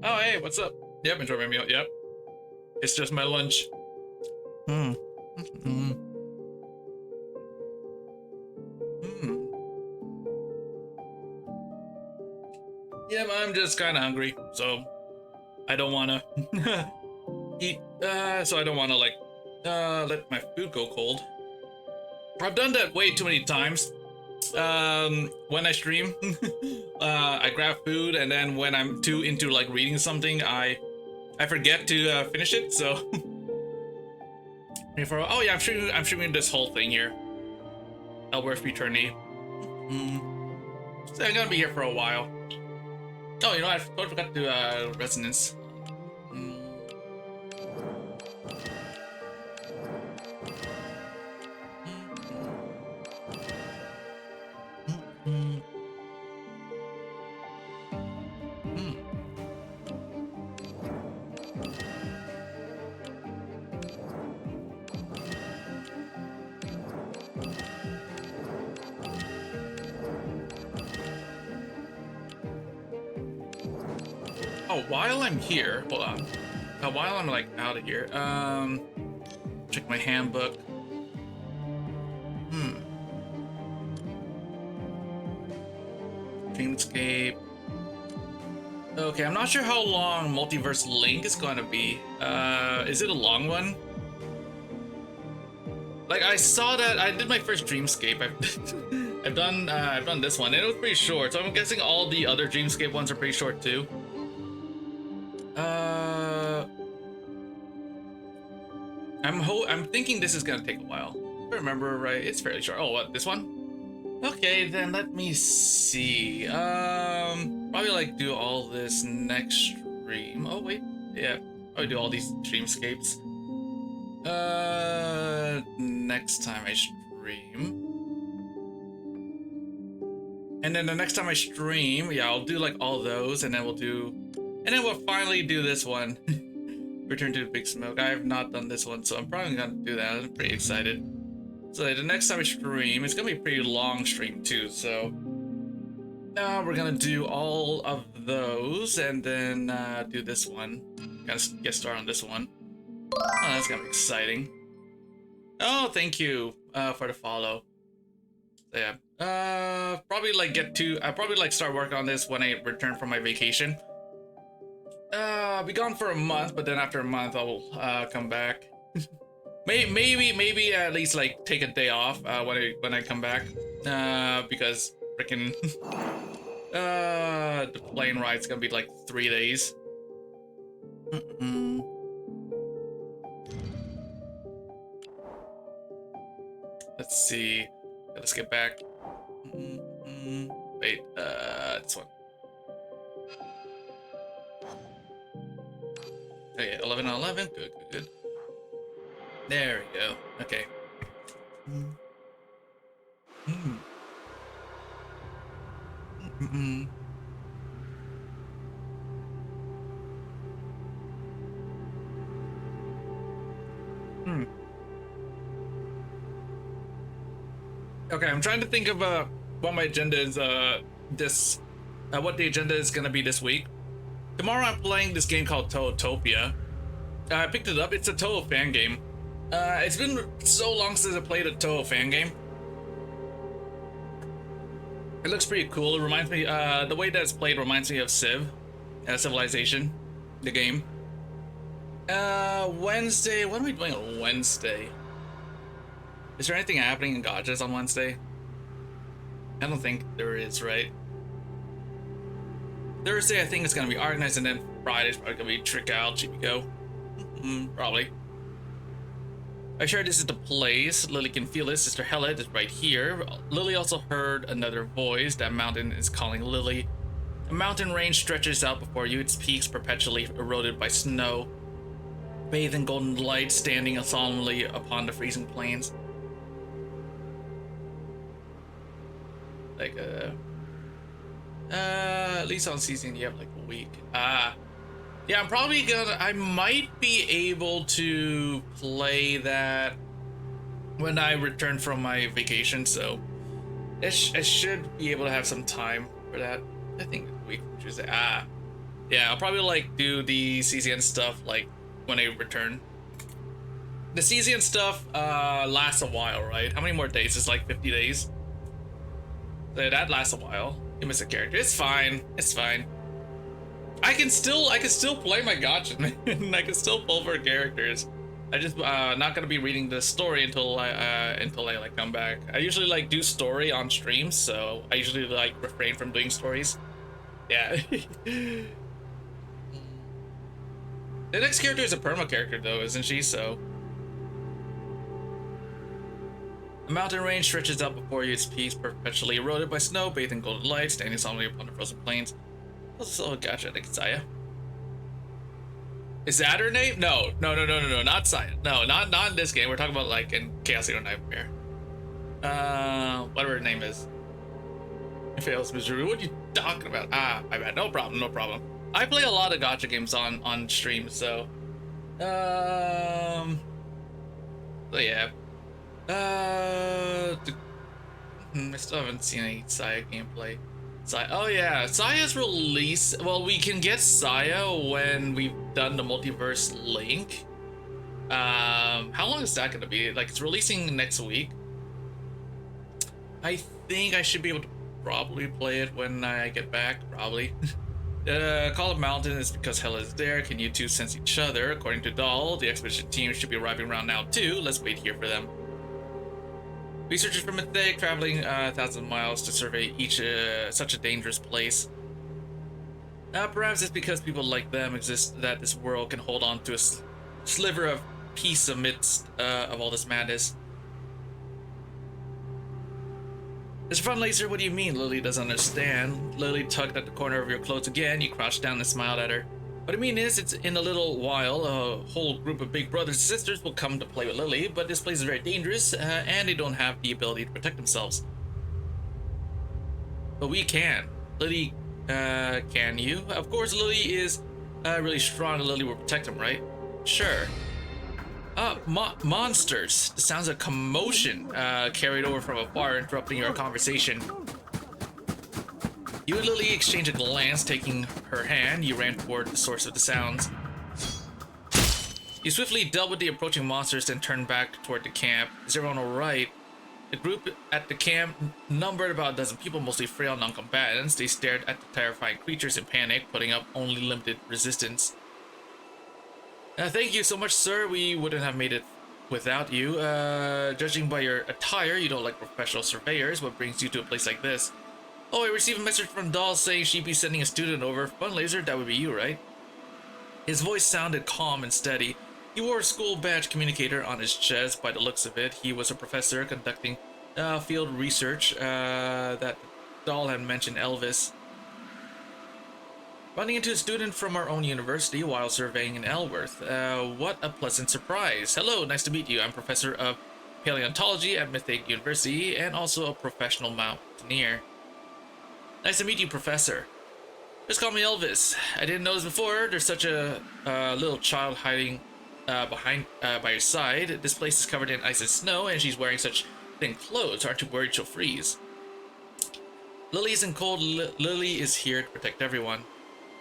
Oh, hey, what's up? Yep, enjoy my meal. Yep. It's just my lunch. Yep, I'm just kind of hungry, so I don't want to eat. So I don't want to like let my food go cold. I've done that way too many times. When I stream, I grab food, and then when I'm too into like reading something, I forget to finish it. So, oh yeah, I'm streaming this whole thing here. Elworth Returnee. So I'm gonna be here for a while. Oh, you know, I totally forgot to do resonance. Oh, while I'm here, hold on. While I'm like out of here, check my handbook. Dreamscape. Okay, I'm not sure how long Multiverse Link is gonna be. Is it a long one? Like, I saw that I did my first Dreamscape. I've done this one, and it was pretty short. So I'm guessing all the other Dreamscape ones are pretty short too. I'm thinking this is gonna take a while. If I remember right, it's fairly short. Oh, what, this one? Okay, then let me see. Probably like do all this next stream. Oh wait, yeah, probably do all these dreamscapes. Next time I stream. And then the next time I stream, yeah, I'll do like all those, and then we'll finally do this one. Return to the Big Smoke. I have not done this one, so I'm probably gonna do that. I'm pretty excited. So the next time I stream, it's gonna be a pretty long stream too, so now we're gonna do all of those and then do this one. Gotta get started on this one. Oh, that's gonna be exciting. Oh, thank you for the follow. So, yeah. Probably like I'll probably like start work on this when I return from my vacation. I'll be gone for a month, but then after a month I'll come back. maybe at least like take a day off when I come back. Because freaking the plane ride's gonna be like 3 days. Let's see. Let's get back. Wait, this one. Okay, 11 on 11. Good. There we go. Okay. Okay, I'm trying to think of what my agenda is. What the agenda is gonna be this week. Tomorrow I'm playing this game called Tootopia. I picked it up. It's a Toho fan game. It's been so long since I played a Toho fan game. It looks pretty cool. It reminds me, the way that it's played reminds me of Civ, Civilization, the game. Wednesday, what are we doing on Wednesday? Is there anything happening in Gotchas on Wednesday? I don't think there is, right? Thursday, I think it's gonna be Arknights, and then Friday's probably gonna be Trick Out, Chibico. Probably. I sure this is the place. Lily can feel it. Sister Hella is right here. Lily also heard another voice. That mountain is calling Lily. A mountain range stretches out before you, its peaks perpetually eroded by snow. Bathed in golden light, standing solemnly upon the freezing plains. Like, at least on season you have like a week. Yeah, I'm probably gonna, I might be able to play that when I return from my vacation, so I should be able to have some time for that. I think a week from Tuesday. Yeah, I'll probably like do the CCN stuff like when I return. The CCN stuff lasts a while, right? How many more days? It's like 50 days. So that lasts a while. You miss a character. It's fine. It's fine. I can still play my gotcha, man. I can still pull for characters. I just not gonna be reading the story until I like come back. I usually like do story on streams, so I usually like refrain from doing stories. Yeah. The next character is a perma character though, isn't she? So the mountain range stretches out before you, its peaks perpetually eroded by snow, bathed in golden light, standing solemnly upon the frozen plains. Also, gotcha, I think it's Saya. Is that her name? No, not Saya. No, not in this game. We're talking about like in Chaos Hero Nightmare. Whatever her name is. Fails Missouri. What are you talking about? My bad. No problem. I play a lot of gotcha games on stream, so so yeah. I still haven't seen any Saya gameplay. Oh yeah, Saya's release. Well, we can get Saya when we've done the multiverse link. How long is that gonna be? Like, it's releasing next week. I think I should be able to probably play it when I get back, probably. Call of Mountain is because Hella is there. Can you two sense each other? According to Dahl, the expedition team should be arriving around now too. Let's wait here for them. Researchers from Mythic traveling 1,000 miles to survey each such a dangerous place. Perhaps it's because people like them exist that this world can hold on to a sliver of peace amidst of all this madness. Mr. Fun Laser, what do you mean? Lily doesn't understand. Lily tugged at the corner of your clothes again. You crouched down and smiled at her. What I mean is, it's in a little while, a whole group of big brothers and sisters will come to play with Lily, but this place is very dangerous, and they don't have the ability to protect themselves. But we can. Lily, can you? Of course, Lily is really strong, and Lily will protect them, right? Sure. Monsters. The sounds of commotion carried over from afar, interrupting your conversation. You and Lily exchange a glance. Taking her hand, you ran toward the source of the sounds. You swiftly dealt with the approaching monsters, then turned back toward the camp. Is everyone alright? The group at the camp numbered about a dozen people, mostly frail non-combatants. They stared at the terrifying creatures in panic, putting up only limited resistance. Thank you so much, sir. We wouldn't have made it without you. Judging by your attire, you don't like professional surveyors. What brings you to a place like this? Oh, I received a message from Dahl saying she'd be sending a student over. Fun Laser, that would be you, right? His voice sounded calm and steady. He wore a school badge communicator on his chest. By the looks of it, he was a professor conducting field research that Dahl had mentioned Elvis. Running into a student from our own university while surveying in Elworth. What a pleasant surprise. Hello, nice to meet you. I'm professor of paleontology at Mythic University and also a professional mountaineer. Nice to meet you, Professor. Just call me Elvis. I didn't notice before. There's such a little child hiding by your side. This place is covered in ice and snow, and she's wearing such thin clothes. Aren't you worried she'll freeze? Lily isn't cold. Lily is here to protect everyone.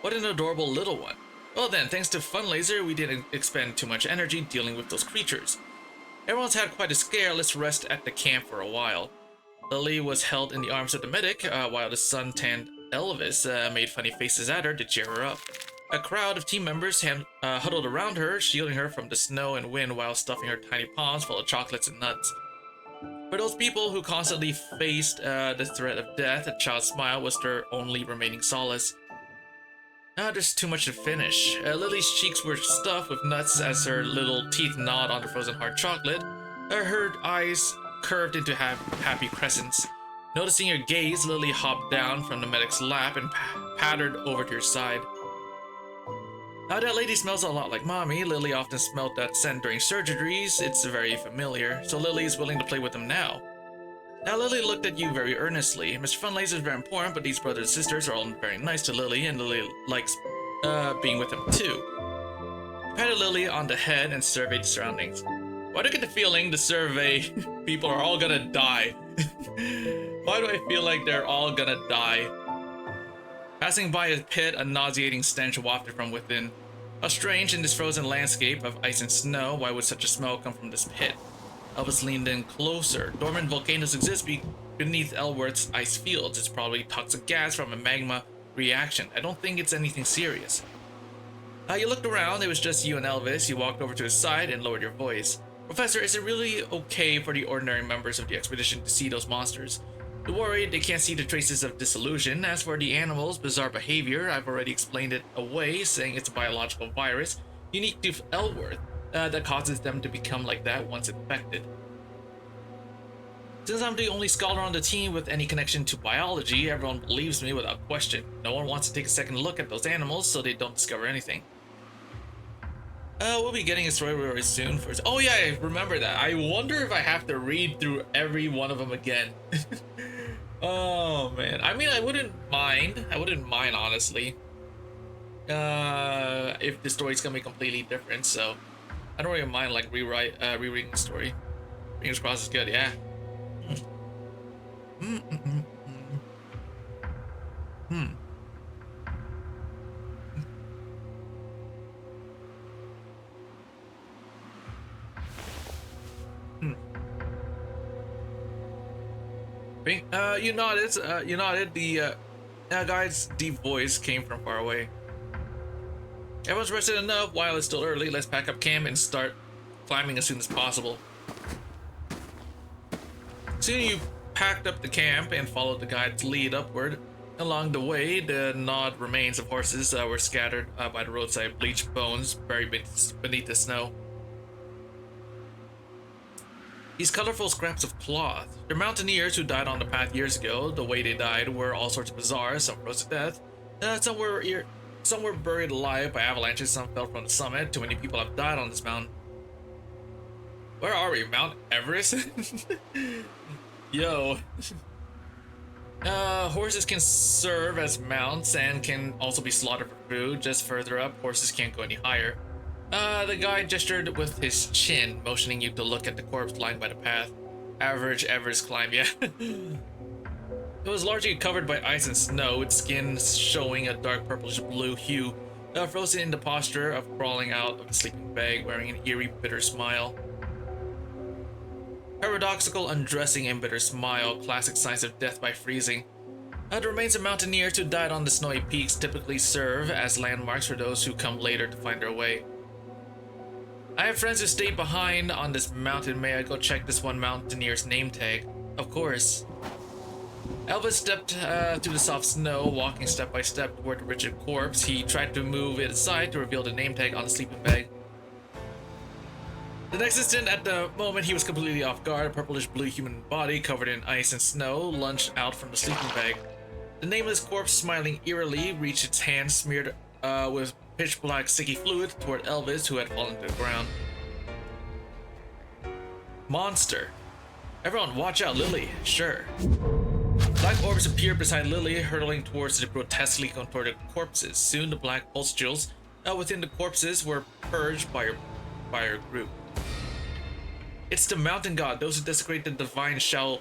What an adorable little one. Well then, thanks to Fun Laser, we didn't expend too much energy dealing with those creatures. Everyone's had quite a scare. Let's rest at the camp for a while. Lily was held in the arms of the medic, while the sun-tanned Elvis made funny faces at her to cheer her up. A crowd of team members huddled around her, shielding her from the snow and wind while stuffing her tiny palms full of chocolates and nuts. For those people who constantly faced the threat of death, a child's smile was their only remaining solace. There's too much to finish. Lily's cheeks were stuffed with nuts as her little teeth gnawed on the frozen hard chocolate. Her eyes curved into happy crescents. Noticing your gaze, Lily hopped down from the medic's lap and pattered over to your side. That lady smells a lot like Mommy. Lily often smelled that scent during surgeries. It's very familiar, so Lily is willing to play with them now. Now Lily looked at you very earnestly. Mr. Funlaser is very important, but these brothers and sisters are all very nice to Lily, and Lily likes being with them too. He patted Lily on the head and surveyed the surroundings. Why do I get the feeling the survey people are all gonna die? Why do I feel like they're all gonna die? Passing by a pit, a nauseating stench wafted from within. How strange in this frozen landscape of ice and snow, why would such a smell come from this pit? Elvis leaned in closer. Dormant volcanoes exist beneath Elworth's ice fields. It's probably toxic gas from a magma reaction. I don't think it's anything serious. You looked around, it was just you and Elvis. You walked over to his side and lowered your voice. Professor, is it really okay for the ordinary members of the expedition to see those monsters? Don't worry, they can't see the traces of disillusion. As for the animals' bizarre behavior, I've already explained it away, saying it's a biological virus unique to Elworth that causes them to become like that once infected. Since I'm the only scholar on the team with any connection to biology, everyone believes me without question. No one wants to take a second look at those animals so they don't discover anything. We'll be getting a story very soon. Oh yeah, I remember that. I wonder if I have to read through every one of them again. Oh man, I mean, I wouldn't mind honestly. If the story's gonna be completely different, so I don't really mind like rereading the story. Fingers crossed is good, yeah. You nodded. The guy's deep voice came from far away. Everyone's rested enough. While it's still early, let's pack up camp and start climbing as soon as possible. Soon you packed up the camp and followed the guide's lead upward. Along the way, the gnawed remains of horses were scattered by the roadside, bleached bones buried beneath the snow. These colorful scraps of cloth. They're mountaineers who died on the path years ago. The way they died were all sorts of bizarre. Some froze to death. Some were buried alive by avalanches. Some fell from the summit. Too many people have died on this mountain. Where are we? Mount Everest? Yo. Horses can serve as mounts and can also be slaughtered for food. Just further up, horses can't go any higher. The guy gestured with his chin, motioning you to look at the corpse lying by the path. Average Everest climb, yeah. It was largely covered by ice and snow, its skin showing a dark purplish blue hue, frozen in the posture of crawling out of the sleeping bag, wearing an eerie, bitter smile. Paradoxical undressing and bitter smile, classic signs of death by freezing. The remains of mountaineers who died on the snowy peaks typically serve as landmarks for those who come later to find their way. I have friends who stayed behind on this mountain. May I go check this one mountaineer's name tag? Of course. Elvis stepped through the soft snow, walking step by step toward the rigid corpse. He tried to move it aside to reveal the name tag on the sleeping bag. The next instant, at the moment he was completely off guard, a purplish blue human body covered in ice and snow lunged out from the sleeping bag. The nameless corpse, smiling eerily, reached its hand smeared with pitch black sticky fluid toward Elvis, who had fallen to the ground. Monster. Everyone watch out, Lily. Sure. Black orbs appeared beside Lily, hurtling towards the grotesquely contorted corpses. Soon the black pustules within the corpses were purged by your group. It's the mountain god. Those who desecrate the divine shall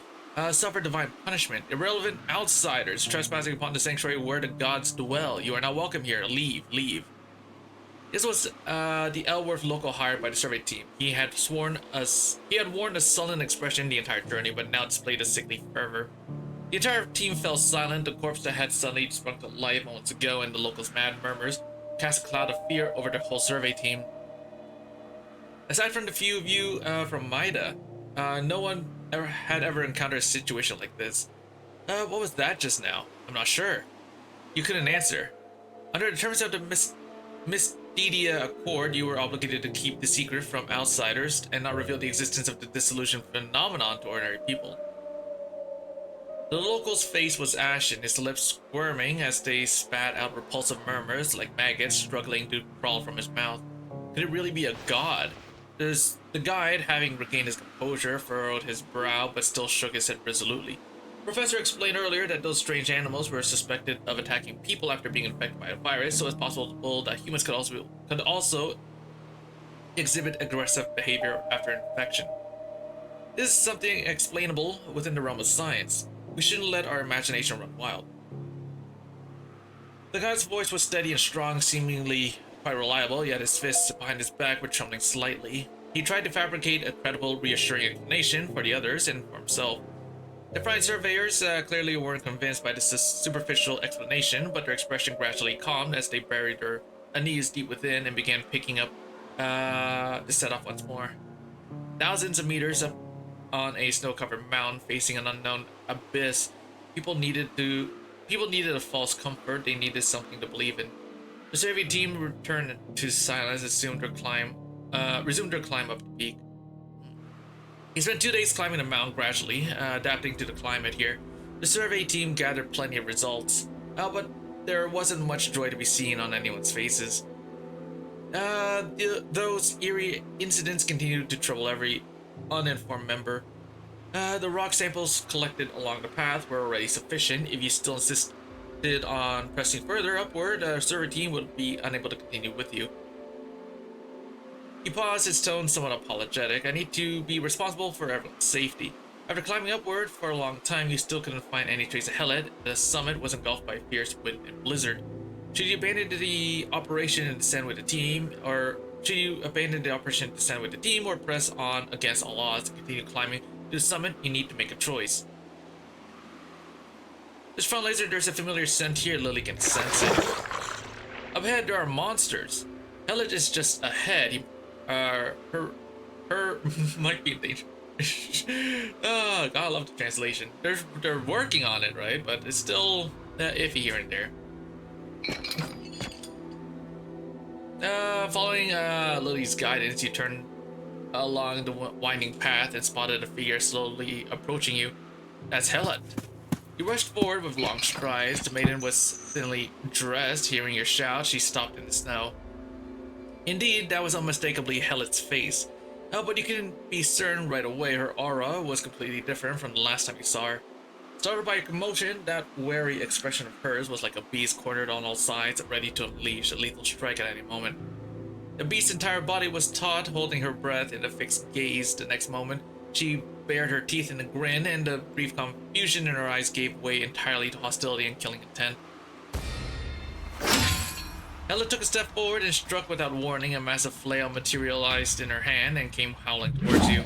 suffer divine punishment. Irrelevant outsiders trespassing upon the sanctuary where the gods dwell. You are not welcome here. Leave. This was the Elworth local hired by the survey team. He had worn a sullen expression the entire journey, but now displayed a sickly fervor. The entire team fell silent. The corpse that had suddenly sprung to life moments ago, and the locals' mad murmurs cast a cloud of fear over the whole survey team. Aside from the few of you from Maida, no one had ever encountered a situation like this. What was that just now? I'm not sure. You couldn't answer. Under the terms of the Mystidia Accord, you were obligated to keep the secret from outsiders and not reveal the existence of the dissolution phenomenon to ordinary people. The local's face was ashen, his lips squirming as they spat out repulsive murmurs like maggots struggling to crawl from his mouth. Could it really be a god? The guide, having regained his composure, furrowed his brow but still shook his head resolutely. The professor explained earlier that those strange animals were suspected of attacking people after being infected by a virus, so it's possible that humans could also exhibit aggressive behavior after infection. This is something explainable within the realm of science. We shouldn't let our imagination run wild. The guy's voice was steady and strong, seemingly quite reliable, yet his fists behind his back were trembling slightly. He tried to fabricate a credible, reassuring explanation for the others and for himself. The frightened surveyors clearly weren't convinced by this superficial explanation, but their expression gradually calmed as they buried their knees deep within and began picking up the set-off once more. Thousands of meters up on a snow-covered mountain facing an unknown abyss, people needed a false comfort. They needed something to believe in. The survey team returned to silence, resumed their climb up the peak. He spent 2 days climbing the mountain, gradually adapting to the climate here. The survey team gathered plenty of results, but there wasn't much joy to be seen on anyone's faces. Those eerie incidents continued to trouble every uninformed member. The rock samples collected along the path were already sufficient. If you still insisted on pressing further upward, the survey team would be unable to continue with you. He paused, his tone somewhat apologetic. I need to be responsible for everyone's safety. After climbing upward for a long time, you still couldn't find any trace of Hellet. The summit was engulfed by a fierce wind and blizzard. Should you abandon the operation and descend with the team, or press on against all odds and continue climbing to the summit? You need to make a choice. This front laser, there's a familiar scent here. Lily can sense it. Up ahead, there are monsters. Hellet is just ahead. Her might be in danger. Oh, God, I love the translation. They're working on it, right? But it's still iffy here and there. Following Lily's guidance, you turned along the winding path and spotted a figure slowly approaching you. That's Hellet. You rushed forward with long strides. The maiden was thinly dressed. Hearing your shout, she stopped in the snow. Indeed, that was unmistakably Hellet's face. But you couldn't be certain right away. Her aura was completely different from the last time you saw her. Startled by a commotion, that wary expression of hers was like a beast cornered on all sides, ready to unleash a lethal strike at any moment. The beast's entire body was taut, holding her breath in a fixed gaze. The next moment, she bared her teeth in a grin, and the brief confusion in her eyes gave way entirely to hostility and killing intent. Hellet took a step forward and struck without warning. A massive flail materialized in her hand and came howling towards you.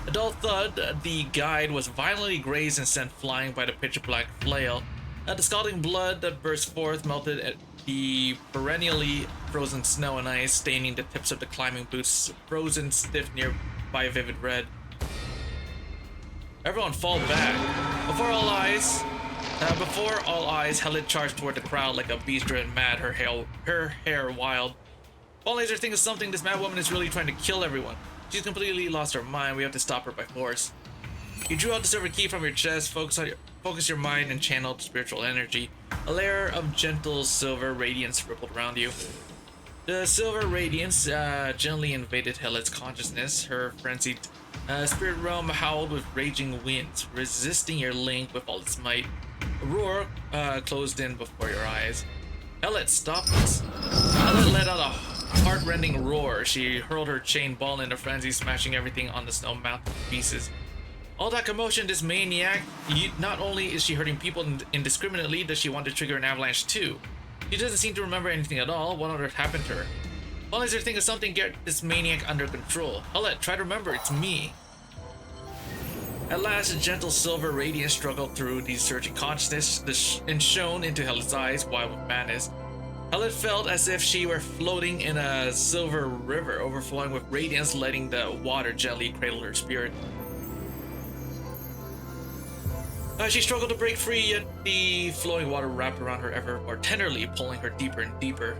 A dull thud, the guide was violently grazed and sent flying by the pitch-black flail. The scalding blood that burst forth melted at the perennially frozen snow and ice, staining the tips of the climbing boots, frozen stiff near by a vivid red. Everyone fall back. Before all eyes, Hellet charged toward the crowd like a beast driven mad, her hair wild. Ball Laser thinks of something. This mad woman is really trying to kill everyone. She's completely lost her mind. We have to stop her by force. You drew out the silver key from your chest. Focus your mind and channel spiritual energy. A layer of gentle silver radiance rippled around you. The silver radiance gently invaded Hellet's consciousness. Her frenzied spirit realm howled with raging winds, resisting your link with all its might. A roar closed in before your eyes. Hellet, stop this. Hellet let out a heart-rending roar. She hurled her chain ball into frenzy, smashing everything on the snow mountain to pieces. All that commotion, this maniac, not only is she hurting people indiscriminately, does she want to trigger an avalanche too? She doesn't seem to remember anything at all. What on earth happened to her? All is her think of something get this maniac under control. Hellet, try to remember, it's me. At last, a gentle silver radiance struggled through the surging consciousness and shone into Hellet's eyes, wide with madness. Hellet felt as if she were floating in a silver river, overflowing with radiance, letting the water gently cradle her spirit. She struggled to break free, yet the flowing water wrapped around her ever more tenderly, pulling her deeper and deeper.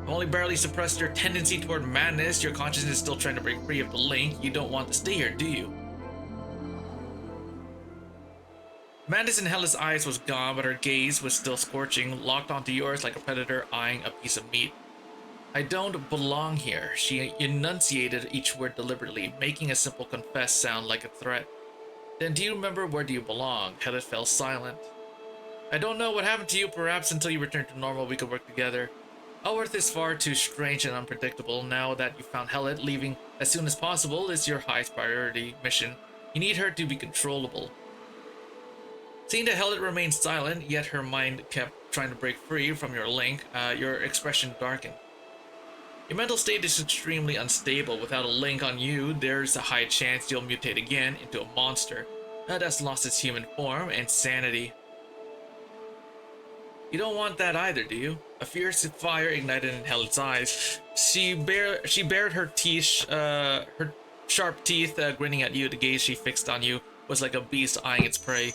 Only barely suppressed your tendency toward madness, your consciousness is still trying to break free of the link. You don't want to stay here, do you? Madness in Hellet's eyes was gone, but her gaze was still scorching, locked onto yours like a predator eyeing a piece of meat. I don't belong here. She enunciated each word deliberately, making a simple confess sound like a threat. Then do you remember where do you belong? Hellet fell silent. I don't know what happened to you. Perhaps until you return to normal we could work together. Elworth is far too strange and unpredictable. Now that you found Hellet, leaving as soon as possible is your highest priority mission. You need her to be controllable. Seeing that Hellet remained silent, yet her mind kept trying to break free from your link, your expression darkened. Your mental state is extremely unstable. Without a link on you, there's a high chance you'll mutate again into a monster that's lost its human form and sanity. You don't want that either, do you? A fierce fire ignited in Hellet's eyes. She bared her teeth, her sharp teeth, grinning at you. The gaze she fixed on you was like a beast eyeing its prey.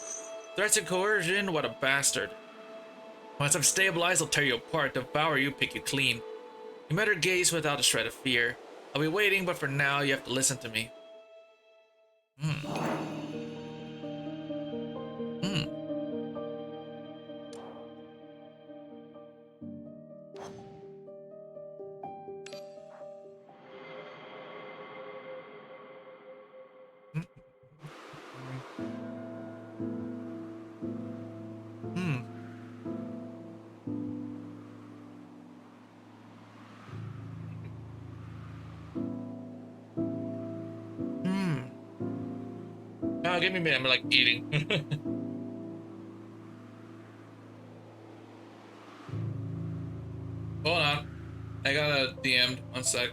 Threats and coercion, what a bastard. Once I'm stabilized, I'll tear you apart, devour you, pick you clean. You met her gaze without a shred of fear. I'll be waiting, but for now, you have to listen to me. Give me a minute, I'm like eating. Hold on. I got a DM'd. 1 sec.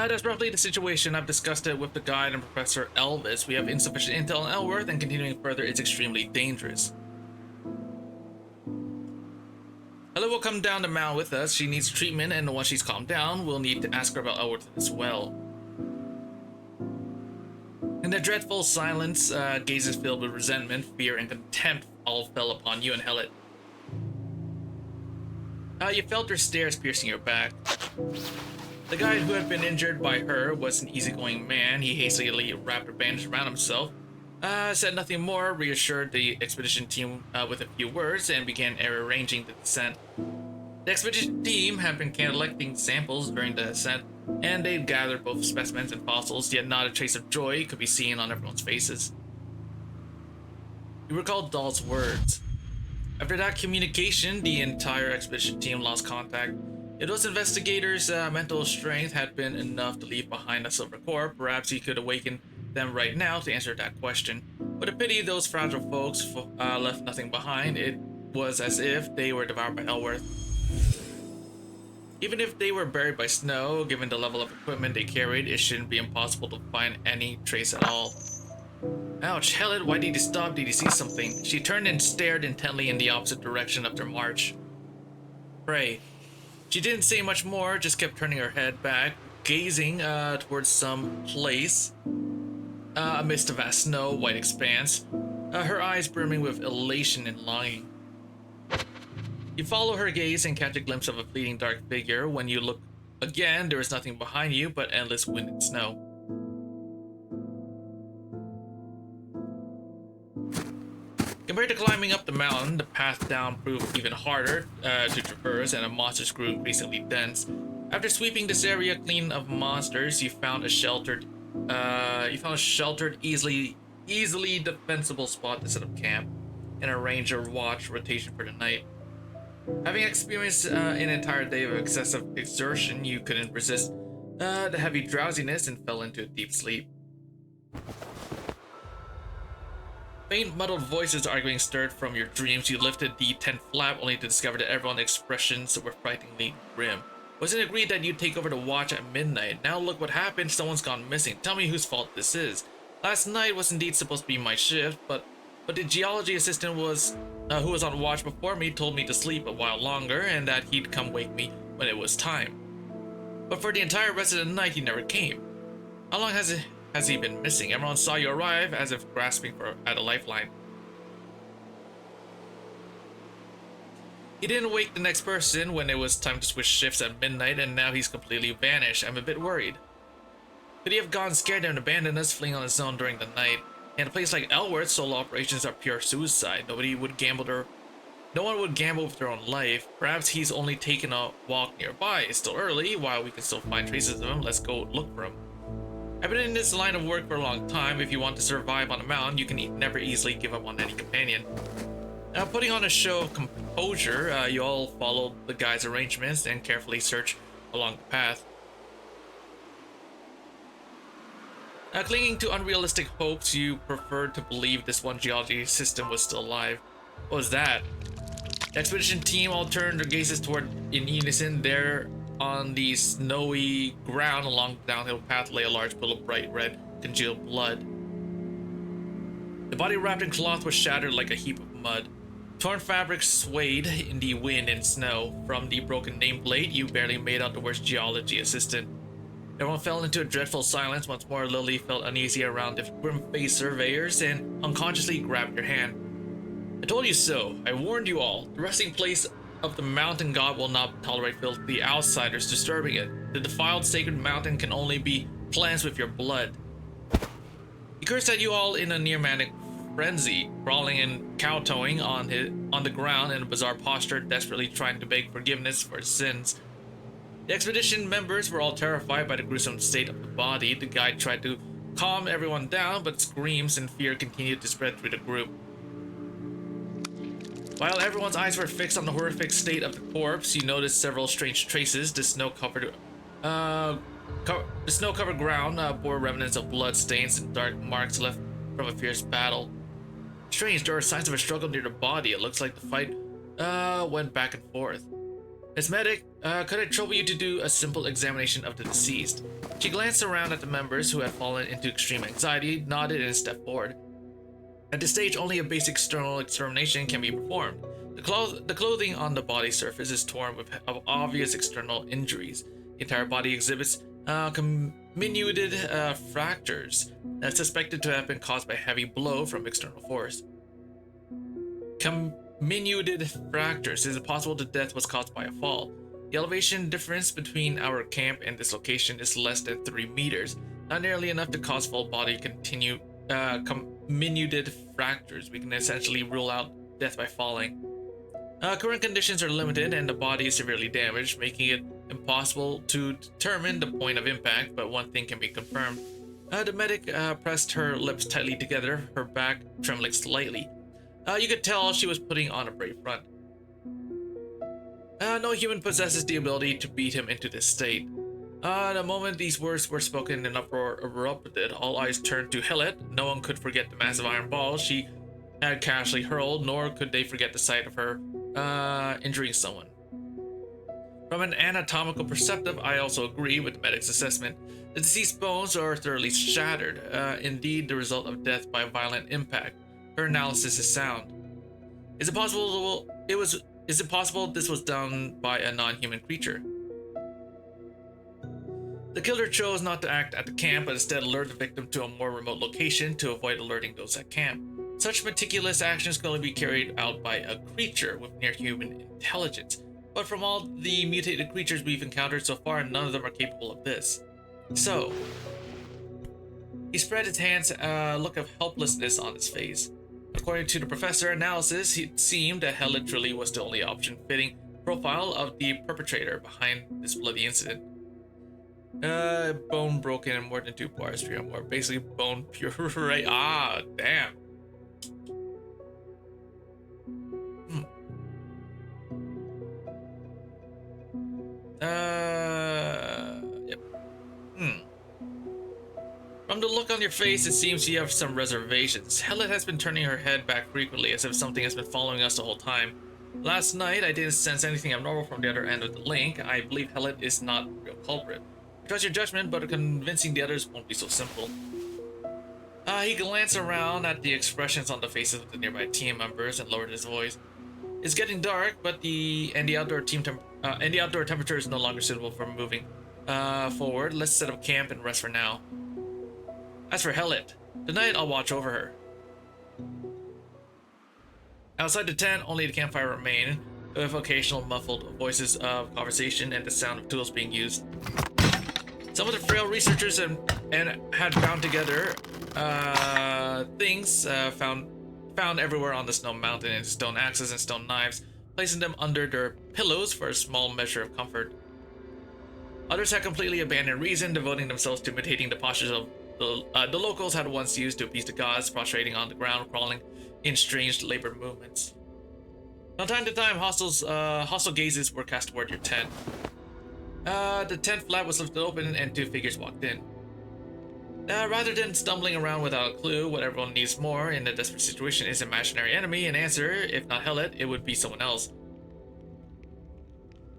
That's roughly the situation. I've discussed it with the guide and Professor Elvis. We have insufficient intel on Elworth, and continuing further is extremely dangerous. Hello will come down the mountain with us. She needs treatment, and once she's calmed down, we'll need to ask her about Elworth as well. In the dreadful silence, gazes filled with resentment, fear, and contempt all fell upon you and Hellet. You felt her stares piercing your back. The guy who had been injured by her was an easygoing man. He hastily wrapped a bandage around himself, said nothing more, reassured the expedition team with a few words, and began arranging the descent. The expedition team had been collecting samples during the ascent, and they'd gathered both specimens and fossils, yet not a trace of joy could be seen on everyone's faces. You recalled Dahl's words. After that communication, the entire expedition team lost contact. If those investigators' mental strength had been enough to leave behind a silver core, perhaps he could awaken them right now to answer that question. But a pity those fragile folks left nothing behind. It was as if they were devoured by Elworth. Even if they were buried by snow, given the level of equipment they carried, it shouldn't be impossible to find any trace at all. Ouch, Hellet, why did you stop? Did you see something? She turned and stared intently in the opposite direction of their march. Pray. She didn't say much more, just kept turning her head back, gazing towards some place amidst a vast snow, white expanse, her eyes brimming with elation and longing. You follow her gaze and catch a glimpse of a fleeting dark figure. When you look again, there is nothing behind you but endless wind and snow. Compared to climbing up the mountain, the path down proved even harder to traverse, and the monsters grew increasingly dense. After sweeping this area clean of monsters, you found a sheltered You found a sheltered, easily defensible spot to set up camp and arrange your watch rotation for the night. Having experienced an entire day of excessive exertion, you couldn't resist the heavy drowsiness and fell into a deep sleep. Faint, muddled voices arguing stirred from your dreams. You lifted the tent flap only to discover that everyone's expressions were frighteningly grim. Wasn't agreed that you'd take over the watch at midnight. Now look what happened. Someone's gone missing. Tell me whose fault this is. Last night was indeed supposed to be my shift, but the geology assistant was who was on watch before me told me to sleep a while longer and that he'd come wake me when it was time. But for the entire rest of the night, he never came. How long has he been missing? Everyone saw you arrive as if grasping at a lifeline. He didn't wake the next person when it was time to switch shifts at midnight, and now he's completely vanished. I'm a bit worried. Could he have gone scared and abandoned us, fleeing on his own during the night? In a place like Elworth, solo operations are pure suicide. No one would gamble with their own life. Perhaps he's only taken a walk nearby. It's still early. While we can still find traces of him, let's go look for him. I've been in this line of work for a long time. If you want to survive on a mountain, you can never easily give up on any companion. Now, putting on a show of composure, you all followed the guide's arrangements and carefully searched along the path. Clinging to unrealistic hopes, you preferred to believe this one geology system was still alive. What was that? The expedition team all turned their gazes toward in unison. There, on the snowy ground along the downhill path, lay a large pool of bright red, congealed blood. The body wrapped in cloth was shattered like a heap of mud. Torn fabric swayed in the wind and snow. From the broken nameplate, you barely made out the words geology assistant. Everyone fell into a dreadful silence. Once more, Lily felt uneasy around the grim-faced surveyors and unconsciously grabbed your hand. I told you so. I warned you all. The resting place of the mountain god will not tolerate filthy outsiders disturbing it. The defiled sacred mountain can only be cleansed with your blood. He cursed at you all in a near-manic frenzy, crawling and kowtowing on the ground in a bizarre posture, desperately trying to beg forgiveness for his sins. The expedition members were all terrified by the gruesome state of the body. The guide tried to calm everyone down, but screams and fear continued to spread through the group. While everyone's eyes were fixed on the horrific state of the corpse, you noticed several strange traces. The snow-covered ground bore remnants of blood stains and dark marks left from a fierce battle. Strange, there are signs of a struggle near the body. It looks like the fight went back and forth. Miss Medic, could I trouble you to do a simple examination of the deceased? She glanced around at the members who had fallen into extreme anxiety, nodded, and stepped forward. At this stage, only a basic external examination can be performed. The clothing on the body surface is torn with obvious external injuries. The entire body exhibits comminuted fractures, suspected to have been caused by heavy blow from external force. Minuted fractures. Is it possible the death was caused by a fall? The elevation difference between our camp and this location is less than 3 meters, not nearly enough to cause full body minuted fractures. We can essentially rule out death by falling. Current conditions are limited and the body is severely damaged, making it impossible to determine the point of impact, but one thing can be confirmed. The medic pressed her lips tightly together, her back trembling slightly. You could tell she was putting on a brave front. No human possesses the ability to beat him into this state. The moment these words were spoken, an uproar erupted. All eyes turned to Hillet. No one could forget the massive iron ball she had casually hurled, nor could they forget the sight of her injuring someone. From an anatomical perspective, I also agree with the medic's assessment. The deceased bones are thoroughly shattered, indeed the result of death by violent impact. Her analysis is sound. Is it possible this was done by a non-human creature? The killer chose not to act at the camp, but instead lured the victim to a more remote location to avoid alerting those at camp. Such meticulous actions can only be carried out by a creature with near-human intelligence. But from all the mutated creatures we've encountered so far, none of them are capable of this. So, he spread his hands, a look of helplessness on his face. According to the professor analysis, it seemed that hell literally was the only option fitting profile of the perpetrator behind this bloody incident. Bone broken and more than 2 bars, 3 or more. Basically, bone puree. Ah, damn. Yep. From the look on your face, it seems you have some reservations. Helen has been turning her head back frequently as if something has been following us the whole time. Last night, I didn't sense anything abnormal from the other end of the link. I believe Helen is not the real culprit. I trust your judgment, but convincing the others won't be so simple. He glanced around at the expressions on the faces of the nearby team members and lowered his voice. It's getting dark, but the outdoor temperature is no longer suitable for moving forward. Let's set up camp and rest for now. As for Hellet, tonight I'll watch over her. Outside the tent, only the campfire remained, with occasional muffled voices of conversation and the sound of tools being used. Some of the frail researchers and had bound together things found everywhere on the snow mountain, and stone axes and stone knives, placing them under their pillows for a small measure of comfort. Others had completely abandoned reason, devoting themselves to imitating the postures of the locals had once used to appease the gods, prostrating on the ground, crawling in strange labored movements. From time to time, hostile gazes were cast toward your tent. The tent flap was lifted open and 2 figures walked in. Rather than stumbling around without a clue, what everyone needs more in a desperate situation is an imaginary enemy. An answer, if not Hellet, it would be someone else.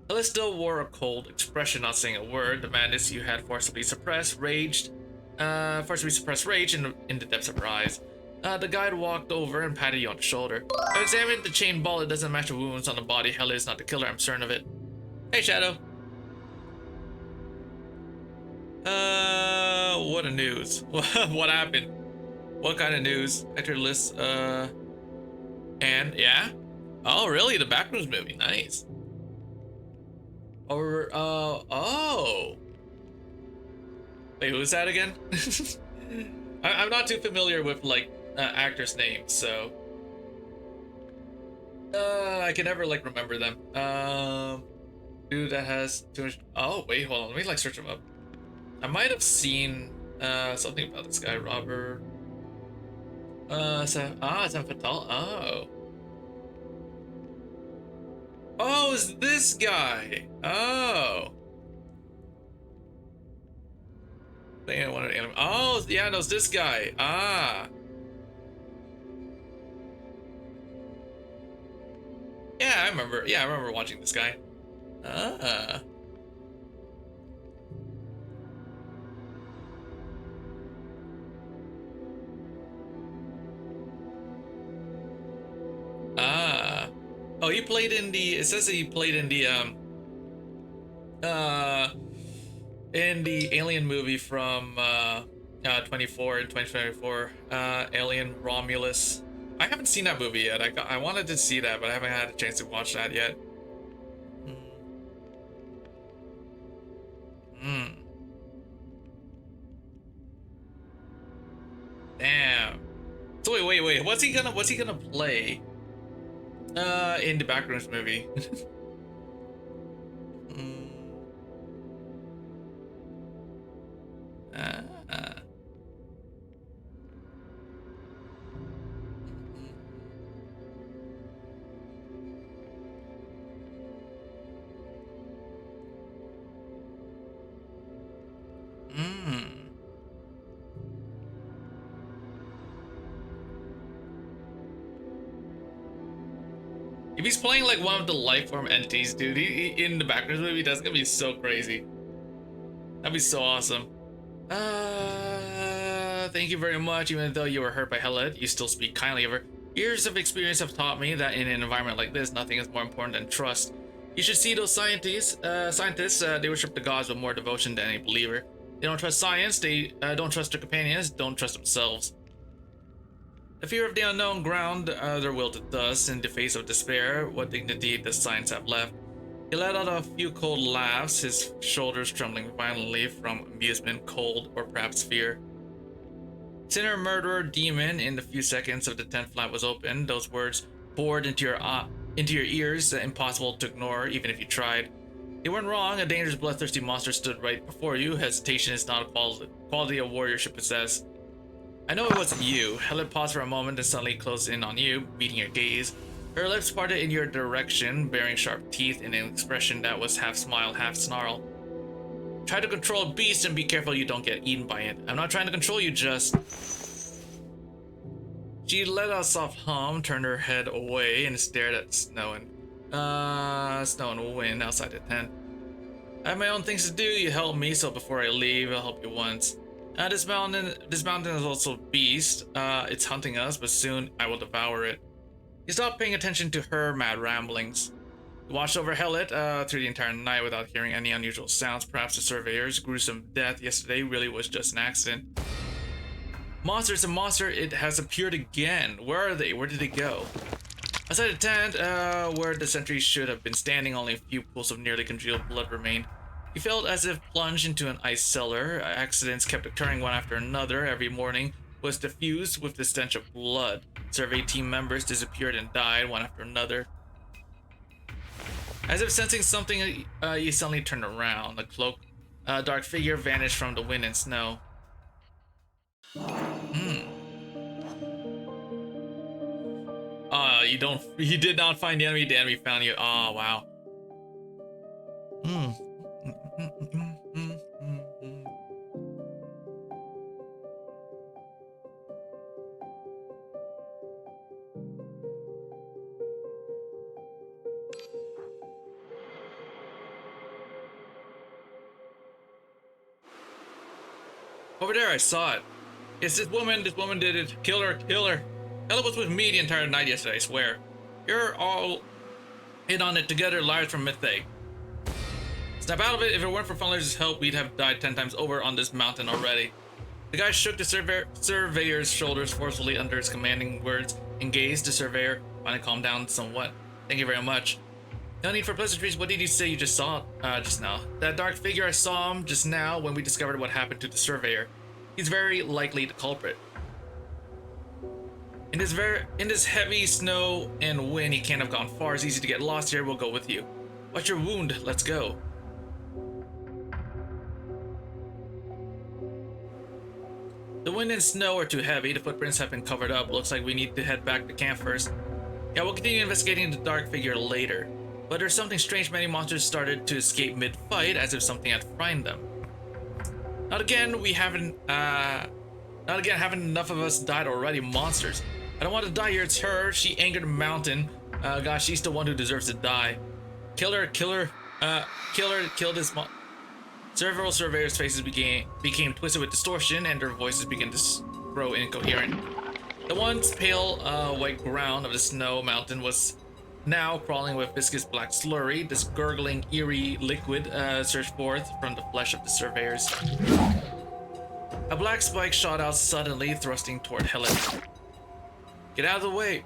Hellet still wore a cold expression, not saying a word. The madness you had forcibly suppressed rage in the depths of her eyes. The guide walked over and patted you on the shoulder. I've examined the chain ball. It doesn't match the wounds on the body. Hellet is not the killer. I'm certain of it. Hey, Shadow. What a news. What happened? What kind of news? Actor list, and, yeah? Oh, really? The Backrooms movie. Nice. Or, oh. Wait, who is that again? I'm not too familiar with, like, actors' names, so... I can never, like, remember them. Dude that has too much... Oh, wait, hold on. Let me, like, search him up. I might have seen something about this guy, Robert. It's Fatal. Oh. Oh, it's this guy. Oh. Oh, yeah, no, it's this guy. Ah. Yeah, I remember. Yeah, I remember watching this guy. Ah. Ah. Oh, he played in the, it says that he played in the Alien movie from 2024, Alien Romulus. I haven't seen that movie yet. I wanted to see that, but I haven't had a chance to watch that yet. Damn. So wait. What's he gonna play? In the Backrooms movie. If he's playing like one of the life form entities, dude, he in the Backrooms movie, that's gonna be so crazy. That'd be so awesome. Thank you very much. Even though you were hurt by Hellet, you still speak kindly of her. Years of experience have taught me that in an environment like this, nothing is more important than trust. You should see those scientists. They worship the gods with more devotion than any believer. They don't trust science. They don't trust their companions. Don't trust themselves. The fear of the unknown ground their will to dust. In the face of despair, what dignity does science have left? He let out a few cold laughs, his shoulders trembling violently from amusement, cold, or perhaps fear. Sinner, murderer, demon. In the few seconds of the tent flap was open, those words bored into your ears, impossible to ignore even if you tried. You weren't wrong. A dangerous, bloodthirsty monster stood right before you. Hesitation is not a quality a warrior should possess. I know it wasn't you. Helen paused for a moment and suddenly closed in on you, meeting your gaze. Her lips parted in your direction, baring sharp teeth in an expression that was half smile, half snarl. Try to control a beast and be careful you don't get eaten by it. I'm not trying to control you, just... She let out a soft hum, turned her head away, and stared at snow and wind outside the tent. I have my own things to do. You help me, so before I leave, I'll help you once. This mountain is also a beast. It's hunting us, but soon I will devour it. You stopped paying attention to her mad ramblings. You watched over Hellet through the entire night without hearing any unusual sounds. Perhaps the surveyor's gruesome death yesterday really was just an accident. Monster is a monster. It has appeared again. Where are they? Where did they go? Outside the tent, where the sentries should have been standing, only a few pools of nearly congealed blood remained. You felt as if plunged into an ice cellar. Accidents kept occurring one after another. Every morning was diffused with the stench of blood. Survey team members disappeared and died one after another. As if sensing something, you suddenly turned around. A dark figure vanished from the wind and snow. You did not find the enemy found you. Oh, wow. Over there, I saw it. It's this woman did it. Kill her. Ella was with me the entire night yesterday, I swear. You're all in on it together, liars from Mythic. Snap out of it. If it weren't for Funler's help, we'd have died 10 times over on this mountain already. The guy shook the surveyor's shoulders forcefully under his commanding words and gazed. The surveyor finally calmed down somewhat. Thank you very much. No need for pleasantries. What did you say you just saw just now? That dark figure, I saw him just now when we discovered what happened to the surveyor. He's very likely the culprit. In this heavy snow and wind, he can't have gone far. It's easy to get lost here. We'll go with you. What's your wound? Let's go. The wind and snow are too heavy. The footprints have been covered up. Looks like we need to head back to camp first. Yeah, we'll continue investigating the dark figure later. But there's something strange. Many monsters started to escape mid-fight as if something had frightened them. Not again, haven't enough of us died already, monsters. I don't want to die here, it's her. She angered the mountain. Gosh, she's the one who deserves to die. Kill her, kill this Several surveyors' faces became twisted with distortion, and their voices began to grow incoherent. The once pale white ground of the snow mountain was now crawling with viscous black slurry. This gurgling, eerie liquid surged forth from the flesh of the surveyors. A black spike shot out suddenly, thrusting toward Helen. Get out of the way.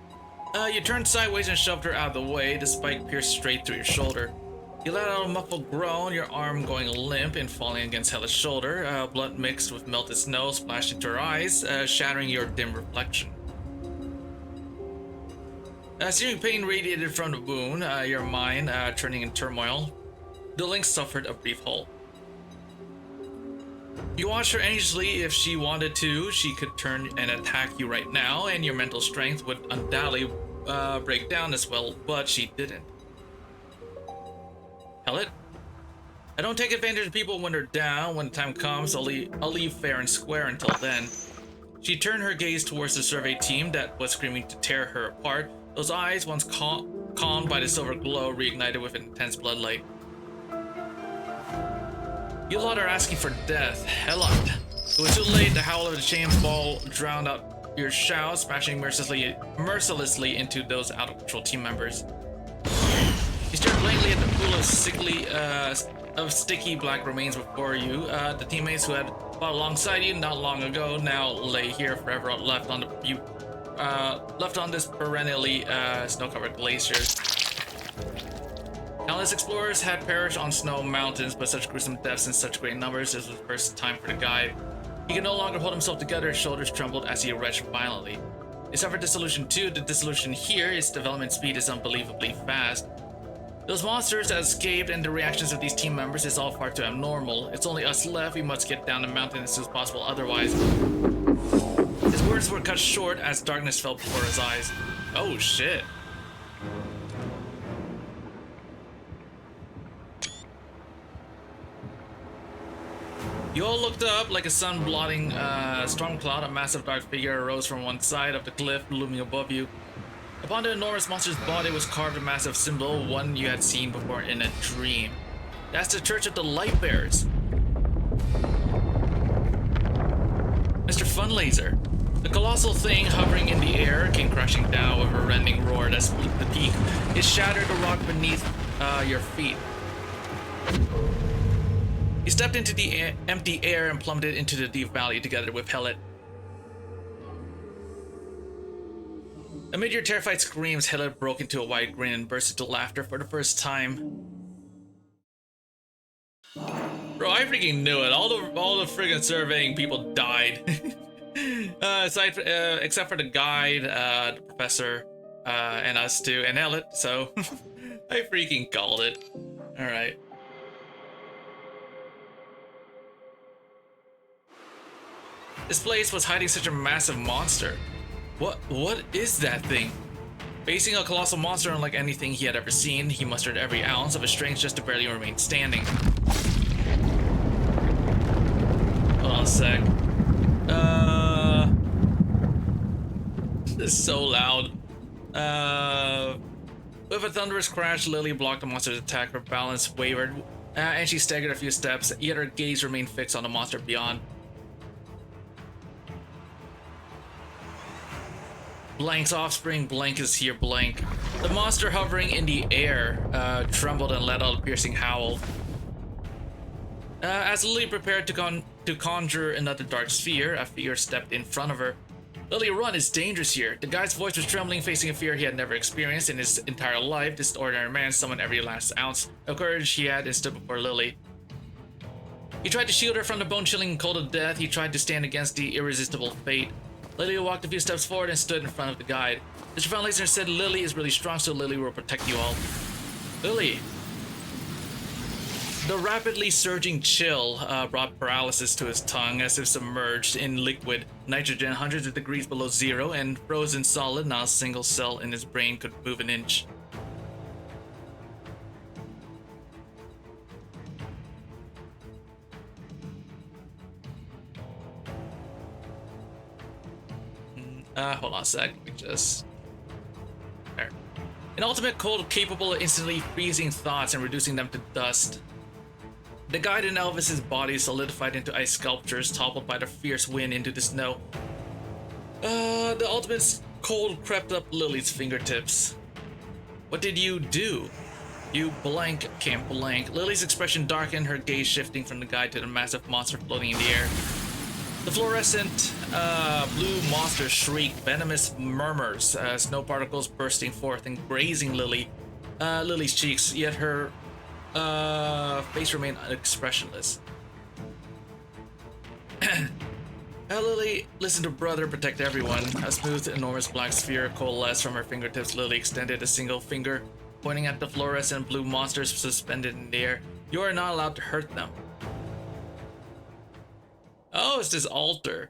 You turned sideways and shoved her out of the way. The spike pierced straight through your shoulder. You let out a muffled groan, your arm going limp and falling against Helen's shoulder. Blood mixed with melted snow splashed into her eyes, shattering your dim reflection. Searing pain radiated from the wound, your mind turning in turmoil. The lynx suffered a brief halt. You watched her anxiously. If she wanted to, she could turn and attack you right now, and your mental strength would undoubtedly break down as well, but she didn't. Hellet? I don't take advantage of people when they're down. When the time comes, I'll leave fair and square. Until then. She turned her gaze towards the survey team that was screaming to tear her apart. Those eyes, once calmed by the silver glow, reignited with an intense bloodlight. You lot are asking for death. Helot. It was too late. The howl of the chain ball drowned out your shouts, smashing mercilessly into those out-of-control team members. You stared blankly at the pool of sticky black remains before you. The teammates who had fought alongside you not long ago now lay here forever, left on this perennially snow-covered glacier. Countless explorers had perished on snow mountains, but such gruesome deaths in such great numbers, this was the first time for the guide. He could no longer hold himself together, his shoulders trembled as he retched violently. He suffered dissolution too. The dissolution here, its development speed is unbelievably fast. Those monsters that escaped and the reactions of these team members is all far too abnormal. It's only us left. We must get down the mountain as soon as possible, otherwise. His words were cut short as darkness fell before his eyes. Oh shit. You all looked up like a sun blotting storm cloud. A massive dark figure arose from one side of the cliff, looming above you. Upon the enormous monster's body was carved a massive symbol, one you had seen before in a dream. That's the Church of the Lightbearers. Mr. Funlaser. The colossal thing hovering in the air came crashing down with a rending roar that split the peak. It shattered the rock beneath your feet. You stepped into the empty air and plummeted into the deep valley together with Hellet. Amid your terrified screams, Hellet broke into a wide grin and burst into laughter for the first time. Bro, I freaking knew it. All the friggin' surveying people died. Except for the guide, the professor, and us too, and Hellet, so I freaking called it. Alright. This place was hiding such a massive monster. What is that thing? Facing a colossal monster unlike anything he had ever seen, he mustered every ounce of his strength just to barely remain standing. Hold on a sec. This is so loud. With a thunderous crash, Lily blocked the monster's attack. Her balance wavered, and she staggered a few steps, yet her gaze remained fixed on the monster beyond. Blank's offspring, Blank is here, Blank. The monster hovering in the air trembled and let out a piercing howl. As Lily prepared to conjure another dark sphere, a figure stepped in front of her. Lily, run, it's dangerous here. The guy's voice was trembling, facing a fear he had never experienced in his entire life. This ordinary man summoned every last ounce of courage he had and stood before Lily. He tried to shield her from the bone-chilling cold of death. He tried to stand against the irresistible fate. Lily walked a few steps forward and stood in front of the guide. Mr. Funlaser said Lily is really strong, so Lily will protect you all. Lily. The rapidly surging chill brought paralysis to his tongue as if submerged in liquid nitrogen hundreds of degrees below zero and frozen solid. Not a single cell in his brain could move an inch. Hold on a sec. Let me just... There. An ultimate cold capable of instantly freezing thoughts and reducing them to dust. The guide in Elvis's body solidified into ice sculptures, toppled by the fierce wind into the snow. The ultimate cold crept up Lily's fingertips. What did you do? You blank, can't blank. Lily's expression darkened, her gaze shifting from the guide to the massive monster floating in the air. The fluorescent blue monster shrieked venomous murmurs, snow particles bursting forth and grazing Lily's cheeks, yet her face remained expressionless. Lily listened to brother protect everyone. A smooth, enormous black sphere coalesced from her fingertips. Lily extended a single finger, pointing at the fluorescent blue monsters suspended in the air. You are not allowed to hurt them. Oh, it's this altar.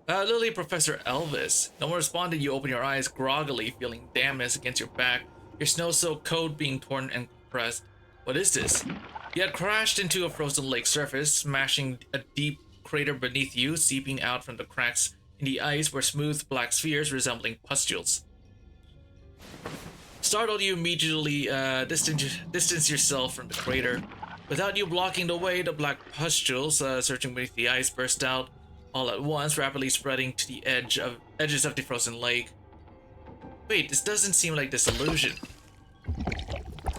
Lily, Professor Elvis. No one responded. You open your eyes groggily, feeling dampness against your back, your snow-soaked coat being torn and compressed. What is this? You had crashed into a frozen lake surface, smashing a deep crater beneath you. Seeping out from the cracks in the ice were smooth black spheres resembling pustules. Startled, you immediately distance yourself from the crater. Without you blocking the way, the black pustules searching beneath the ice burst out all at once, rapidly spreading to the edges of the frozen lake. Wait, this doesn't seem like disillusion.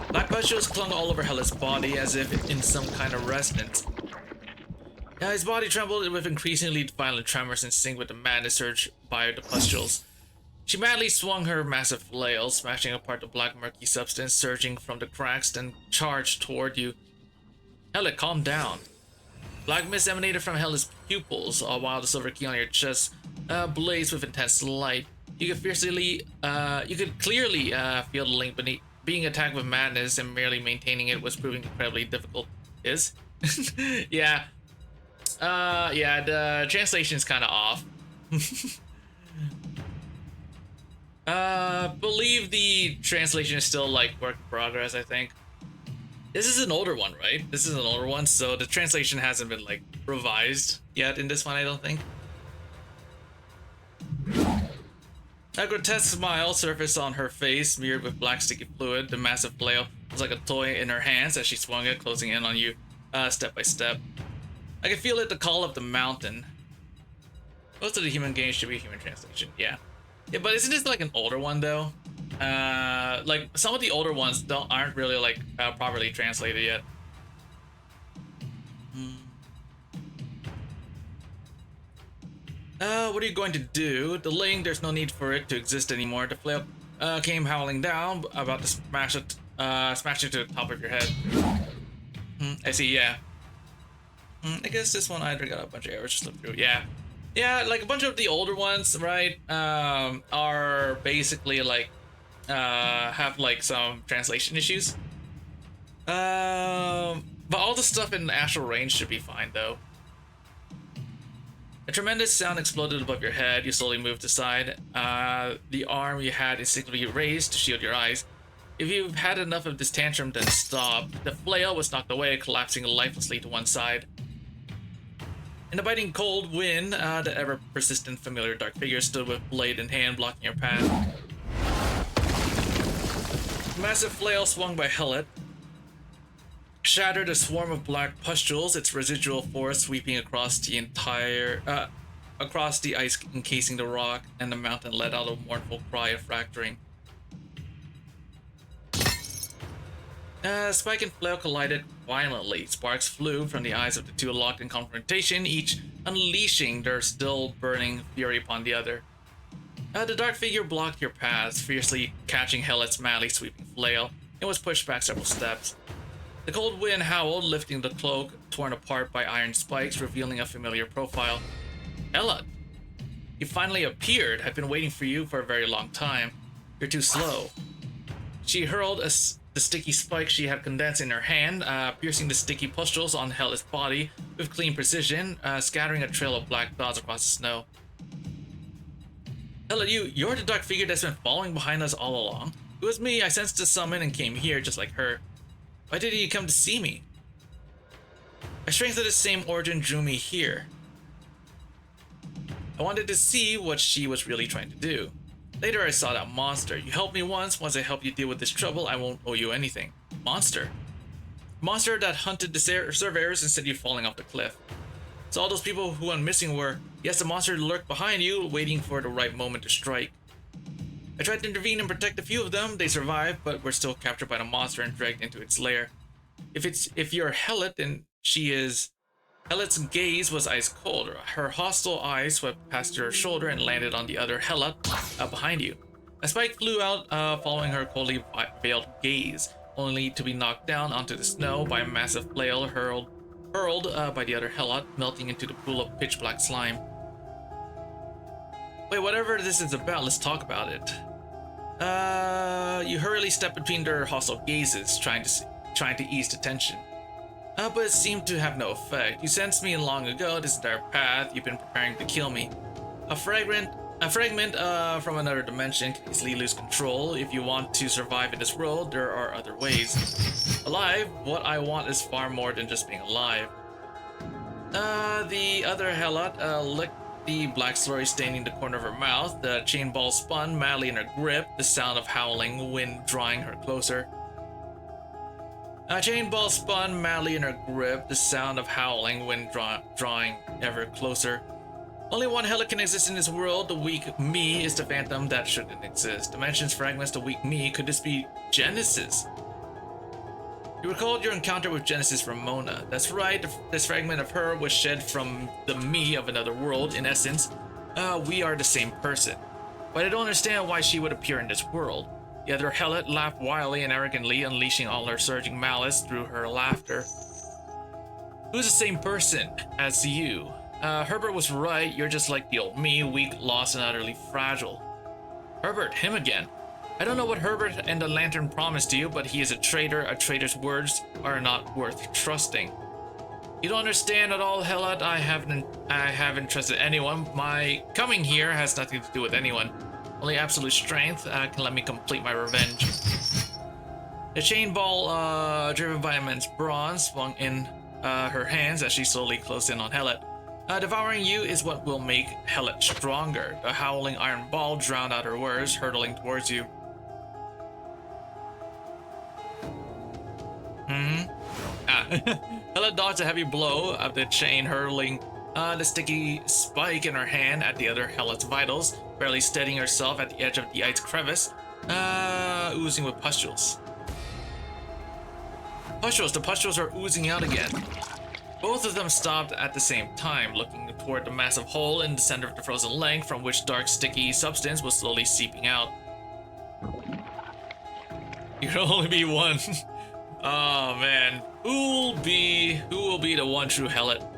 Black pustules clung all over Hella's body as if in some kind of resonance. His body trembled with increasingly violent tremors in sync with the madness surged by the pustules. She madly swung her massive flail, smashing apart the black murky substance surging from the cracks, then charged toward you. Hella, calm down. Black mist emanated from Hella's pupils, while the silver key on your chest blazed with intense light. You could clearly feel the link being attacked with madness and merely maintaining it was proving incredibly difficult. Yeah. Yeah, the translation's kind of off. Believe the translation is still like work in progress, I think. This is an older one, right? This is an older one, so the translation hasn't been like revised yet in this one, I don't think. A grotesque smile surfaced on her face, smeared with black sticky fluid. The massive flail was like a toy in her hands as she swung it, closing in on you, step by step. I could feel it, the call of the mountain. Most of the human games should be human translation, yeah. Yeah, but isn't this like an older one though? Like some of the older ones aren't really like properly translated yet. What are you going to do? The link, there's no need for it to exist anymore. The flail came howling down, about to smash it to the top of your head. I see, yeah. I guess this one I either got a bunch of errors just look through. Yeah. Yeah, like a bunch of the older ones, right, are basically like, have like some translation issues. But all the stuff in Astral Range should be fine though. A tremendous sound exploded above your head. You slowly moved aside. The arm you had instinctively raised to shield your eyes. If you've had enough of this tantrum, then stop. The flail was knocked away, collapsing lifelessly to one side. In the biting cold wind, the ever-persistent familiar dark figure stood with blade in hand, blocking your path. The massive flail swung by Hellet, shattered a swarm of black pustules, its residual force sweeping across the ice encasing the rock, and the mountain let out a mournful cry of fracturing. Spike and flail collided violently. Sparks flew from the eyes of the two locked in confrontation, each unleashing their still burning fury upon the other. The dark figure blocked your path, fiercely catching Hellet's madly sweeping flail, and was pushed back several steps. The cold wind howled, lifting the cloak torn apart by iron spikes, revealing a familiar profile. Hellet! You finally appeared. I've been waiting for you for a very long time. You're too slow. She hurled the sticky spike she had condensed in her hand, piercing the sticky pustules on Hellet's body with clean precision, scattering a trail of black dots across the snow. Hellet, you're the dark figure that's been following behind us all along. It was me. I sensed the summon and came here just like her. Why did you come to see me? A strength of the same origin drew me here. I wanted to see what she was really trying to do. Later I saw that monster. You helped me once I help you deal with this trouble, I won't owe you anything. Monster? Monster that hunted the surveyors and sent you falling off the cliff. So all those people who went missing were, yes, the monster lurked behind you, waiting for the right moment to strike. I tried to intervene and protect a few of them. They survived, but were still captured by the monster and dragged into its lair. If you're Hellet, then she is. Hellet's gaze was ice cold. Her hostile eyes swept past your shoulder and landed on the other Hellet behind you. A spike flew out, following her coldly veiled gaze, only to be knocked down onto the snow by a massive flail hurled by the other Hellet, melting into the pool of pitch black slime. Wait, whatever this is about, let's talk about it. You hurriedly stepped between their hostile gazes, trying to ease the tension. But it seemed to have no effect. You sensed me long ago, this entire path, you've been preparing to kill me. A fragment from another dimension can easily lose control. If you want to survive in this world, there are other ways. Alive, what I want is far more than just being alive. The other Hellet licked the black slurry staining the corner of her mouth. The chain ball spun madly in her grip, the sound of howling wind drawing her closer. Chain ball spun madly in her grip, the sound of howling wind drawing ever closer. Only one Hellet can exist in this world. The weak me is the phantom that shouldn't exist. Dimensions fragments the weak me. Could this be Genesis? You recalled your encounter with Genesis Ramona. That's right, this fragment of her was shed from the me of another world. In essence, we are the same person. But I don't understand why she would appear in this world. The other Hellet laughed wildly and arrogantly, unleashing all her surging malice through her laughter. Who's the same person as you? Herbert was right, you're just like the old me, weak, lost, and utterly fragile. Herbert, him again. I don't know what Herbert and the Lantern promised you, but he is a traitor. A traitor's words are not worth trusting. You don't understand at all, Helot. I haven't trusted anyone. My coming here has nothing to do with anyone. Only absolute strength can let me complete my revenge. The chain ball driven by immense bronze swung in her hands as she slowly closed in on Helot. Devouring you is what will make Helot stronger. The howling iron ball drowned out her words, hurtling towards you. Helot dodged a heavy blow of the chain, hurling the sticky spike in her hand at the other Helot's vitals, barely steadying herself at the edge of the ice crevice, oozing with pustules. The pustules are oozing out again. Both of them stopped at the same time, looking toward the massive hole in the center of the frozen lake from which dark, sticky substance was slowly seeping out. You can only be one. Oh man, who will be the one true Helot?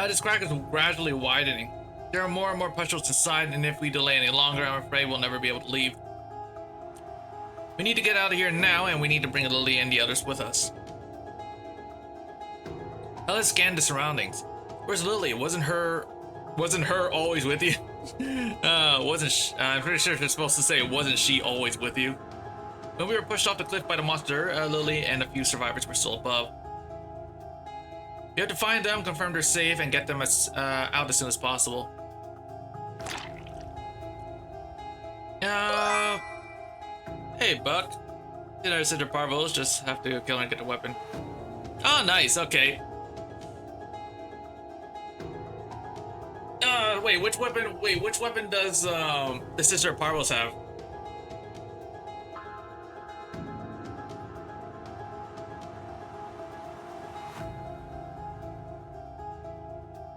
This crack is gradually widening. There are more and more pustules inside, and if we delay any longer, I'm afraid we'll never be able to leave. We need to get out of here now, and we need to bring Lily and the others with us. Now let's scan the surroundings. Where's Lily? Wasn't her always with you? I'm pretty sure it's supposed to say, wasn't she always with you? When we were pushed off the cliff by the monster, Lily and a few survivors were still above. You have to find them, confirm they're safe, and get them out as soon as possible. Hey, Buck. Did I Cinder Parvos? Just have to kill her and get the weapon. Oh, nice. Okay. Wait, which weapon does the Sister Parvos have?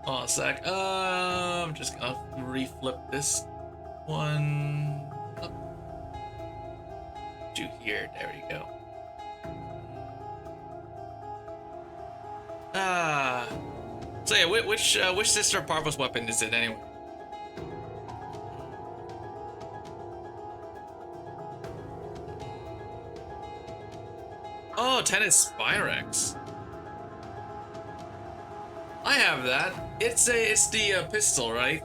Oh, a sec. I'm just gonna reflip this one up to here. There we go. So yeah, which Sister Parvos weapon is it anyway? Oh, Tennis Spyrex. I have that. It's the pistol, right?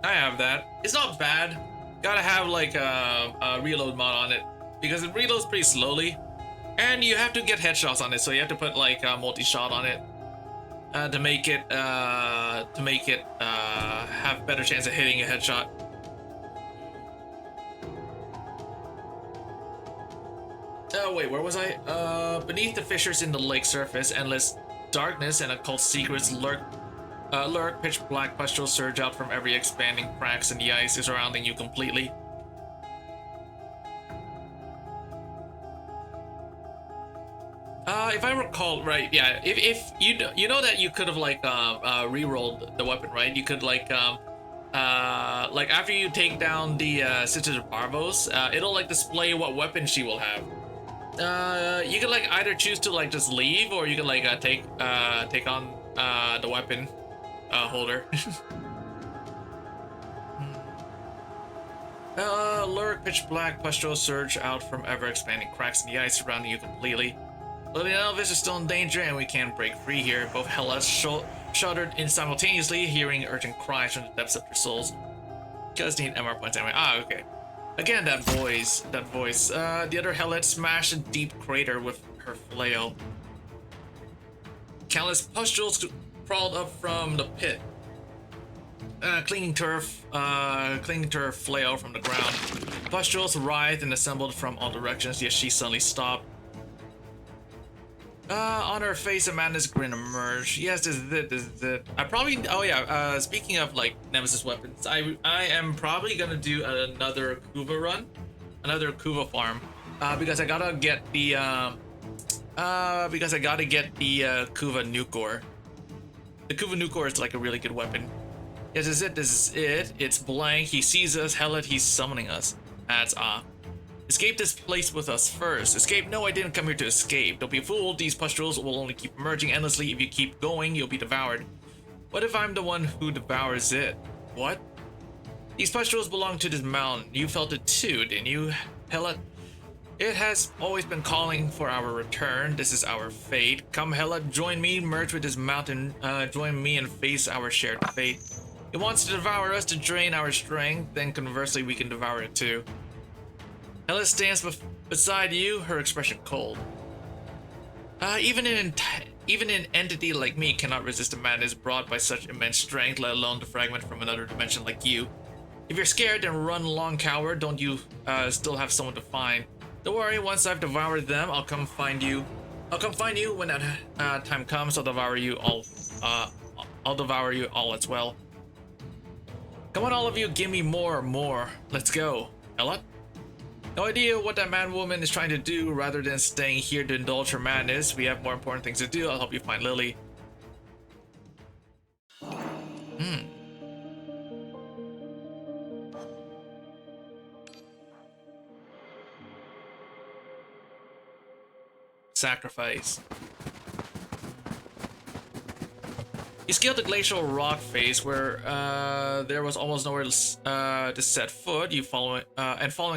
I have that. It's not bad. Gotta have like a reload mod on it because it reloads pretty slowly, and you have to get headshots on it. So you have to put like a multi-shot on it to make it have better chance of hitting a headshot. Oh wait, where was I? Beneath the fissures in the lake surface, endless darkness and occult secrets lurk. Pitch black pustules surge out from every expanding cracks in the ice surrounding you completely. If I recall right, yeah. If you know that you could have like re-rolled the weapon, right? You could like after you take down the Sister Parvos, it'll like display what weapon she will have. You can like either choose to like just leave, or you can like take on the weapon holder. Lurk, pitch black pustules surge out from ever expanding cracks in the ice surrounding you completely. Lily and Elvis are still in danger, and we can't break free here. Both Helots shuddered in simultaneously, hearing urgent cries from the depths of their souls. Just need MR points anyway. Ah, okay. Again, that voice. The other Helot smashed a deep crater with her flail. Countless pustules crawled up from the pit, clinging to her flail from the ground. Pustules writhed and assembled from all directions, yet she suddenly stopped. On her face, a madness grin emerged. Yes, this is it. I probably. Oh yeah. Speaking of like Nemesis weapons, I am probably gonna do another Kuva run, another Kuva farm, because I gotta get the Kuva Nucor. The Kuva Nucor is like a really good weapon. Yes, this is it. This is it. It's blank. He sees us. Hell it, he's summoning us. That's Escape this place with us first. Escape? No, I didn't come here to escape. Don't be fooled. These pustules will only keep emerging endlessly. If you keep going, you'll be devoured. What if I'm the one who devours it? What? These pustules belong to this mountain. You felt it too, didn't you, Hela? It has always been calling for our return. This is our fate. Come, Hela, join me, merge with this mountain. Join me and face our shared fate. It wants to devour us to drain our strength. Then conversely, we can devour it too. Hela stands beside you, her expression cold. Even an entity like me cannot resist a madness brought by such immense strength, let alone the fragment from another dimension like you. If you're scared, then run along, coward. Don't you still have someone to find? Don't worry, once I've devoured them, I'll come find you. I'll come find you when that time comes. I'll devour you all. I'll devour you all as well. Come on, all of you, give me more. Let's go. Hela? No idea what that man woman is trying to do. Rather than staying here to indulge her madness, we have more important things to do. I'll help you find Lily. Sacrifice. You scaled the glacial rock face where there was almost nowhere to set foot. You following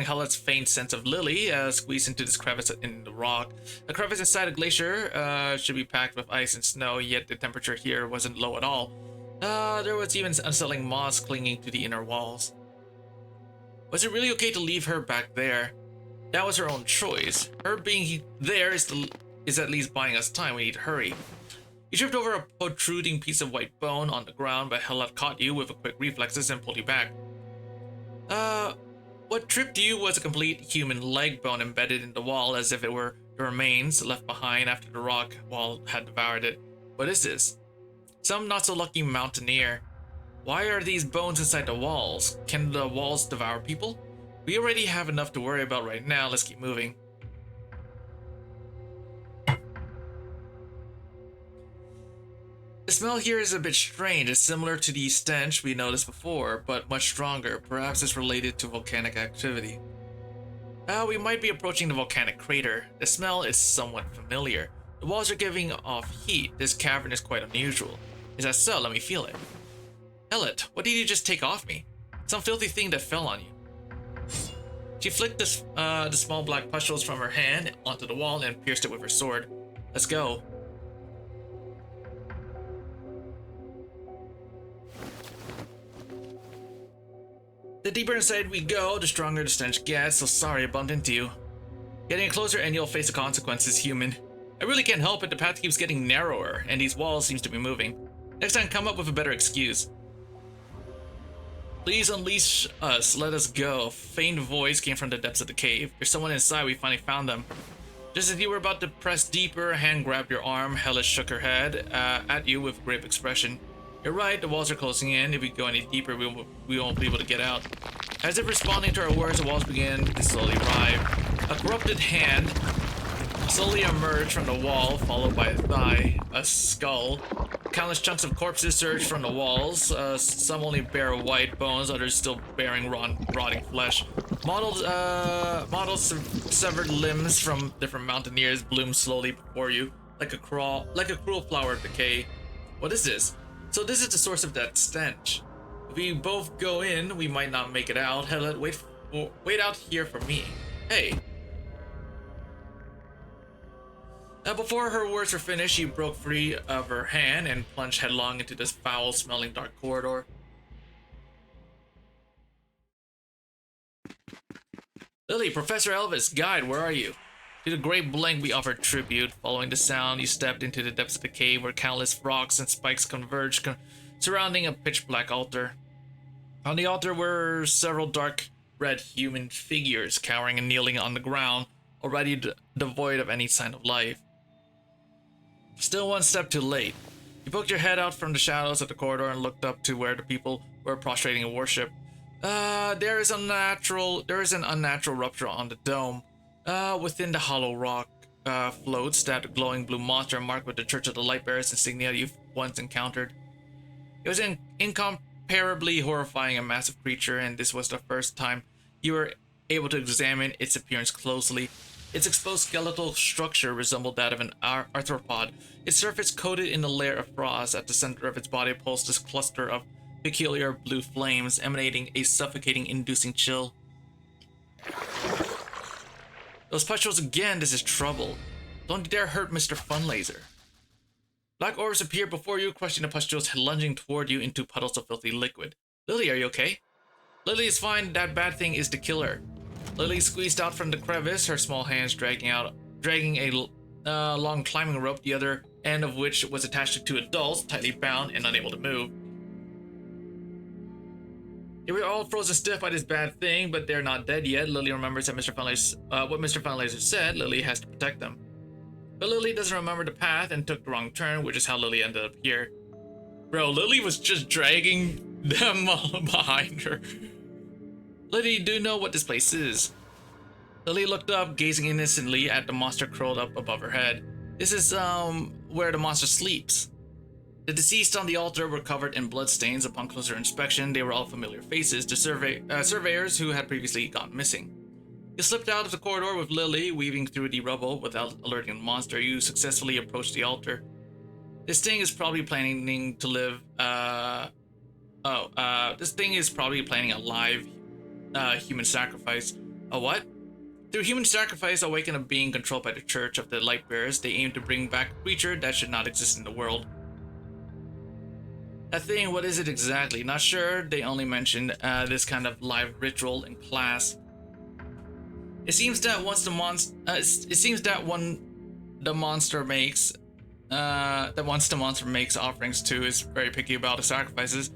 Hela's faint sense of Lily, squeezed into this crevice in the rock. The crevice inside a glacier should be packed with ice and snow, yet the temperature here wasn't low at all. There was even unsettling moss clinging to the inner walls. Was it really okay to leave her back there? That was her own choice. Her being there is at least buying us time. We need to hurry. You tripped over a protruding piece of white bone on the ground, but Hela caught you with a quick reflexes and pulled you back. What tripped you was a complete human leg bone embedded in the wall, as if it were the remains left behind after the rock wall had devoured it. What is this? Some not-so-lucky mountaineer. Why are these bones inside the walls? Can the walls devour people? We already have enough to worry about right now. Let's keep moving. The smell here is a bit strange. It's similar to the stench we noticed before, but much stronger. Perhaps it's related to volcanic activity. We might be approaching the volcanic crater. The smell is somewhat familiar. The walls are giving off heat. This cavern is quite unusual. Is that so? Let me feel it. Ellet, what did you just take off me? Some filthy thing that fell on you. She flicked the small black pustules from her hand onto the wall and pierced it with her sword. Let's go. The deeper inside we go, the stronger the stench gets, so sorry I bumped into you. Getting closer and you'll face the consequences, human. I really can't help it, the path keeps getting narrower, and these walls seems to be moving. Next time, come up with a better excuse. Please unleash us, let us go. A faint voice came from the depths of the cave. There's someone inside, we finally found them. Just as you were about to press deeper, a hand grabbed your arm. Hela shook her head at you with a grave expression. You're right, the walls are closing in. If we go any deeper, we won't be able to get out. As if responding to our words, the walls began to slowly rise. A corrupted hand slowly emerged from the wall, followed by a thigh, a skull. Countless chunks of corpses surged from the walls. Some only bare white bones, others still bearing rotting flesh. Mottled severed limbs from different mountaineers bloomed slowly before you, like a cruel flower of decay. What is this? So this is the source of that stench. If we both go in, we might not make it out. Hela, wait out here for me. Hey. Before her words were finished, she broke free of her hand and plunged headlong into this foul-smelling dark corridor. Lily, Professor Elvis, guide, where are you? To the great blank we offered tribute. Following the sound, you stepped into the depths of the cave where countless rocks and spikes converged, surrounding a pitch-black altar. On the altar were several dark red human figures cowering and kneeling on the ground, already devoid of any sign of life. Still one step too late. You poked your head out from the shadows of the corridor and looked up to where the people were prostrating in worship. There is an unnatural rupture on the dome. Within the hollow rock floats that glowing blue monster marked with the Church of the Lightbearers insignia you've once encountered. It was incomparably horrifying and massive creature, and this was the first time you were able to examine its appearance closely. Its exposed skeletal structure resembled that of an arthropod, its surface coated in a layer of frost. At the center of its body pulsed this cluster of peculiar blue flames, emanating a suffocating, inducing chill. Those pustules again, this is trouble. Don't dare hurt Mr. Funlaser. Black orbs appear before you, crushing the pustules, lunging toward you into puddles of filthy liquid. Lily, are you okay? Lily is fine, that bad thing is the killer. Lily squeezed out from the crevice, her small hands dragging a long climbing rope, the other end of which was attached to two adults, tightly bound and unable to move. They were all frozen stiff by this bad thing, but they're not dead yet. Lily remembers that what Mr. Funlaser said. Lily has to protect them. But Lily doesn't remember the path and took the wrong turn, which is how Lily ended up here. Bro, Lily was just dragging them behind her. Lily, do you know what this place is? Lily looked up, gazing innocently at the monster curled up above her head. This is, where the monster sleeps. The deceased on the altar were covered in bloodstains. Upon closer inspection, they were all familiar faces to surveyors who had previously gone missing. You slipped out of the corridor with Lily, weaving through the rubble without alerting the monster. You successfully approached the altar. This thing is probably planning to live, this thing is probably planning a live, human sacrifice. A what? Through human sacrifice, awaken a being controlled by the Church of the Lightbearers. They aim to bring back a creature that should not exist in the world. That thing, what is it exactly? Not sure. They only mentioned this kind of live ritual in class. It seems that once the monster, the monster makes offerings to, is very picky about the sacrifices.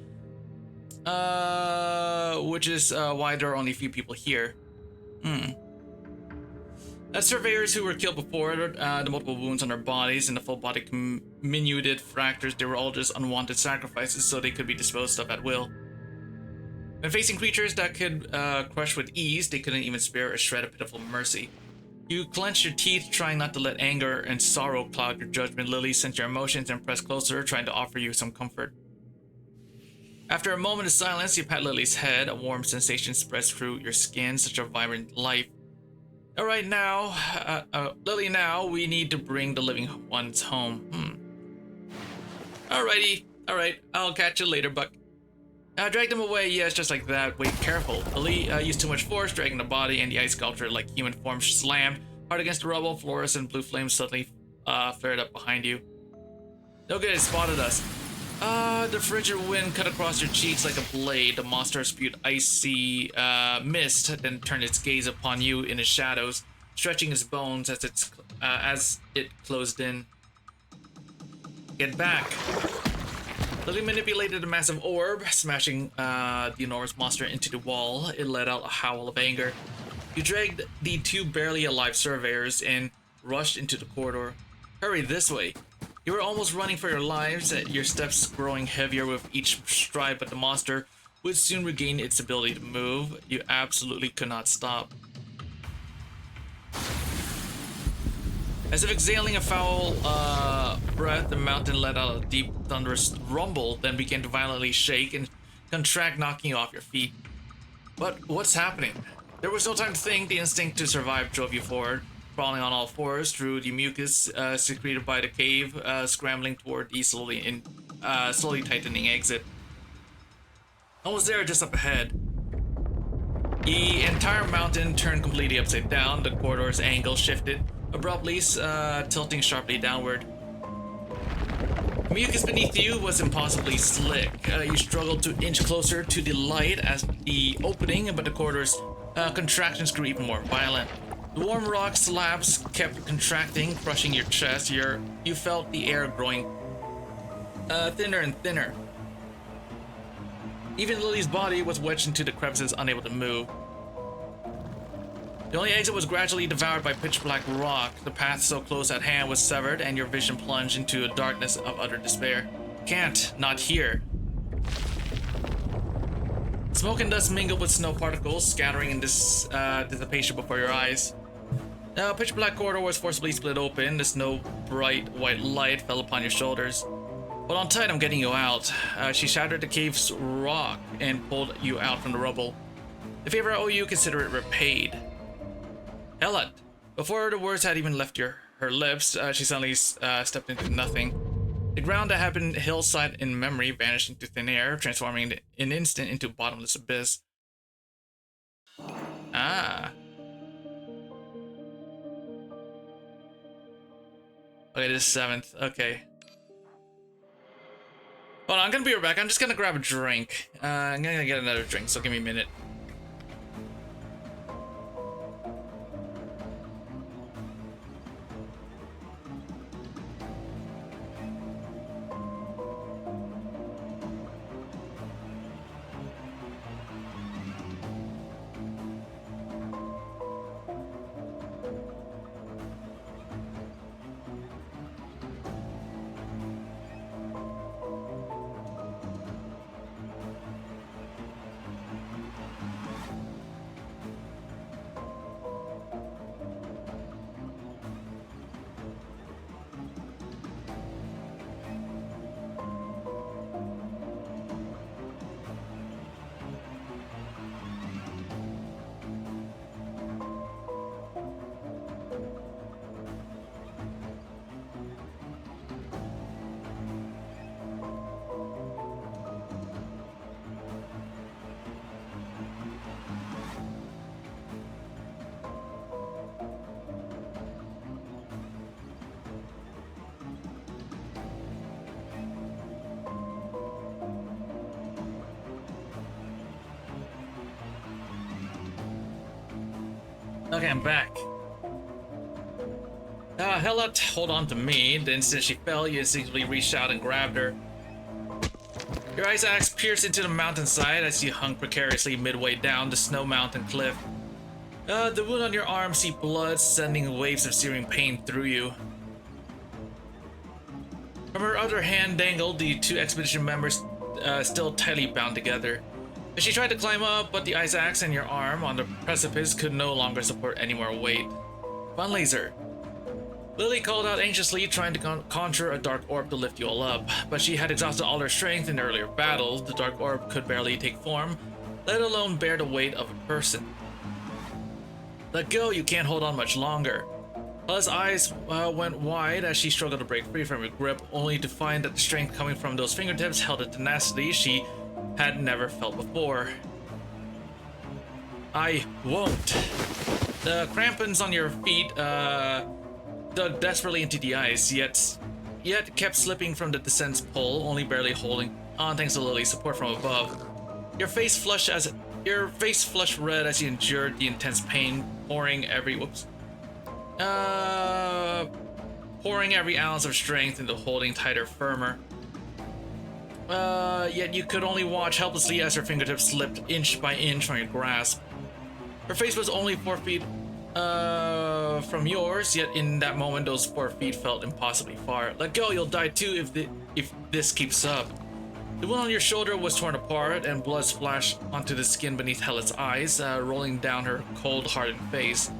Which is why there are only a few people here. Surveyors who were killed before, the multiple wounds on their bodies and the full body minuted fractures, they were all just unwanted sacrifices, so they could be disposed of at will. When facing creatures that could crush with ease, they couldn't even spare a shred of pitiful mercy. You clenched your teeth, trying not to let anger and sorrow cloud your judgment. Lily sensed your emotions and pressed closer, trying to offer you some comfort. After a moment of silence, you pat Lily's head. A warm sensation spreads through your skin, such a vibrant life. Alright now, Lily, now we need to bring the living ones home. Alrighty, alright, I'll catch you later, Buck. Drag them away, yes, just like that. Wait, careful. Lily used too much force, dragging the body, and the ice sculpture, like human form, slammed hard against the rubble. Fluorescent blue flames suddenly flared up behind you. No good, it spotted us. The frigid wind cut across your cheeks like a blade. The monster spewed icy mist, then turned its gaze upon you in the shadows, stretching its bones as it closed in. Get back. Lily manipulated a massive orb, smashing the enormous monster into the wall. It let out a howl of anger. You dragged the two barely alive surveyors and rushed into the corridor. Hurry, this way. You were almost running for your lives, your steps growing heavier with each stride, but the monster would soon regain its ability to move. You absolutely could not stop. As if exhaling a foul breath, the mountain let out a deep, thunderous rumble, then began to violently shake and contract, knocking you off your feet. What's happening? There was no time to think. The instinct to survive drove you forward, crawling on all fours through the mucus secreted by the cave, scrambling toward the slowly tightening exit. Almost there, just up ahead. The entire mountain turned completely upside down. The corridor's angle shifted abruptly, tilting sharply downward. The mucus beneath you was impossibly slick. You struggled to inch closer to the light as the opening, but the corridor's contractions grew even more violent. The warm rock slabs kept contracting, crushing your chest. You felt the air growing thinner and thinner. Even Lily's body was wedged into the crevices, unable to move. The only exit was gradually devoured by pitch black rock. The path so close at hand was severed, and your vision plunged into a darkness of utter despair. Can't, not here. Smoke and dust mingled with snow particles, scattering in this dissipation before your eyes. The pitch black corridor was forcibly split open. The snow bright white light fell upon your shoulders. Hold on tight, I'm getting you out. She shattered the cave's rock and pulled you out from the rubble. The favor I owe you, consider it repaid. Helot! Before the words had even left her lips, she suddenly stepped into nothing. The ground that had been hillside in memory vanished into thin air, transforming in an instant into a bottomless abyss. Ah. Okay, this is 7th. Okay. Hold on, I'm gonna be right back. I'm just gonna grab a drink. I'm gonna get another drink, so give me a minute. Okay, I'm back. Helot, hold on to me. The instant she fell, you instinctively reached out and grabbed her. Your ice axe pierced into the mountainside as you hung precariously midway down the snow mountain cliff. The wound on your arm seeped blood, sending waves of searing pain through you. From her other hand dangled the two expedition members, still tightly bound together. She tried to climb up, but the ice axe and your arm on the precipice could no longer support any more weight. Fun laser. Lily called out anxiously, trying to conjure a dark orb to lift you all up, but she had exhausted all her strength in earlier battles. The dark orb could barely take form, let alone bear the weight of a person. Let go, you can't hold on much longer. Ella's eyes went wide as she struggled to break free from her grip, only to find that the strength coming from those fingertips held a tenacity she had never felt before. I won't. The crampons on your feet dug desperately into the ice, yet kept slipping from the descent's pull, only barely holding on thanks to Lily's support from above. Your face flushed red as you endured the intense pain, pouring every ounce of strength into holding tighter, firmer. Yet you could only watch helplessly as her fingertips slipped inch by inch from your grasp. Her face was only 4 feet from yours, yet in that moment those 4 feet felt impossibly far. Let go, you'll die too if this keeps up. The wound on your shoulder was torn apart, and blood splashed onto the skin beneath Helot's eyes, rolling down her cold, hardened face.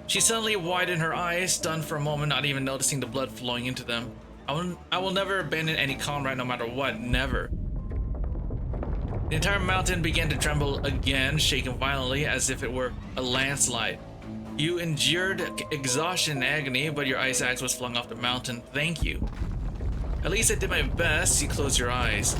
She suddenly widened her eyes, stunned for a moment, not even noticing the blood flowing into them. I will never abandon any comrade, no matter what, never. The entire mountain began to tremble again, shaking violently as if it were a landslide. You endured exhaustion and agony, but your ice axe was flung off the mountain. Thank you. At least I did my best. You closed your eyes.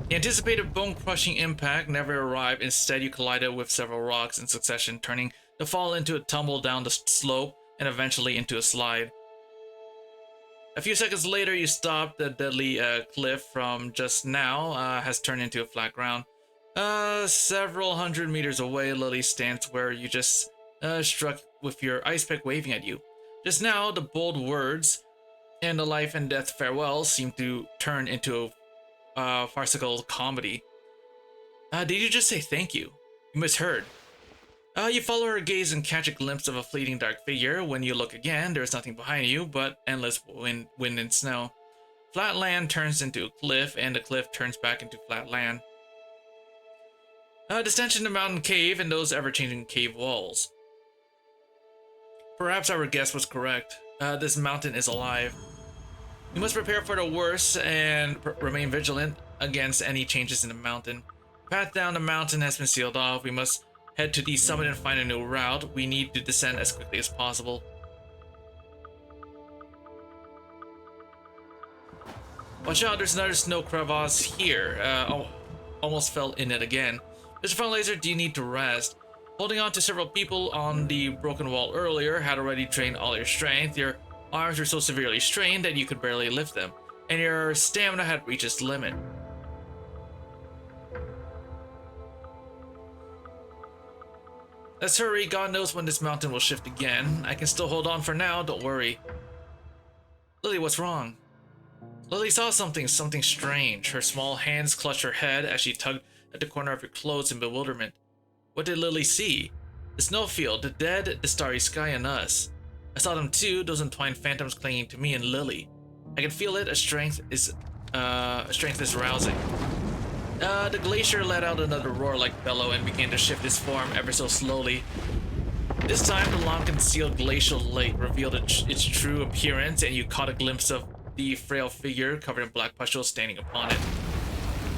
The anticipated bone-crushing impact never arrived. Instead, you collided with several rocks in succession, turning the fall into a tumble down the slope and eventually into a slide. A few seconds later, you stopped. The deadly cliff from just now has turned into a flat ground. Several hundred meters away, Lily stands where you just struck with your ice pick waving at you. Just now, the bold words and the life and death farewell seem to turn into a farcical comedy. Did you just say thank you? You misheard. You follow her gaze and catch a glimpse of a fleeting dark figure. When you look again, there is nothing behind you but endless wind and snow. Flat land turns into a cliff, and the cliff turns back into flat land. Descent in the mountain cave and those ever-changing cave walls. Perhaps our guess was correct. This mountain is alive. We must prepare for the worst and remain vigilant against any changes in the mountain. The path down the mountain has been sealed off. We must head to the summit and find a new route. We need to descend as quickly as possible. Watch out, there's another snow crevasse here. Almost fell in it again. Mr. Funlaser, do you need to rest? Holding on to several people on the broken wall earlier had already drained all your strength. Your arms were so severely strained that you could barely lift them, and your stamina had reached its limit. Let's hurry, God knows when this mountain will shift again. I can still hold on for now, don't worry. Lily, what's wrong? Lily saw something strange. Her small hands clutched her head as she tugged at the corner of her clothes in bewilderment. What did Lily see? The snowfield, the dead, the starry sky, and us. I saw them too, those entwined phantoms clinging to me and Lily. I can feel it, a strength is rousing. The glacier let out another roar-like bellow and began to shift its form ever so slowly. This time, the long-concealed glacial lake revealed its true appearance, and you caught a glimpse of the frail figure covered in black pustules standing upon it.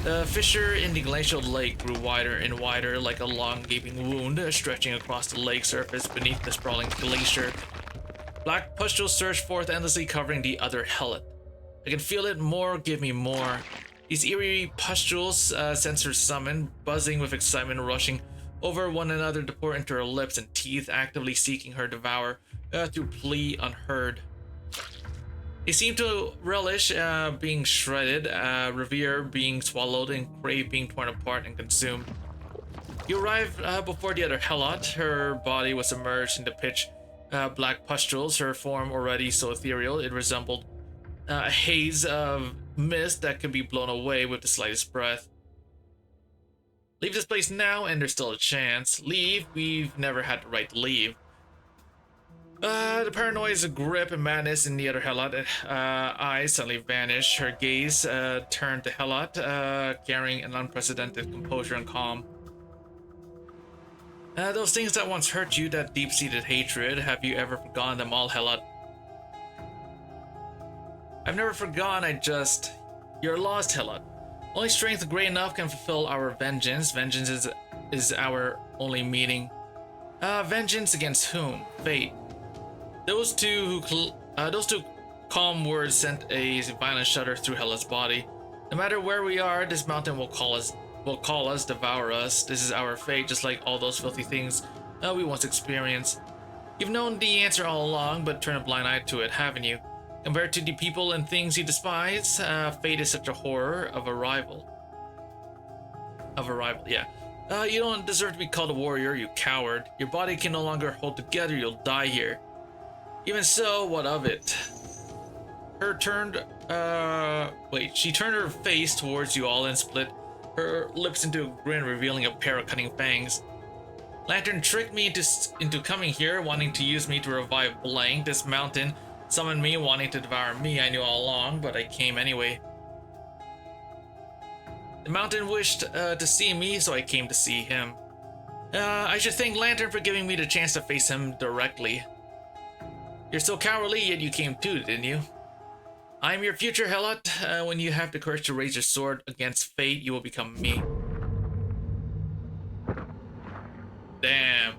The fissure in the glacial lake grew wider and wider, like a long gaping wound stretching across the lake surface beneath the sprawling glacier. Black pustules surged forth endlessly, covering the other helot. I can feel it, more, give me more. These eerie pustules sense her summon, buzzing with excitement, rushing over one another to pour into her lips and teeth, actively seeking her devour through plea unheard. They seem to relish being shredded, revere being swallowed, and crave being torn apart and consumed. You arrived before the other helot. Her body was submerged into pitch black pustules, her form already so ethereal it resembled a haze of mist that could be blown away with the slightest breath. Leave this place now and there's still a chance. Leave? We've never had the right to leave. The paranoia's grip and madness in the other helot eyes suddenly vanished. Her gaze turned to helot, carrying an unprecedented composure and calm. Those things that once hurt you, that deep-seated hatred, have you ever forgotten them all, helot? I've never forgotten, You're lost, helot. Only strength great enough can fulfill our vengeance. Vengeance is our only meaning. Vengeance against whom? Fate. Those two calm words sent a violent shudder through Hella's body. No matter where we are, this mountain will call us, devour us. This is our fate, just like all those filthy things we once experienced. You've known the answer all along, but turned a blind eye to it, haven't you? Compared to the people and things you despise, fate is such a horror of a rival. Yeah. You don't deserve to be called a warrior, you coward. Your body can no longer hold together, you'll die here. Even so, what of it? She turned her face towards you all and split her lips into a grin, revealing a pair of cutting fangs. Lantern tricked me into coming here, wanting to use me to revive Blank. This mountain summoned me, wanting to devour me. I knew all along, but I came anyway. The mountain wished to see me, so I came to see him. I should thank Lantern for giving me the chance to face him directly. You're so cowardly, yet you came too, didn't you? I am your future, helot. When you have the courage to raise your sword against fate, you will become me. Damn.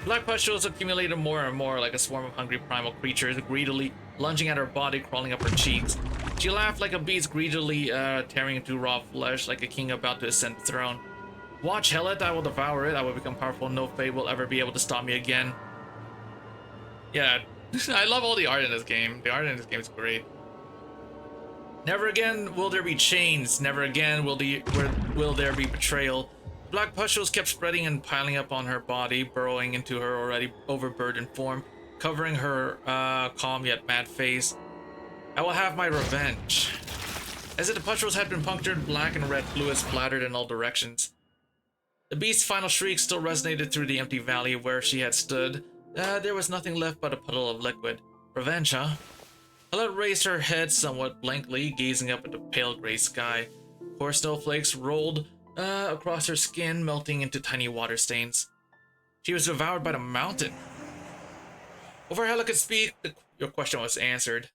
Black pustules accumulated more and more, like a swarm of hungry primal creatures, greedily lunging at her body, crawling up her cheeks. She laughed like a beast, greedily tearing into raw flesh, like a king about to ascend the throne. Watch, helot, I will devour it. I will become powerful. No fate will ever be able to stop me again. Yeah, I love all the art in this game. The art in this game is great. Never again will there be chains. Never again will there be betrayal. Black pustules kept spreading and piling up on her body, burrowing into her already overburdened form, covering her calm yet mad face. I will have my revenge. As if the pustules had been punctured, black and red fluid splattered in all directions. The beast's final shriek still resonated through the empty valley where she had stood. There was nothing left but a puddle of liquid. Revenge, huh? Helot raised her head somewhat blankly, gazing up at the pale gray sky. Coarse snowflakes rolled across her skin, melting into tiny water stains. She was devoured by the mountain. Before Hela could speak, your question was answered.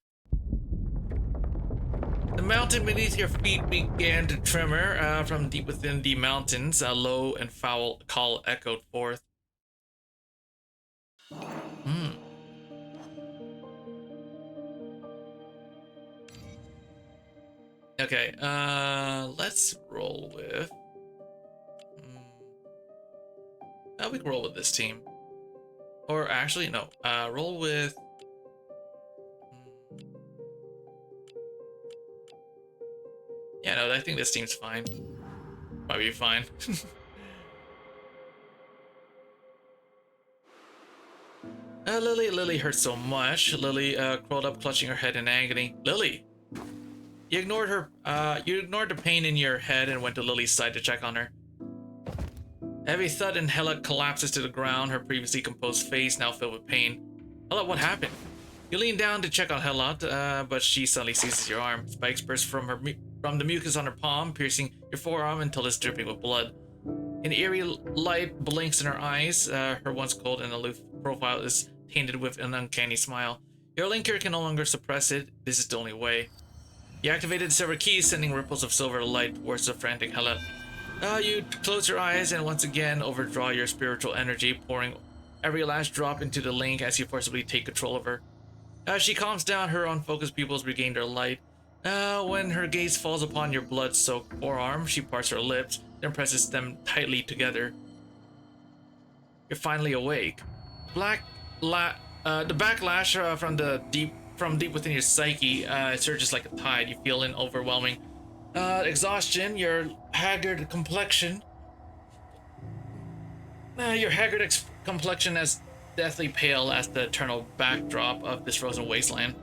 The mountain beneath your feet began to tremor. From deep within the mountains, a low and foul call echoed forth. Okay, let's roll with... we can roll with this team. Or actually, no, roll with... Yeah, no, I think this team's fine. Might be fine. Lily hurt so much. Lily crawled up, clutching her head in agony. Lily! You ignored the pain in your head and went to Lily's side to check on her. A heavy thud and Hela collapses to the ground, her previously composed face now filled with pain. Hela, what happened? You lean down to check on Hela, but she suddenly seizes your arm. Spikes burst from the mucus on her palm, piercing your forearm until it's dripping with blood. An eerie light blinks in her eyes. Her once cold and aloof profile is tainted with an uncanny smile. Your linker can no longer suppress it. This is the only way. You activated several keys, sending ripples of silver light towards the frantic Hela. You close your eyes and once again overdraw your spiritual energy, pouring every last drop into the link as you forcibly take control of her. As she calms down, her unfocused pupils regain their light. When her gaze falls upon your blood-soaked forearm, she parts her lips, then presses them tightly together. You're finally awake. The backlash from deep within your psyche surges like a tide. You feel an overwhelming exhaustion, your haggard complexion. Complexion as deathly pale as the eternal backdrop of this frozen wasteland.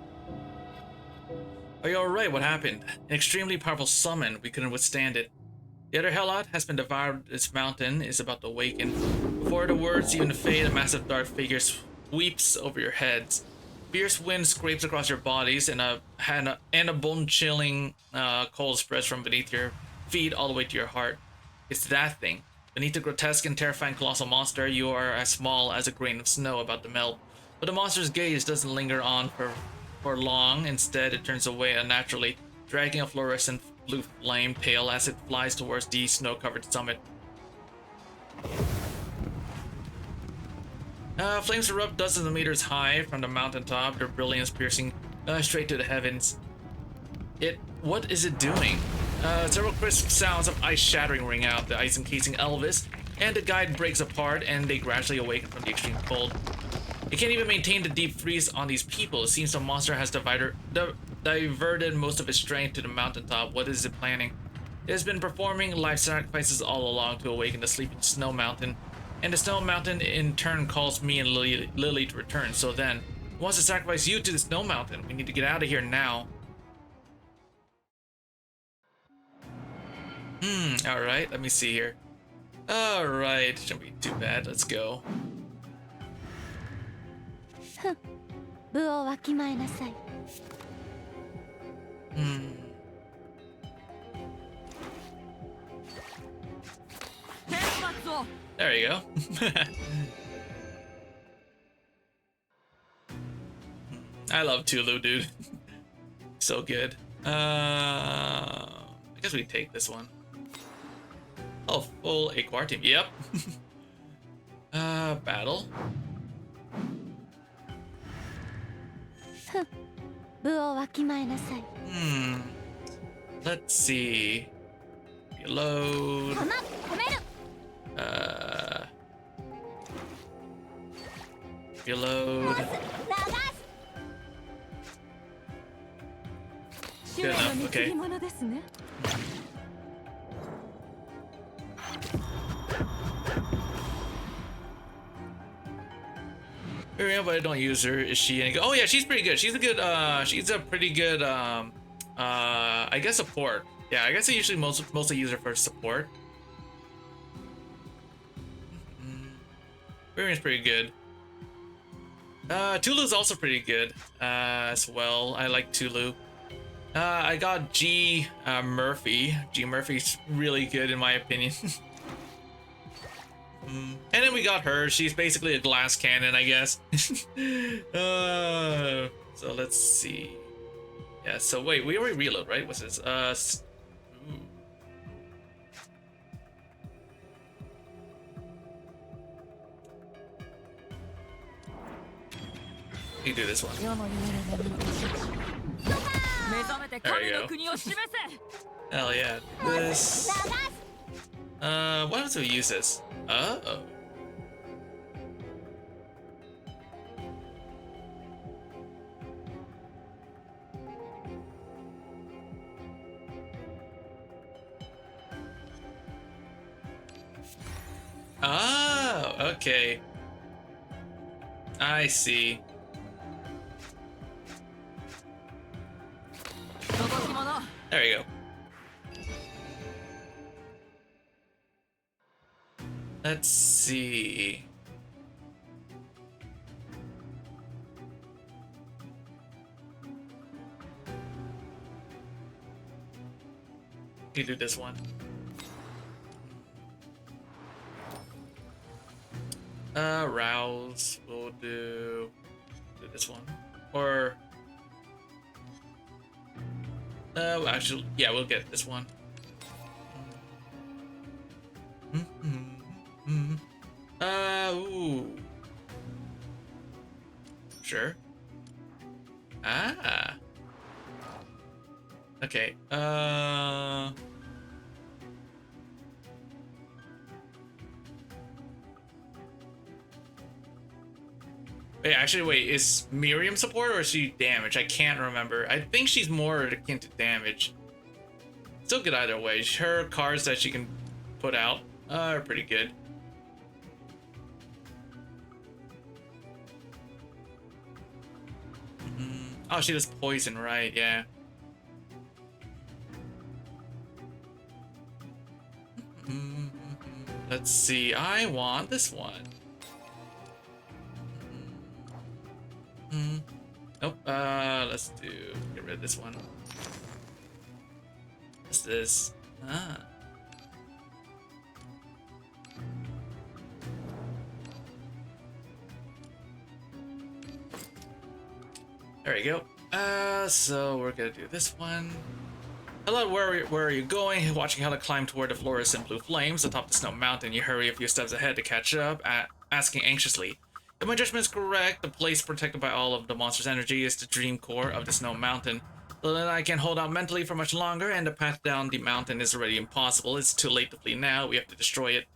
Are you alright? What happened? An extremely powerful summon. We couldn't withstand it. The other Helot has been devoured. This mountain is about to awaken. Before the words even fade, a massive dark figure sweeps over your heads. Fierce wind scrapes across your bodies, and a bone-chilling cold spreads from beneath your feet all the way to your heart. It's that thing. Beneath the grotesque and terrifying colossal monster, you are as small as a grain of snow about to melt. But the monster's gaze doesn't linger on for long. Instead, it turns away unnaturally, dragging a fluorescent blue flame tail as it flies towards the snow-covered summit. Flames erupt dozens of meters high from the mountaintop, their brilliance piercing straight to the heavens. What is it doing? Several crisp sounds of ice shattering ring out, the ice encasing Elvis, and the guide breaks apart and they gradually awaken from the extreme cold. It can't even maintain the deep freeze on these people. It seems the monster has diverted most of its strength to the mountaintop. What is it planning? It has been performing life sacrifices all along to awaken the sleeping snow mountain. And the snow mountain in turn calls me and Lily to return. So then, it wants to sacrifice you to the snow mountain. We need to get out of here now. Alright, let me see here. Alright, shouldn't be too bad. Let's go. There you go. I love Tulu, dude. So good. I guess we take this one. Oh, full Aquar team. Yep. Battle. Let's see. Reload. Reload. Good enough, okay. But I don't use her. Is she any good? Oh yeah, she's pretty good. She's a pretty good I guess support. Yeah, I guess I usually mostly use her for support. Miriam's pretty good. Tulu's also pretty good as well. I like Tulu. I got G Murphy. G Murphy's really good in my opinion. And then we got her. She's basically a glass cannon, I guess. So let's see. Yeah, so wait, we already reload, right? What's this? Ooh. You do this one. There we go. Hell yeah. This. What else do we use this? Oh. Oh, okay. I see. There you go. Let's see. You do this one. Rouse. We'll do this one. Or actually, yeah, we'll get this one. Ooh. Sure. Ah. Okay. Wait, is Miriam support or is she damage? I can't remember. I think she's more akin to damage. Still good either way. Her cards that she can put out are pretty good. Oh, she does poison, right? Yeah. Let's see. I want this one. Nope. Let's get rid of this one. What's this? Ah. There you go. So we're gonna do this one. Hello, where are you going? Watching Hella climb toward the fluorescent blue flames atop the snow mountain. You hurry a few steps ahead to catch up, asking anxiously. If my judgment is correct, the place protected by all of the monster's energy is the dream core of the snow mountain. But then I can't hold out mentally for much longer, and the path down the mountain is already impossible. It's too late to flee now. We have to destroy it.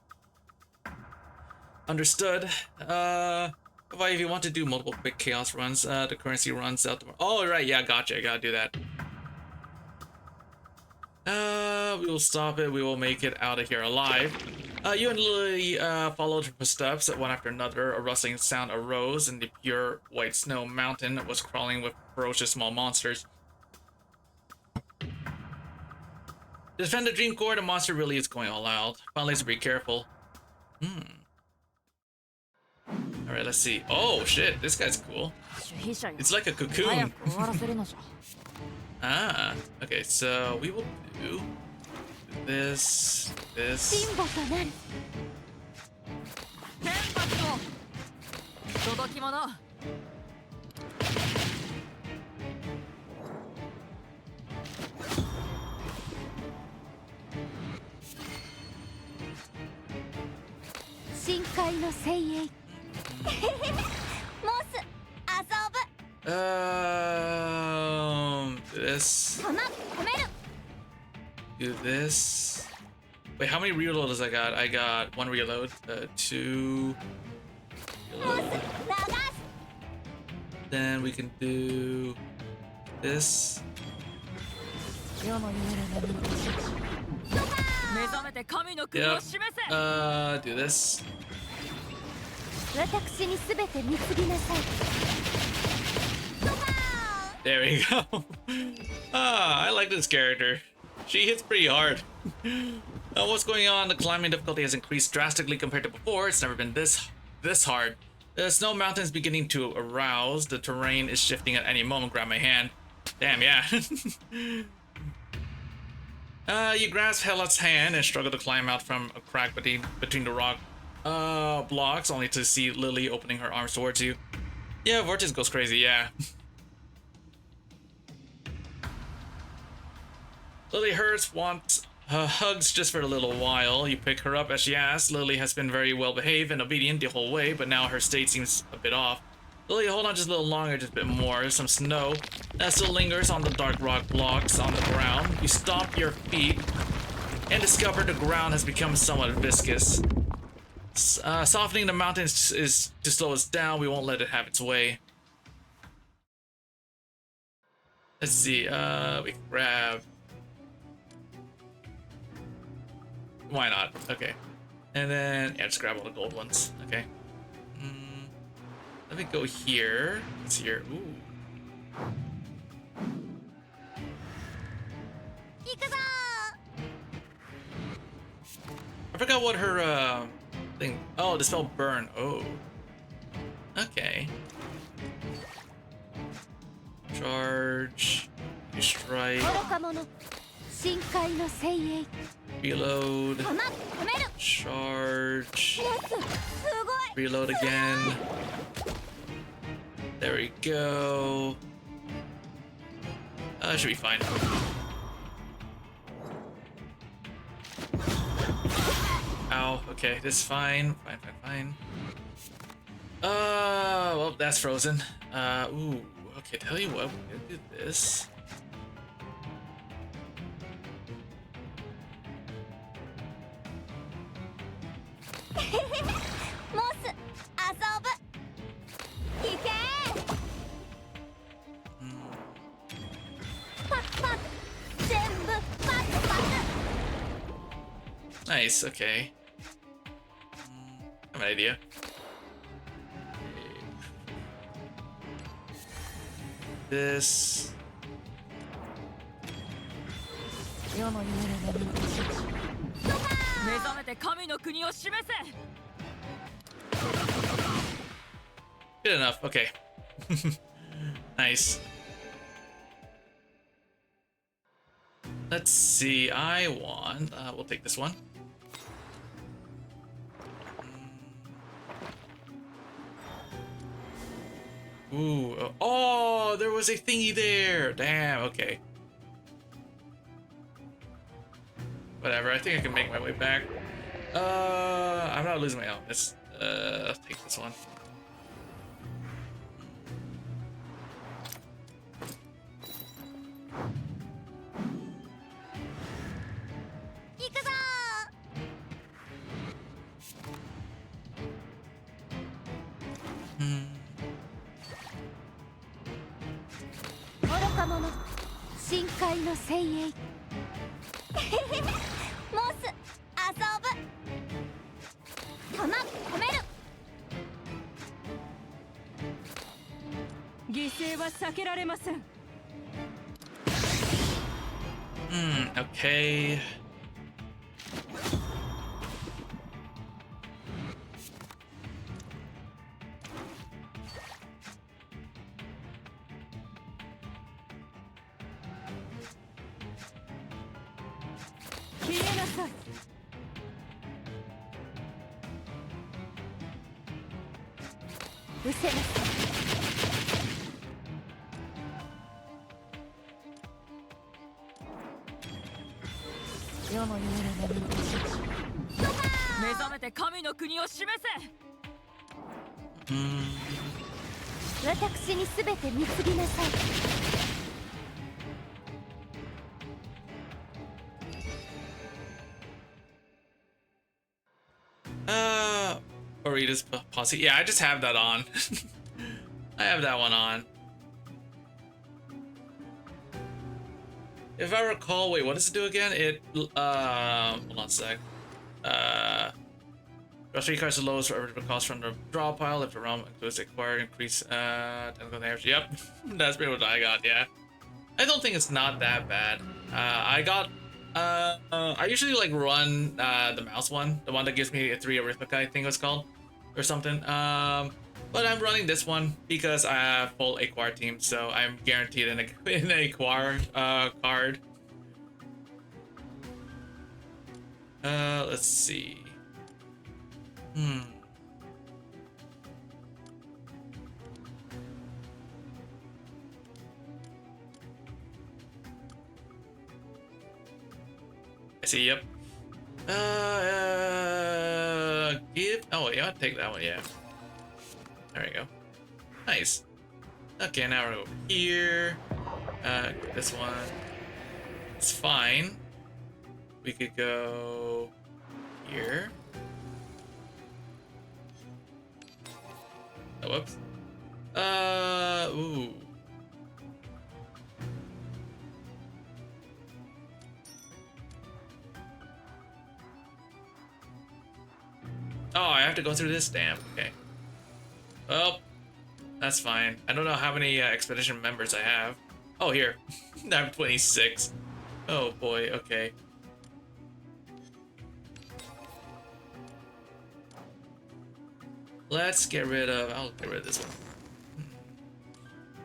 Understood. If you want to do multiple quick chaos runs, the currency runs out tomorrow. Oh, right, yeah, gotcha. I gotta do that. We will stop it. We will make it out of here alive. You and Lily followed her steps one after another. A rustling sound arose, and the pure white snow mountain was crawling with ferocious small monsters. To defend the dream core, the monster really is going all out. Finally, so be careful. Alright, let's see. Oh shit, this guy's cool. It's like a cocoon. Ah, okay, so we will do this. This. Do this. Wait, how many reloads I got? I got one reload, two. Reload. Then we can do this. Yep. Do this. There we go. I like this character. She hits pretty hard. What's going on? The climbing difficulty has increased drastically compared to before. It's never been this hard. The snow mountain is beginning to arouse. The terrain is shifting at any moment. Grab my hand. Damn, yeah. You grasp Hella's hand and struggle to climb out from a crack between the rock blocks, only to see Lily opening her arms towards you. Yeah, Vortex goes crazy, yeah. Lily hurts, wants hugs just for a little while. You pick her up as she asks. Lily has been very well behaved and obedient the whole way, but now her state seems a bit off. Lily, hold on just a little longer, just a bit more. There's some snow that still lingers on the dark rock blocks on the ground. You stomp your feet and discover the ground has become somewhat viscous. Softening the mountains is to slow us down. We won't let it have its way. Let's see, we can grab... Why not? Okay. And then, yeah, just grab all the gold ones. Okay. Let me go here. It's here. Ooh. I forgot what her thing. Oh, the spell burn. Oh. Okay. Charge. You strike. Reload. Charge. Reload again. There we go. Should be fine. Ow. Okay, this is fine. Fine. Well, that's frozen. Ooh. Okay, tell you what, we're gonna do this. Nice, okay. I have an idea. This. Good enough, okay. Nice. Let's see, I want, we'll take this one. Ooh, oh, there was a thingy there. Damn, okay. Whatever, I think I can make my way back. I'm not losing my elements. Let's take this one. Okay. Orita's posse. Yeah, I just have that on. I have that one on. If I recall, wait, what does it do again? It, hold on a sec. Draw 3 cards to lowest for every cost from the draw pile. If the realm includes acquire, increase, technical damage. Yep, that's pretty much what I got, yeah. I don't think it's not that bad. I got, I usually like run the mouse one, the one that gives me a 3 arithmetic, I think it was called, or something. But I'm running this one because I have full Aquar team, so I'm guaranteed an Aquar card. Let's see. I see, yep. Oh, yeah, I'll take that one, yeah. There we go. Nice. Okay, now we're over here. This one. It's fine. We could go here. Oh, whoops. Ooh. Oh, I have to go through this dam. Okay. Well, that's fine. I don't know how many expedition members I have. Oh, here. I have 26. Oh boy, okay. Let's get rid of... I'll get rid of this one.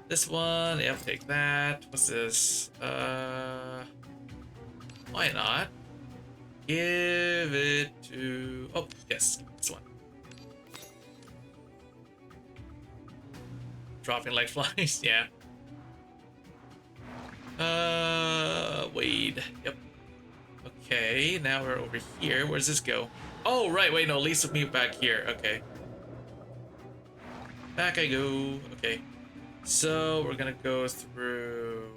This one, yep, take that. What's this? Why not? Give it to... Oh, yes, this one. Dropping like flies, yeah. Wade, yep. Okay, now we're over here. Where does this go? Oh, right, wait, no, at least with me back here, okay. Back I go, okay. So, we're gonna go through...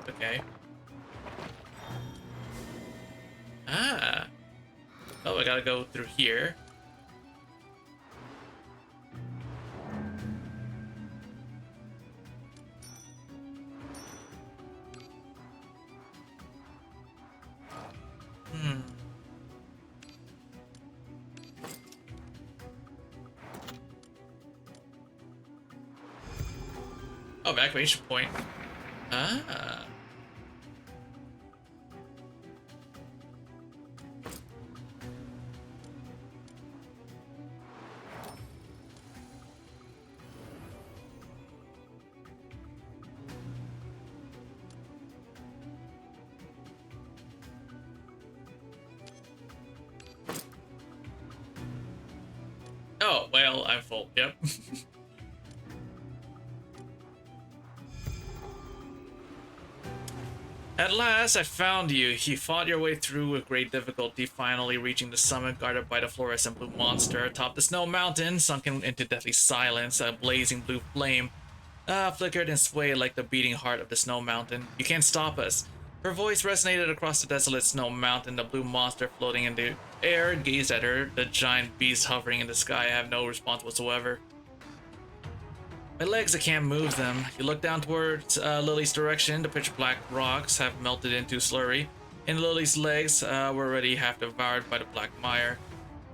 Okay. Ah. Oh, I gotta go through here. Oh, evacuation point. Ah. Oh, well, I'm full. Yep. At last, I found you. You fought your way through with great difficulty, finally reaching the summit guarded by the fluorescent blue monster atop the snow mountain, sunken into deathly silence. A blazing blue flame flickered and swayed like the beating heart of the snow mountain. You can't stop us. Her voice resonated across the desolate snow mountain. The blue monster floating in the air gazed at her. The giant beast hovering in the sky have no response whatsoever. My legs, I can't move them. You look down towards Lily's direction. The pitch black rocks have melted into slurry. And Lily's legs were already half devoured by the black mire.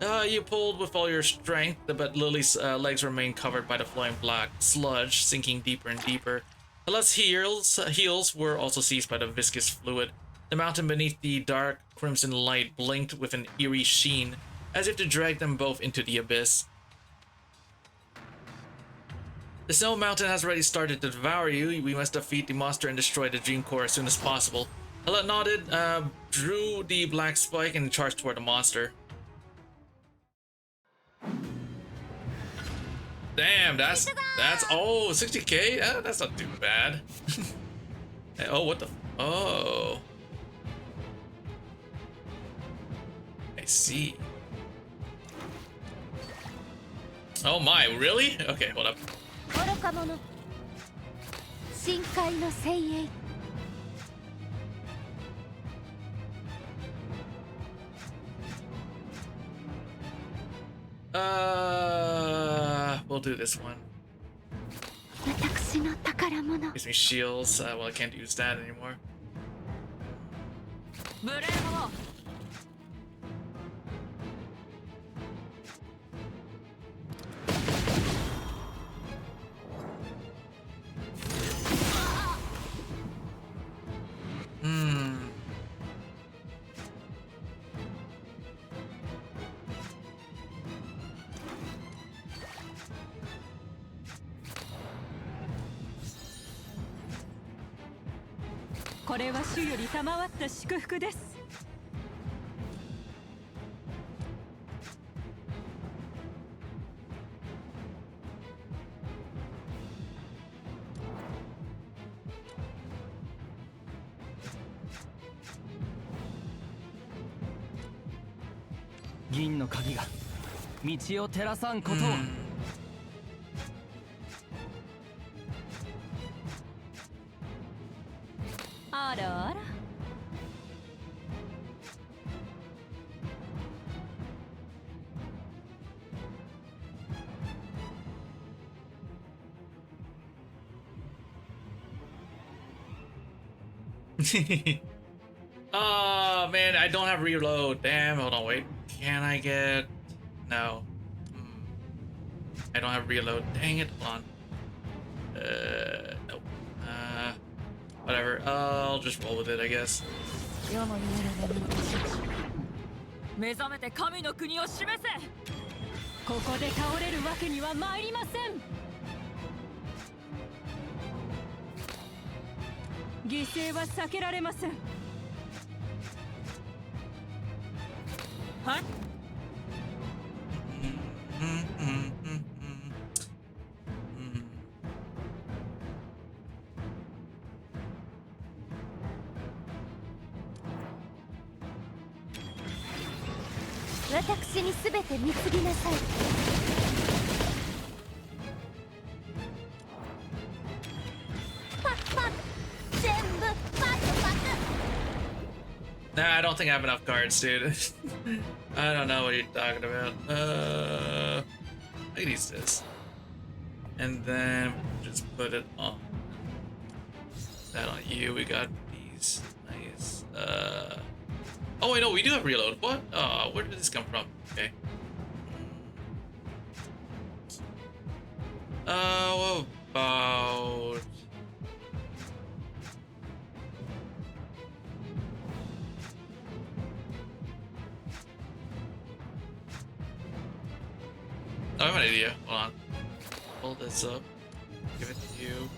You pulled with all your strength, but Lily's legs remain covered by the flowing black sludge, sinking deeper and deeper. Lily's heels were also seized by the viscous fluid. The mountain beneath the dark crimson light blinked with an eerie sheen, as if to drag them both into the abyss. The snow mountain has already started to devour you. We must defeat the monster and destroy the dream core as soon as possible. Ella nodded, drew the black spike, and charged toward the monster. Damn, that's oh, 60k? That's not too bad. Oh, what the? Oh, I see. Oh my, really? Okay, hold up. We'll do this one. Gives me shields. Well, I can't use that anymore. これは主より賜った祝福です。銀の鍵が道を照らさんことを。あらあら。Oh man, I don't have reload. Damn, hold on, wait. Can I get... No. I don't have reload. Dang it, hold on. Nope. Whatever. I'll just roll with it, I guess. 目覚めて神の国を示せ。ここで倒れるわけには参りません。犠牲は避けられません。はい。私にすべて貢ぎなさい。パッパッ全部パッパッ。Nah, I don't think I have enough cards, dude. I don't know what you're talking about. I can use this. And then just put it on. That on you. We got these. Nice. Oh wait, no, we do have reload. What? Where did this come from? Okay. What about... Oh, I have an idea. Hold on. Pull this up. Give it to you.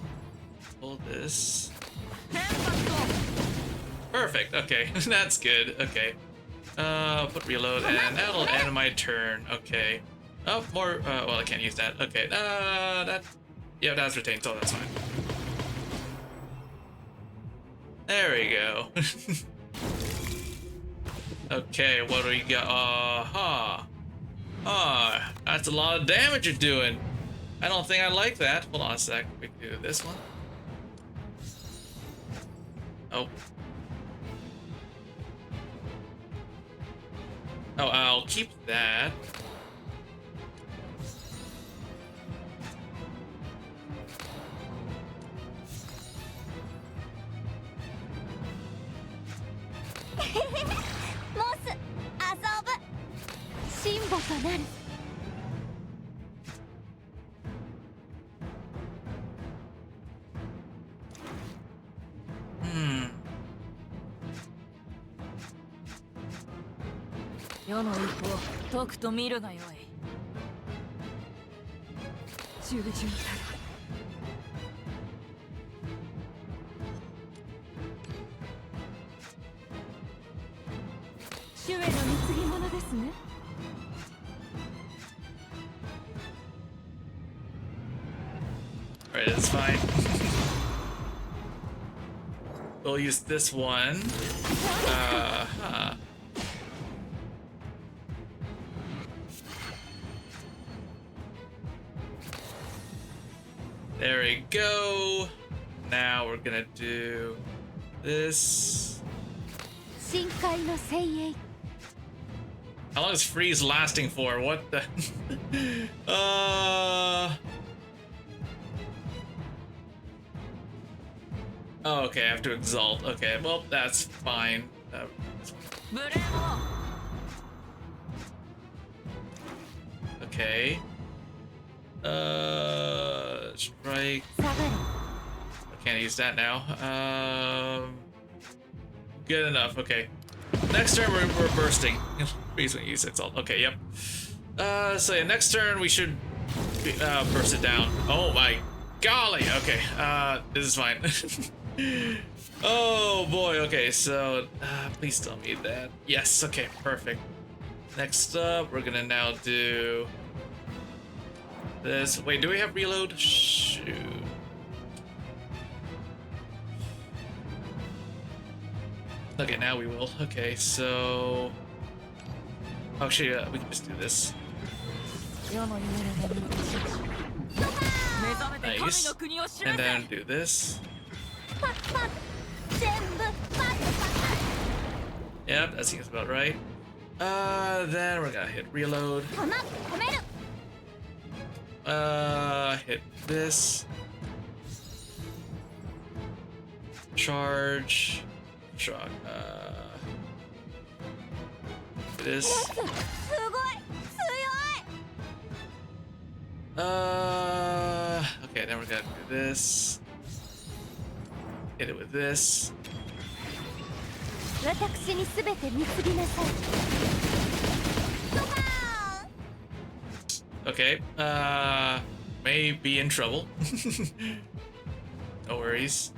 Pull this. Perfect. Okay, that's good. Okay. Put reload, and that'll end my turn. Okay. Oh, more. Well, I can't use that. Okay. Yeah, that's retained, so that's fine. There we go. Okay, what do we got? That's a lot of damage you're doing. I don't think I like that. Hold on a sec. We can do this one. Oh. Oh, I'll keep that. Hmm. 世の一歩を解くと見るがよい。従順たる。主への貢ぎ物ですね。Alright, it's fine. We'll use this one. There we go. Now we're gonna do this. How long is freeze lasting for? What the? Oh, okay, I have to exalt. Okay, well, that's fine. Okay. Strike. I can't use that now. Good enough. Okay. Next turn we're bursting. Freeze when you use exalt. Okay, yep. So yeah, next turn we should burst it down. Oh my golly. Okay. This is fine. Oh boy, okay, so please tell me that. Yes, okay, perfect. Next up, we're gonna now do this. Wait, do we have reload? Shoot. Okay, now we will. Okay, so... Oh shit, we can just do this. Nice. And then do this. Yep, that seems about right. Then we're gonna hit reload. Hit this. Charge. Shock. This. Okay, then we're gonna do this. Hit it with this. Okay, may be in trouble. No worries.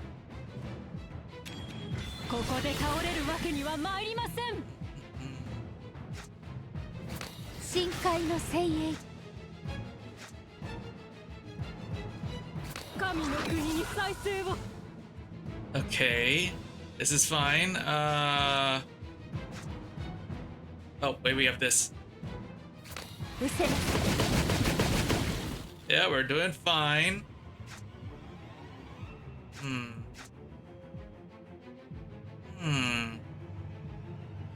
Okay, this is fine. Oh, wait, we have this. Yeah, we're doing fine.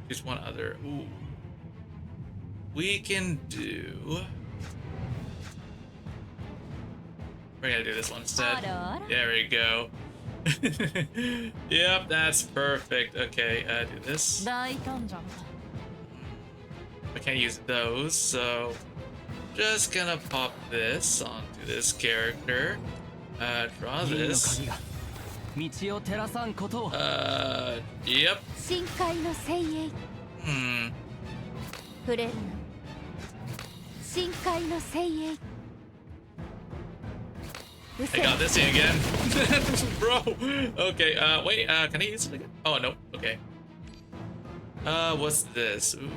Just one other. Ooh. We can do... We're gonna do this one instead. There we go. Yep, that's perfect. Okay, do this. I can't use those, so just gonna pop this onto this character. Draw this. Yep. I got this thing again. Bro. Okay, wait, can I use it again? Oh, no. Okay. What's this? Ooh.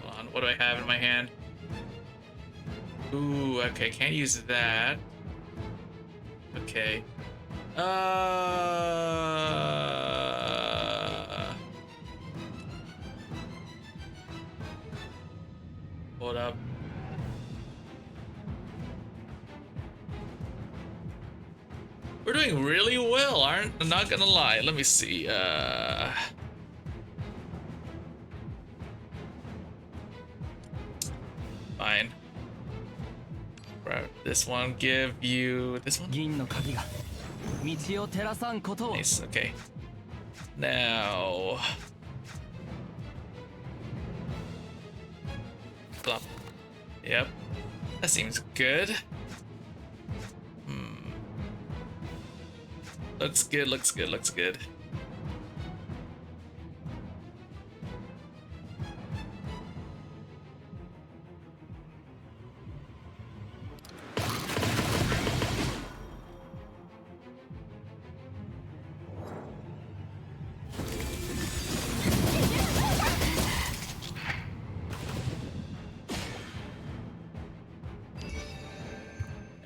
Hold on, what do I have in my hand? Ooh, okay, can't use that. Okay. Hold up. We're doing really well, aren't? I'm not gonna lie. Let me see. Fine. Grab this one. Give you this one. Nice. Okay. Now. Plop. Yep. That seems good. Looks good, looks good, looks good.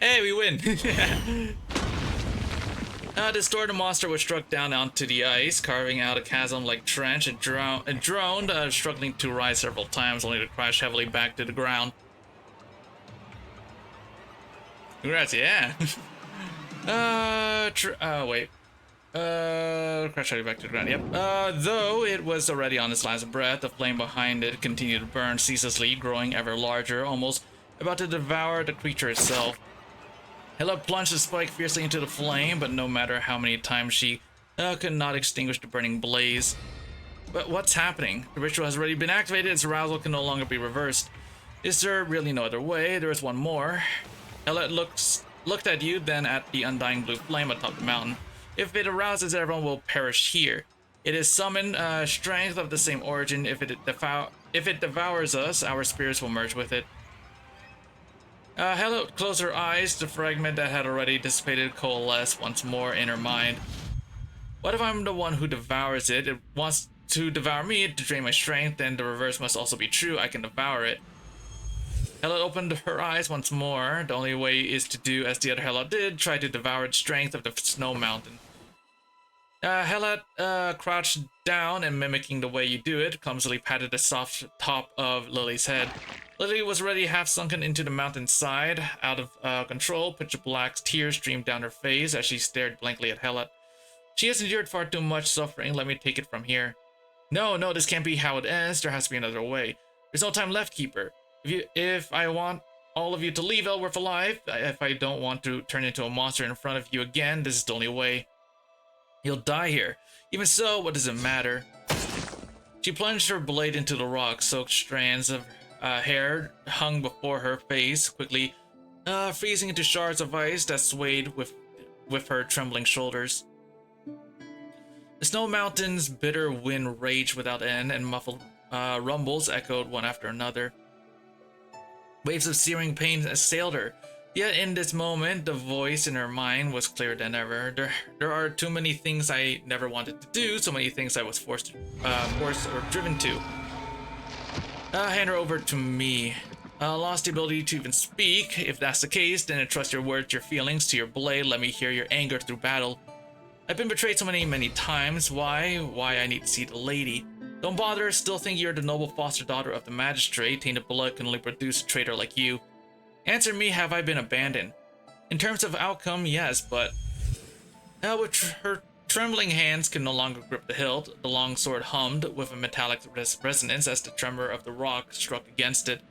Hey, we win! Distorted monster was struck down onto the ice, carving out a chasm-like trench. It droned, struggling to rise several times, only to crash heavily back to the ground. Congrats, yeah. Wait. Crash heavily back to the ground, yep. Though it was already on its last breath, the flame behind it continued to burn ceaselessly, growing ever larger, almost about to devour the creature itself. Hela plunged the spike fiercely into the flame, but no matter how many times she could not extinguish the burning blaze. But what's happening? The ritual has already been activated, its arousal can no longer be reversed. Is there really no other way? There is one more. Hela looked at you, then at the undying blue flame atop the mountain. If it arouses, everyone will perish here. It is summoned strength of the same origin. If it devours us, our spirits will merge with it. Hello closed her eyes. The fragment that had already dissipated coalesced once more in her mind. What if I'm the one who devours it? It wants to devour me to drain my strength, then the reverse must also be true. I can devour it. Hela opened her eyes once more. The only way is to do as the other Hela did, try to devour the strength of the snow mountain. Hela crouched down and, mimicking the way you do it, clumsily patted the soft top of Lily's head. Lily was already half sunken into the mountainside, out of control. Pitch black tears streamed down her face as she stared blankly at Hela. She has endured far too much suffering. Let me take it from here. No, this can't be how it ends. There has to be another way. There's no time left, Keeper. If I want all of you to leave Elworth alive, if I don't want to turn into a monster in front of you again, this is the only way. You'll die here. Even so, what does it matter? She plunged her blade into the rock. Soaked strands of hair hung before her face, quickly freezing into shards of ice that swayed with her trembling shoulders. The snow mountain's bitter wind raged without end, and muffled rumbles echoed one after another. Waves of searing pain assailed her. Yet in this moment, the voice in her mind was clearer than ever. There are too many things I never wanted to do, so many things I was forced or driven to. Hand her over to me. Lost the ability to even speak. If that's the case, then entrust your words, your feelings to your blade. Let me hear your anger through battle. I've been betrayed so many times. Why I need to see the lady. Don't bother, still think you're the noble foster daughter of the magistrate. Tainted blood can only produce a traitor like you. Answer me, have I been abandoned? In terms of outcome, yes, but... with her trembling hands could no longer grip the hilt, the long sword hummed with a metallic resonance as the tremor of the rock struck against it.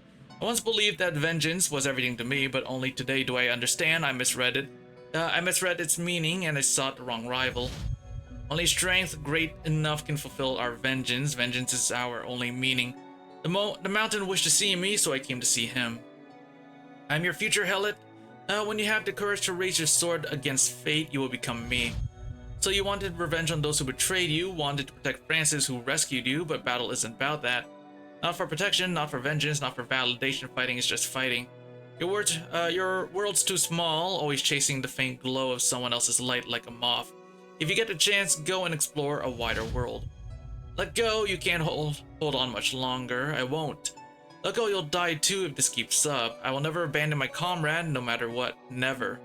I once believed that vengeance was everything to me, but only today do I understand. I misread it. I misread its meaning, and I sought the wrong rival. Only strength great enough can fulfill our vengeance. Vengeance is our only meaning. The mountain wished to see me, so I came to see him. I'm your future Helot. When you have the courage to raise your sword against fate, you will become me. So you wanted revenge on those who betrayed you, wanted to protect Francis who rescued you, but battle isn't about that. Not for protection, not for vengeance, not for validation. Fighting is just fighting. Your world's too small, always chasing the faint glow of someone else's light like a moth. If you get the chance, go and explore a wider world. Let go, you can't hold on much longer. I won't. Let go, you'll die too if this keeps up. I will never abandon my comrade, no matter what. Never.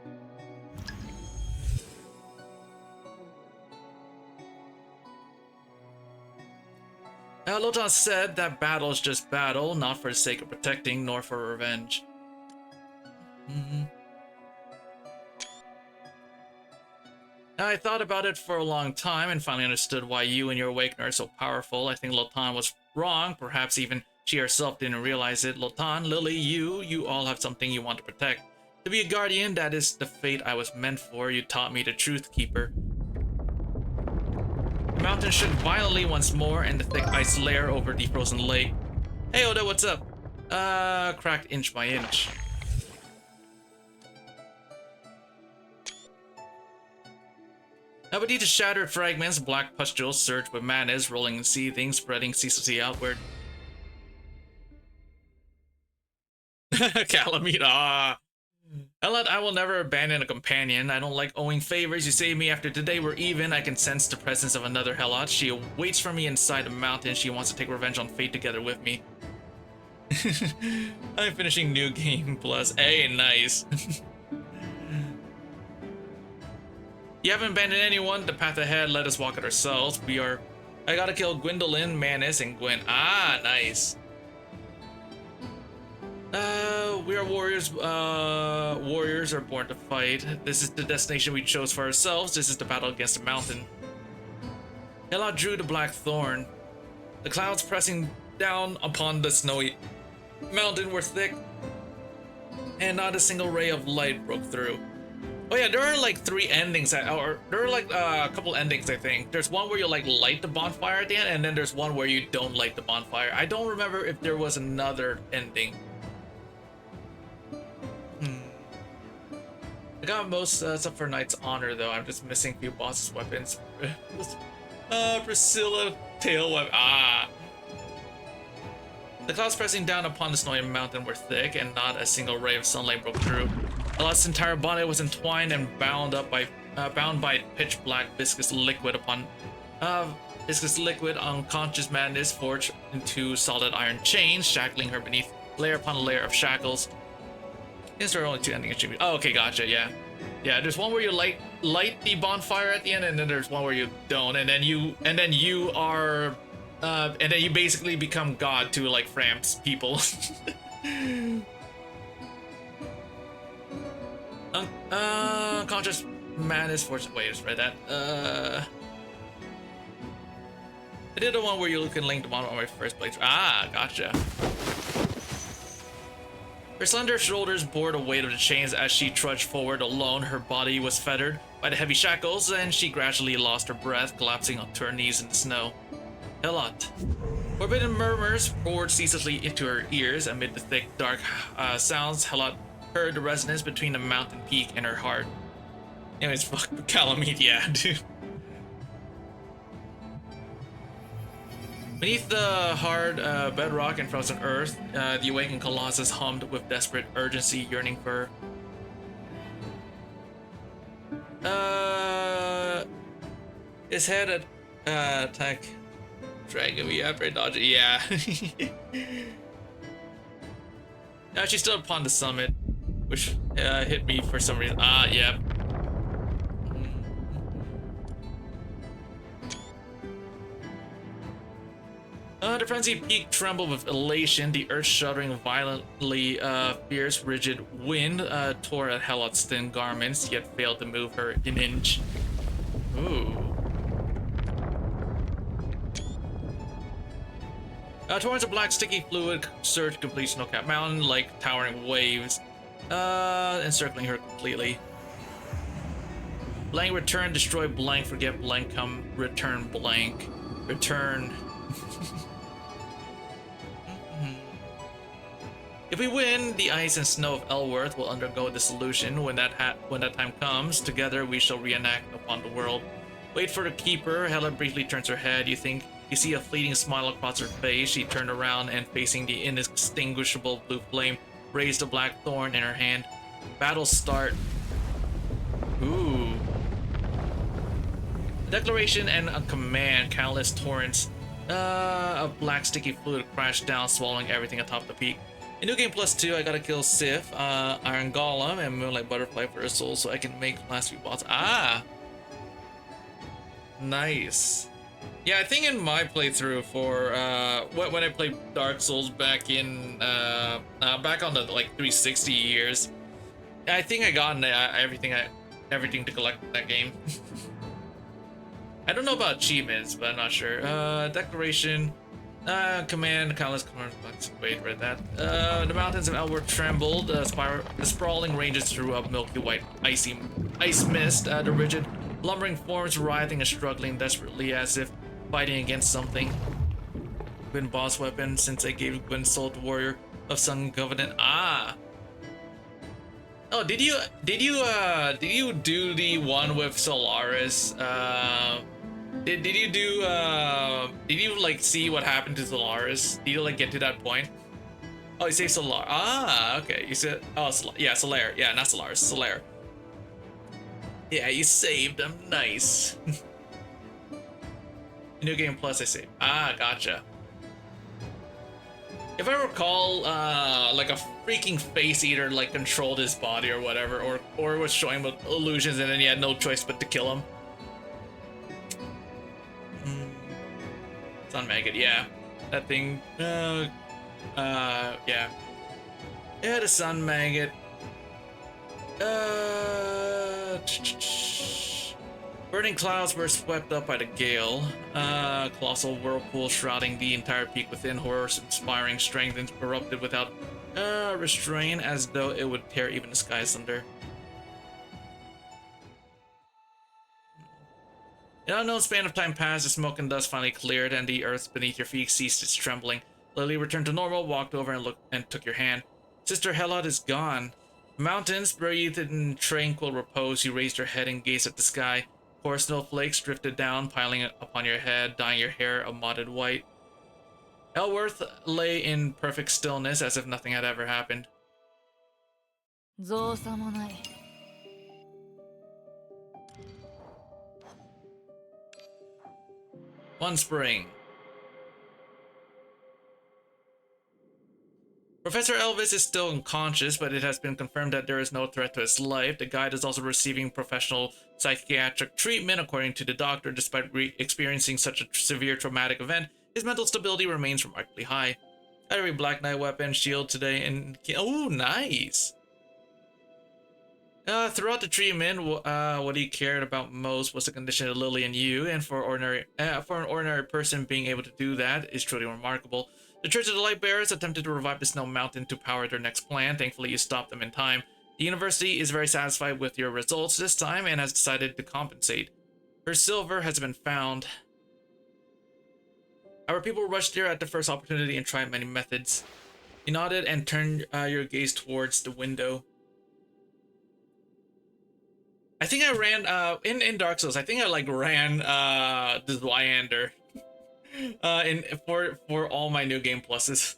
Lotan said that battle is just battle, not for the sake of protecting, nor for revenge. I thought about it for a long time and finally understood why you and your awakener are so powerful. I think Lotan was wrong, perhaps even she herself didn't realize it. Lotan, Lily, you all have something you want to protect. To be a guardian, that is the fate I was meant for. You taught me the truth, Keeper. The mountain shook violently once more, and the thick ice layer over the frozen lake. Hey Oda, what's up? Cracked inch by inch. Beneath the shattered fragments, black pustules surged with madness, rolling and seething, spreading ceaselessly outward. Calamita. Elad, I will never abandon a companion. I don't like owing favors. You saved me. After today we're even. I can sense the presence of another Helot. She waits for me inside the mountain. She wants to take revenge on fate together with me. I'm finishing New Game Plus. Hey, nice. You haven't abandoned anyone. The path ahead, let us walk it ourselves. I gotta kill Gwendolyn, Manus, and Gwen. Ah, nice. We are warriors. Warriors are born to fight. This is the destination we chose for ourselves. This is the battle against the mountain. Hela drew the black thorn. The clouds pressing down upon the snowy mountain were thick, and not a single ray of light broke through. Oh yeah, there are like 3 endings, or there are like a couple endings, I think. There's one where you like light the bonfire at the end, and then there's one where you don't light the bonfire. I don't remember if there was another ending. I got most stuff for Knight's Honor though. I'm just missing a few bosses' weapons. Priscilla tail weapon. Ah. The clouds pressing down upon the snowy mountain were thick, and not a single ray of sunlight broke through. Helot's entire body was entwined and bound by pitch black viscous liquid unconscious madness forged into solid iron chains, shackling her beneath layer upon layer of shackles. Is there only two ending achievements? Oh, okay, gotcha. Yeah, there's one where you light the bonfire at the end, and then there's one where you don't, and then you basically become God to like Fram's people. Conscious madness force. Wait, just read that. I did the one where you can link the bottom on my first playthrough. Ah, gotcha. Her slender shoulders bore the weight of the chains as she trudged forward alone. Her body was fettered by the heavy shackles, and she gradually lost her breath, collapsing onto her knees in the snow. Helot. Forbidden murmurs poured ceaselessly into her ears. Amid the thick, dark sounds, Helot heard the resonance between the mountain peak and her heart. Anyways, fuck Calamite, yeah, dude. Beneath the hard bedrock and frozen earth, the awakened Colossus hummed with desperate urgency, yearning for his head attack dragging me after I dodged it. Yeah. Now she's still upon the summit, which hit me for some reason. Ah, yep. The frenzied peak trembled with elation. The earth shuddering violently. Fierce, rigid wind tore at Helot's thin garments, yet failed to move her an inch. Ooh. Torrents of black sticky fluid surged complete snow-capped mountain like towering waves, encircling her completely. Blank return, destroy blank, forget blank, come return blank. Return. If we win, the ice and snow of Elworth will undergo dissolution. When that time comes, together we shall reenact upon the world. Wait for the keeper. Hela briefly turns her head. You see a fleeting smile across her face. She turned around and, facing the inextinguishable blue flame, raised a black thorn in her hand. Battle start. Ooh. A declaration and a command. Countless torrents of black sticky fluid crashed down, swallowing everything atop the peak. In New Game Plus 2, I gotta kill Sif, Iron Golem, and Moonlight Butterfly for a soul so I can make the last few boss. Ah! Nice. Yeah, I think in my playthrough for, when I played Dark Souls back in, back on the, like, 360 years, I think I got everything to collect in that game. I don't know about achievements, but I'm not sure. Declaration... command, countless corners. Wait, read that. The mountains of Elworth trembled. The sprawling ranges threw up milky white ice mist. The rigid, lumbering forms writhing and struggling desperately as if fighting against something. Been boss weapon since I gave Gwyn soul to warrior of Sun Covenant. Ah. Oh, did you do the one with Solaris? Did you like see what happened to Solaris? Did you like get to that point? Oh, you say Solar. Ah, okay. You said, oh, yeah, Solar. Yeah, not Solaris, Solar. Yeah, you saved them. Nice. New Game Plus, I saved. Ah, gotcha. If I recall, like a freaking face eater like controlled his body or whatever, or was showing him illusions, and then he had no choice but to kill him. Sun Maggot, yeah. That thing, yeah. Yeah, the Sun Maggot. Burning clouds were swept up by the gale. Colossal whirlpool shrouding the entire peak within. Horror-inspiring strength erupted without restraint, as though it would tear even the sky asunder. In an unknown span of time passed, the smoke and dust finally cleared, and the earth beneath your feet ceased its trembling. Lily returned to normal, walked over and took your hand. Sister Helot is gone. Mountains breathed in tranquil repose. You raised your head and gazed at the sky. Coarse snowflakes drifted down, piling upon your head, dyeing your hair a mottled white. Elworth lay in perfect stillness as if nothing had ever happened. 造作もない。One spring. Professor Elvis is still unconscious, but it has been confirmed that there is no threat to his life. The guide is also receiving professional psychiatric treatment, according to the doctor. Despite experiencing such a severe traumatic event, his mental stability remains remarkably high. Every Black Knight weapon, shield today, and oh, nice. Throughout the treatment, what he cared about most was the condition of Lily and you, and for an ordinary person, being able to do that is truly remarkable. The Church of the Light Bearers attempted to revive the Snow Mountain to power their next plan. Thankfully, you stopped them in time. The university is very satisfied with your results this time and has decided to compensate. Her silver has been found. Our people rushed here at the first opportunity and tried many methods. You nodded and turned your gaze towards the window. I think I ran in Dark Souls. I think I ran the Zwyander for all my new game pluses.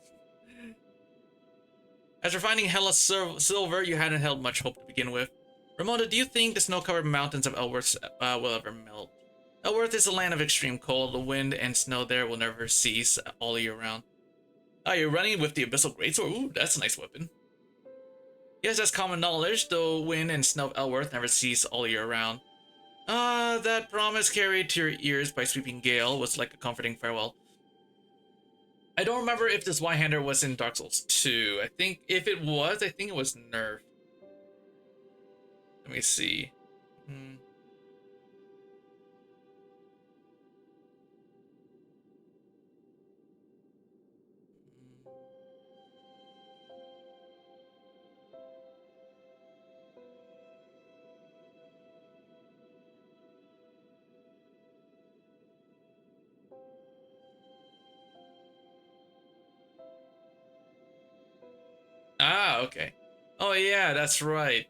After finding Hellas silver, you hadn't held much hope to begin with. Ramona, do you think the snow-covered mountains of Elworth will ever melt? Elworth is a land of extreme cold. The wind and snow there will never cease all year round. Ah, you're running with the Abyssal Greatsword. Ooh, that's a nice weapon. Yes, that's common knowledge. The wind and snow of Elworth never cease all year round. That promise carried to your ears by Sweeping Gale was like a comforting farewell. I don't remember if this Y-hander was in Dark Souls 2. I think if it was, I think it was nerfed. Let me see. Ah, okay. Oh yeah, that's right.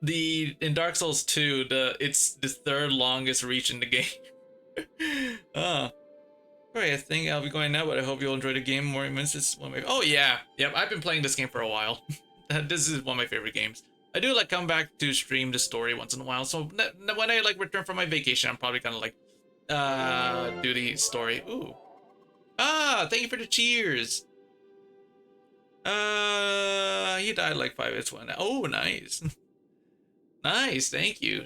In Dark Souls 2, it's the third longest reach in the game. Alright, I think I'll be going now, but I hope you'll enjoy the game. Morimens is one of my... Oh yeah, yep, I've been playing this game for a while. This is one of my favorite games. I do come back to stream the story once in a while, so when I return from my vacation, I'm probably gonna do the story. Ooh. Ah, thank you for the cheers. He died 5 minutes one. Oh, nice. Nice, thank you.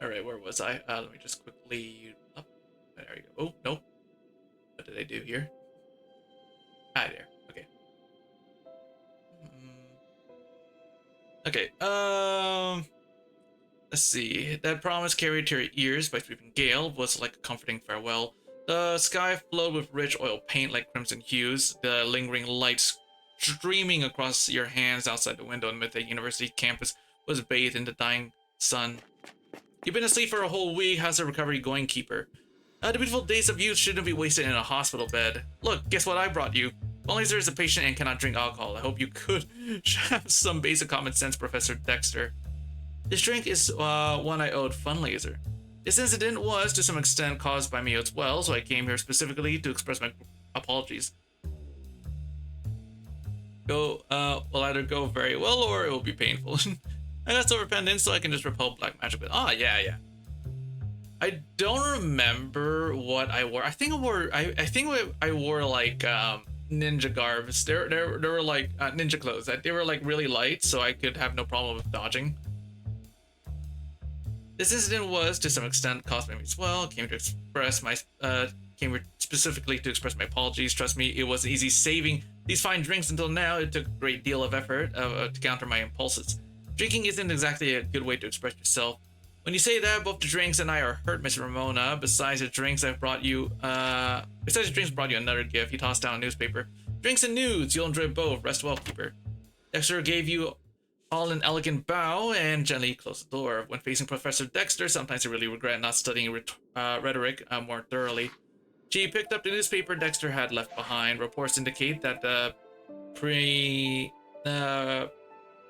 Alright, where was I? Let me just quickly up. There we go. Oh, nope. What did I do here? Ah, there. Okay. Okay, let's see. That promise carried to your ears by Sweeping Gale was like a comforting farewell. The sky flowed with rich oil paint like crimson hues, the lingering lights streaming across your hands outside the window amid the university campus was bathed in the dying sun. You've been asleep for a whole week. How's the recovery going, Keeper? The beautiful days of youth shouldn't be wasted in a hospital bed. Look, guess what I brought you? Only there is a patient and cannot drink alcohol. I hope you could have some basic common sense, Professor Dexter. This drink is one I owed Funlaser. This incident was, to some extent, caused by me as well, so I came here specifically to express my apologies. Will either go very well or it will be painful. I got Silver Pendants, so I can just repel black magic with. Oh, yeah. I don't remember what I wore. I think I wore ninja garbs. They were ninja clothes. They were really light, so I could have no problem with dodging. This incident was, to some extent, caused by me as well. Came here specifically to express my apologies. Trust me, it wasn't easy saving these fine drinks until now. It took a great deal of effort to counter my impulses. Drinking isn't exactly a good way to express yourself. When you say that, both the drinks and I are hurt, Miss Ramona. Besides the drinks brought you another gift. He tossed down a newspaper. Drinks and news, you'll enjoy both. Rest well, Keeper. Dexter gave you all an elegant bow and gently closed the door. When facing Professor Dexter, sometimes I really regret not studying rhetoric more thoroughly. She picked up the newspaper Dexter had left behind. Reports indicate that the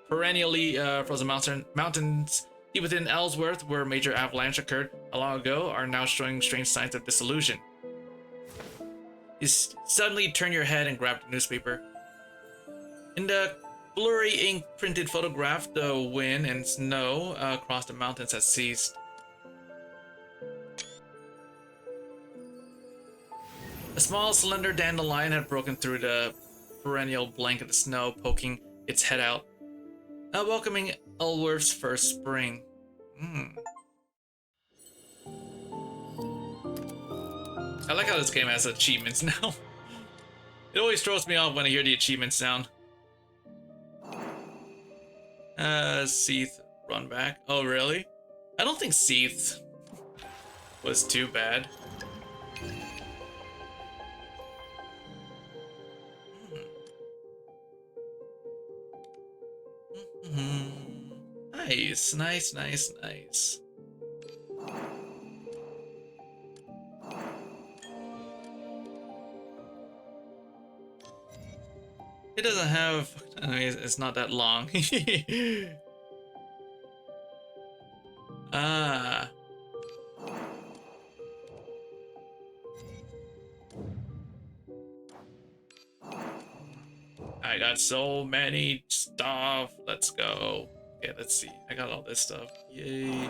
perennially frozen mountains Deep within Ellsworth, where a major avalanche occurred a long ago, are now showing strange signs of dissolution. You suddenly turn your head and grab the newspaper. In the blurry ink-printed photograph, the wind and snow across the mountains has ceased. A small, slender dandelion had broken through the perennial blanket of snow, poking its head out, welcoming Elworth's first spring. I like how this game has achievements now. It always throws me off when I hear the achievement sound. Seath, run back. Oh, really? I don't think Seath was too bad. Nice, nice, nice, nice. It doesn't have. It's not that long. Ah. I got so many stuff. Let's go. Okay, let's see. I got all this stuff. Yay.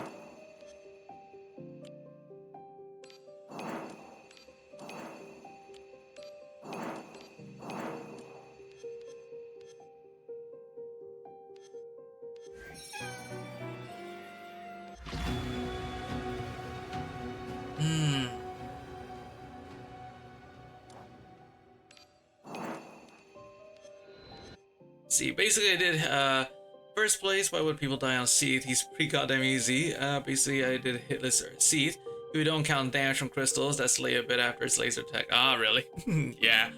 See, basically I did first place. Why would people die on Seath? He's pretty goddamn easy. Basically I did hitless Seath. If we don't count damage from crystals that slay a bit after its laser attack. Ah, really? Yeah.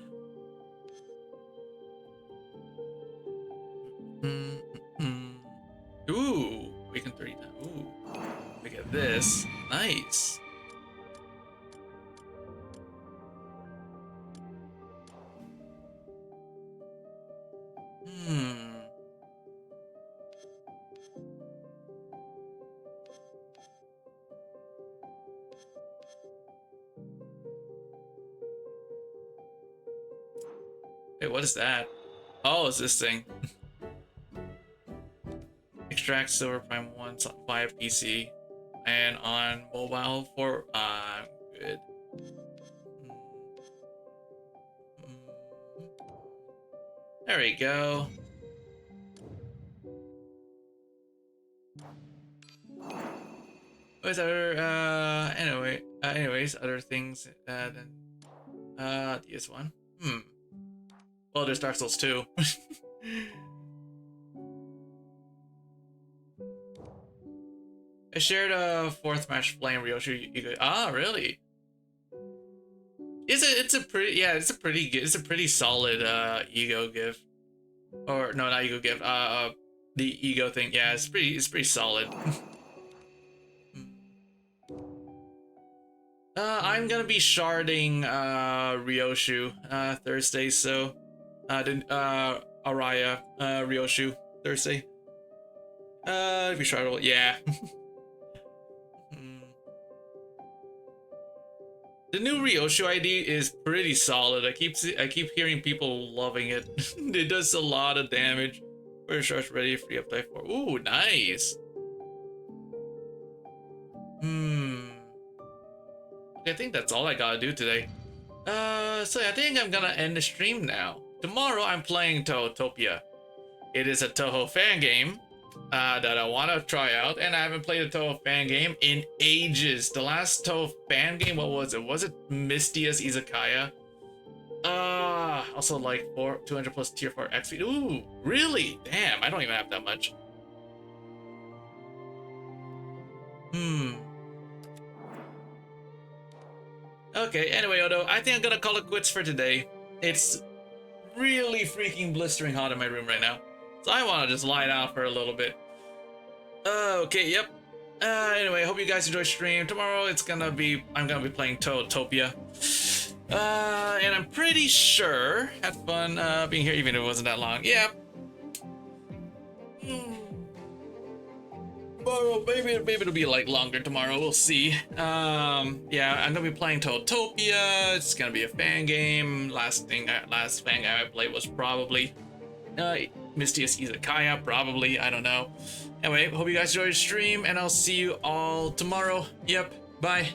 Ooh, weaken 30 times. Ooh, look at this. Nice. Wait, what is that? Oh, it's this thing. Extract silver prime 1 via PC and on mobile for good. There we go. What's other anyways, other things than this one. Well, there's Dark Souls 2. I shared a 4th match playing Ryoshi. Ah, really? It's a pretty good, it's a pretty solid ego gift. Or no, not ego gift. The ego thing. Yeah, it's pretty solid. I'm gonna be sharding Ryoshu Thursday, so Araya Ryoshu Thursday. If you shardable, yeah. The new Ryoshu ID is pretty solid. I keep hearing people loving it. It does a lot of damage. We're charged ready, free up type 4. Ooh, nice. Okay, I think that's all I gotta do today. So I think I'm gonna end the stream now. Tomorrow I'm playing Tohotopia. It is a Toho fan game that I want to try out, and I haven't played a Toho fan game in ages. The last Toho fan game, what was it? Was it Mistia's Izakaya? Also like 200 plus tier 4 XP. Ooh, really? Damn, I don't even have that much. Okay, anyway, Odo, I think I'm gonna call it quits for today. It's really freaking blistering hot in my room right now, so I want to just lie down for a little bit. Okay, yep. Anyway, I hope you guys enjoy stream. Tomorrow I'm gonna be playing Tohotopia. And I'm pretty sure had fun being here, even if it wasn't that long. Yeah. tomorrow. Maybe it'll be like longer tomorrow. We'll see. Yeah, I'm gonna be playing Totopia. It's gonna be a fan game. Last fan game I played was probably Mistius Izakaya. Probably, I don't know. Anyway, hope you guys enjoyed the stream, and I'll see you all tomorrow. Yep. Bye.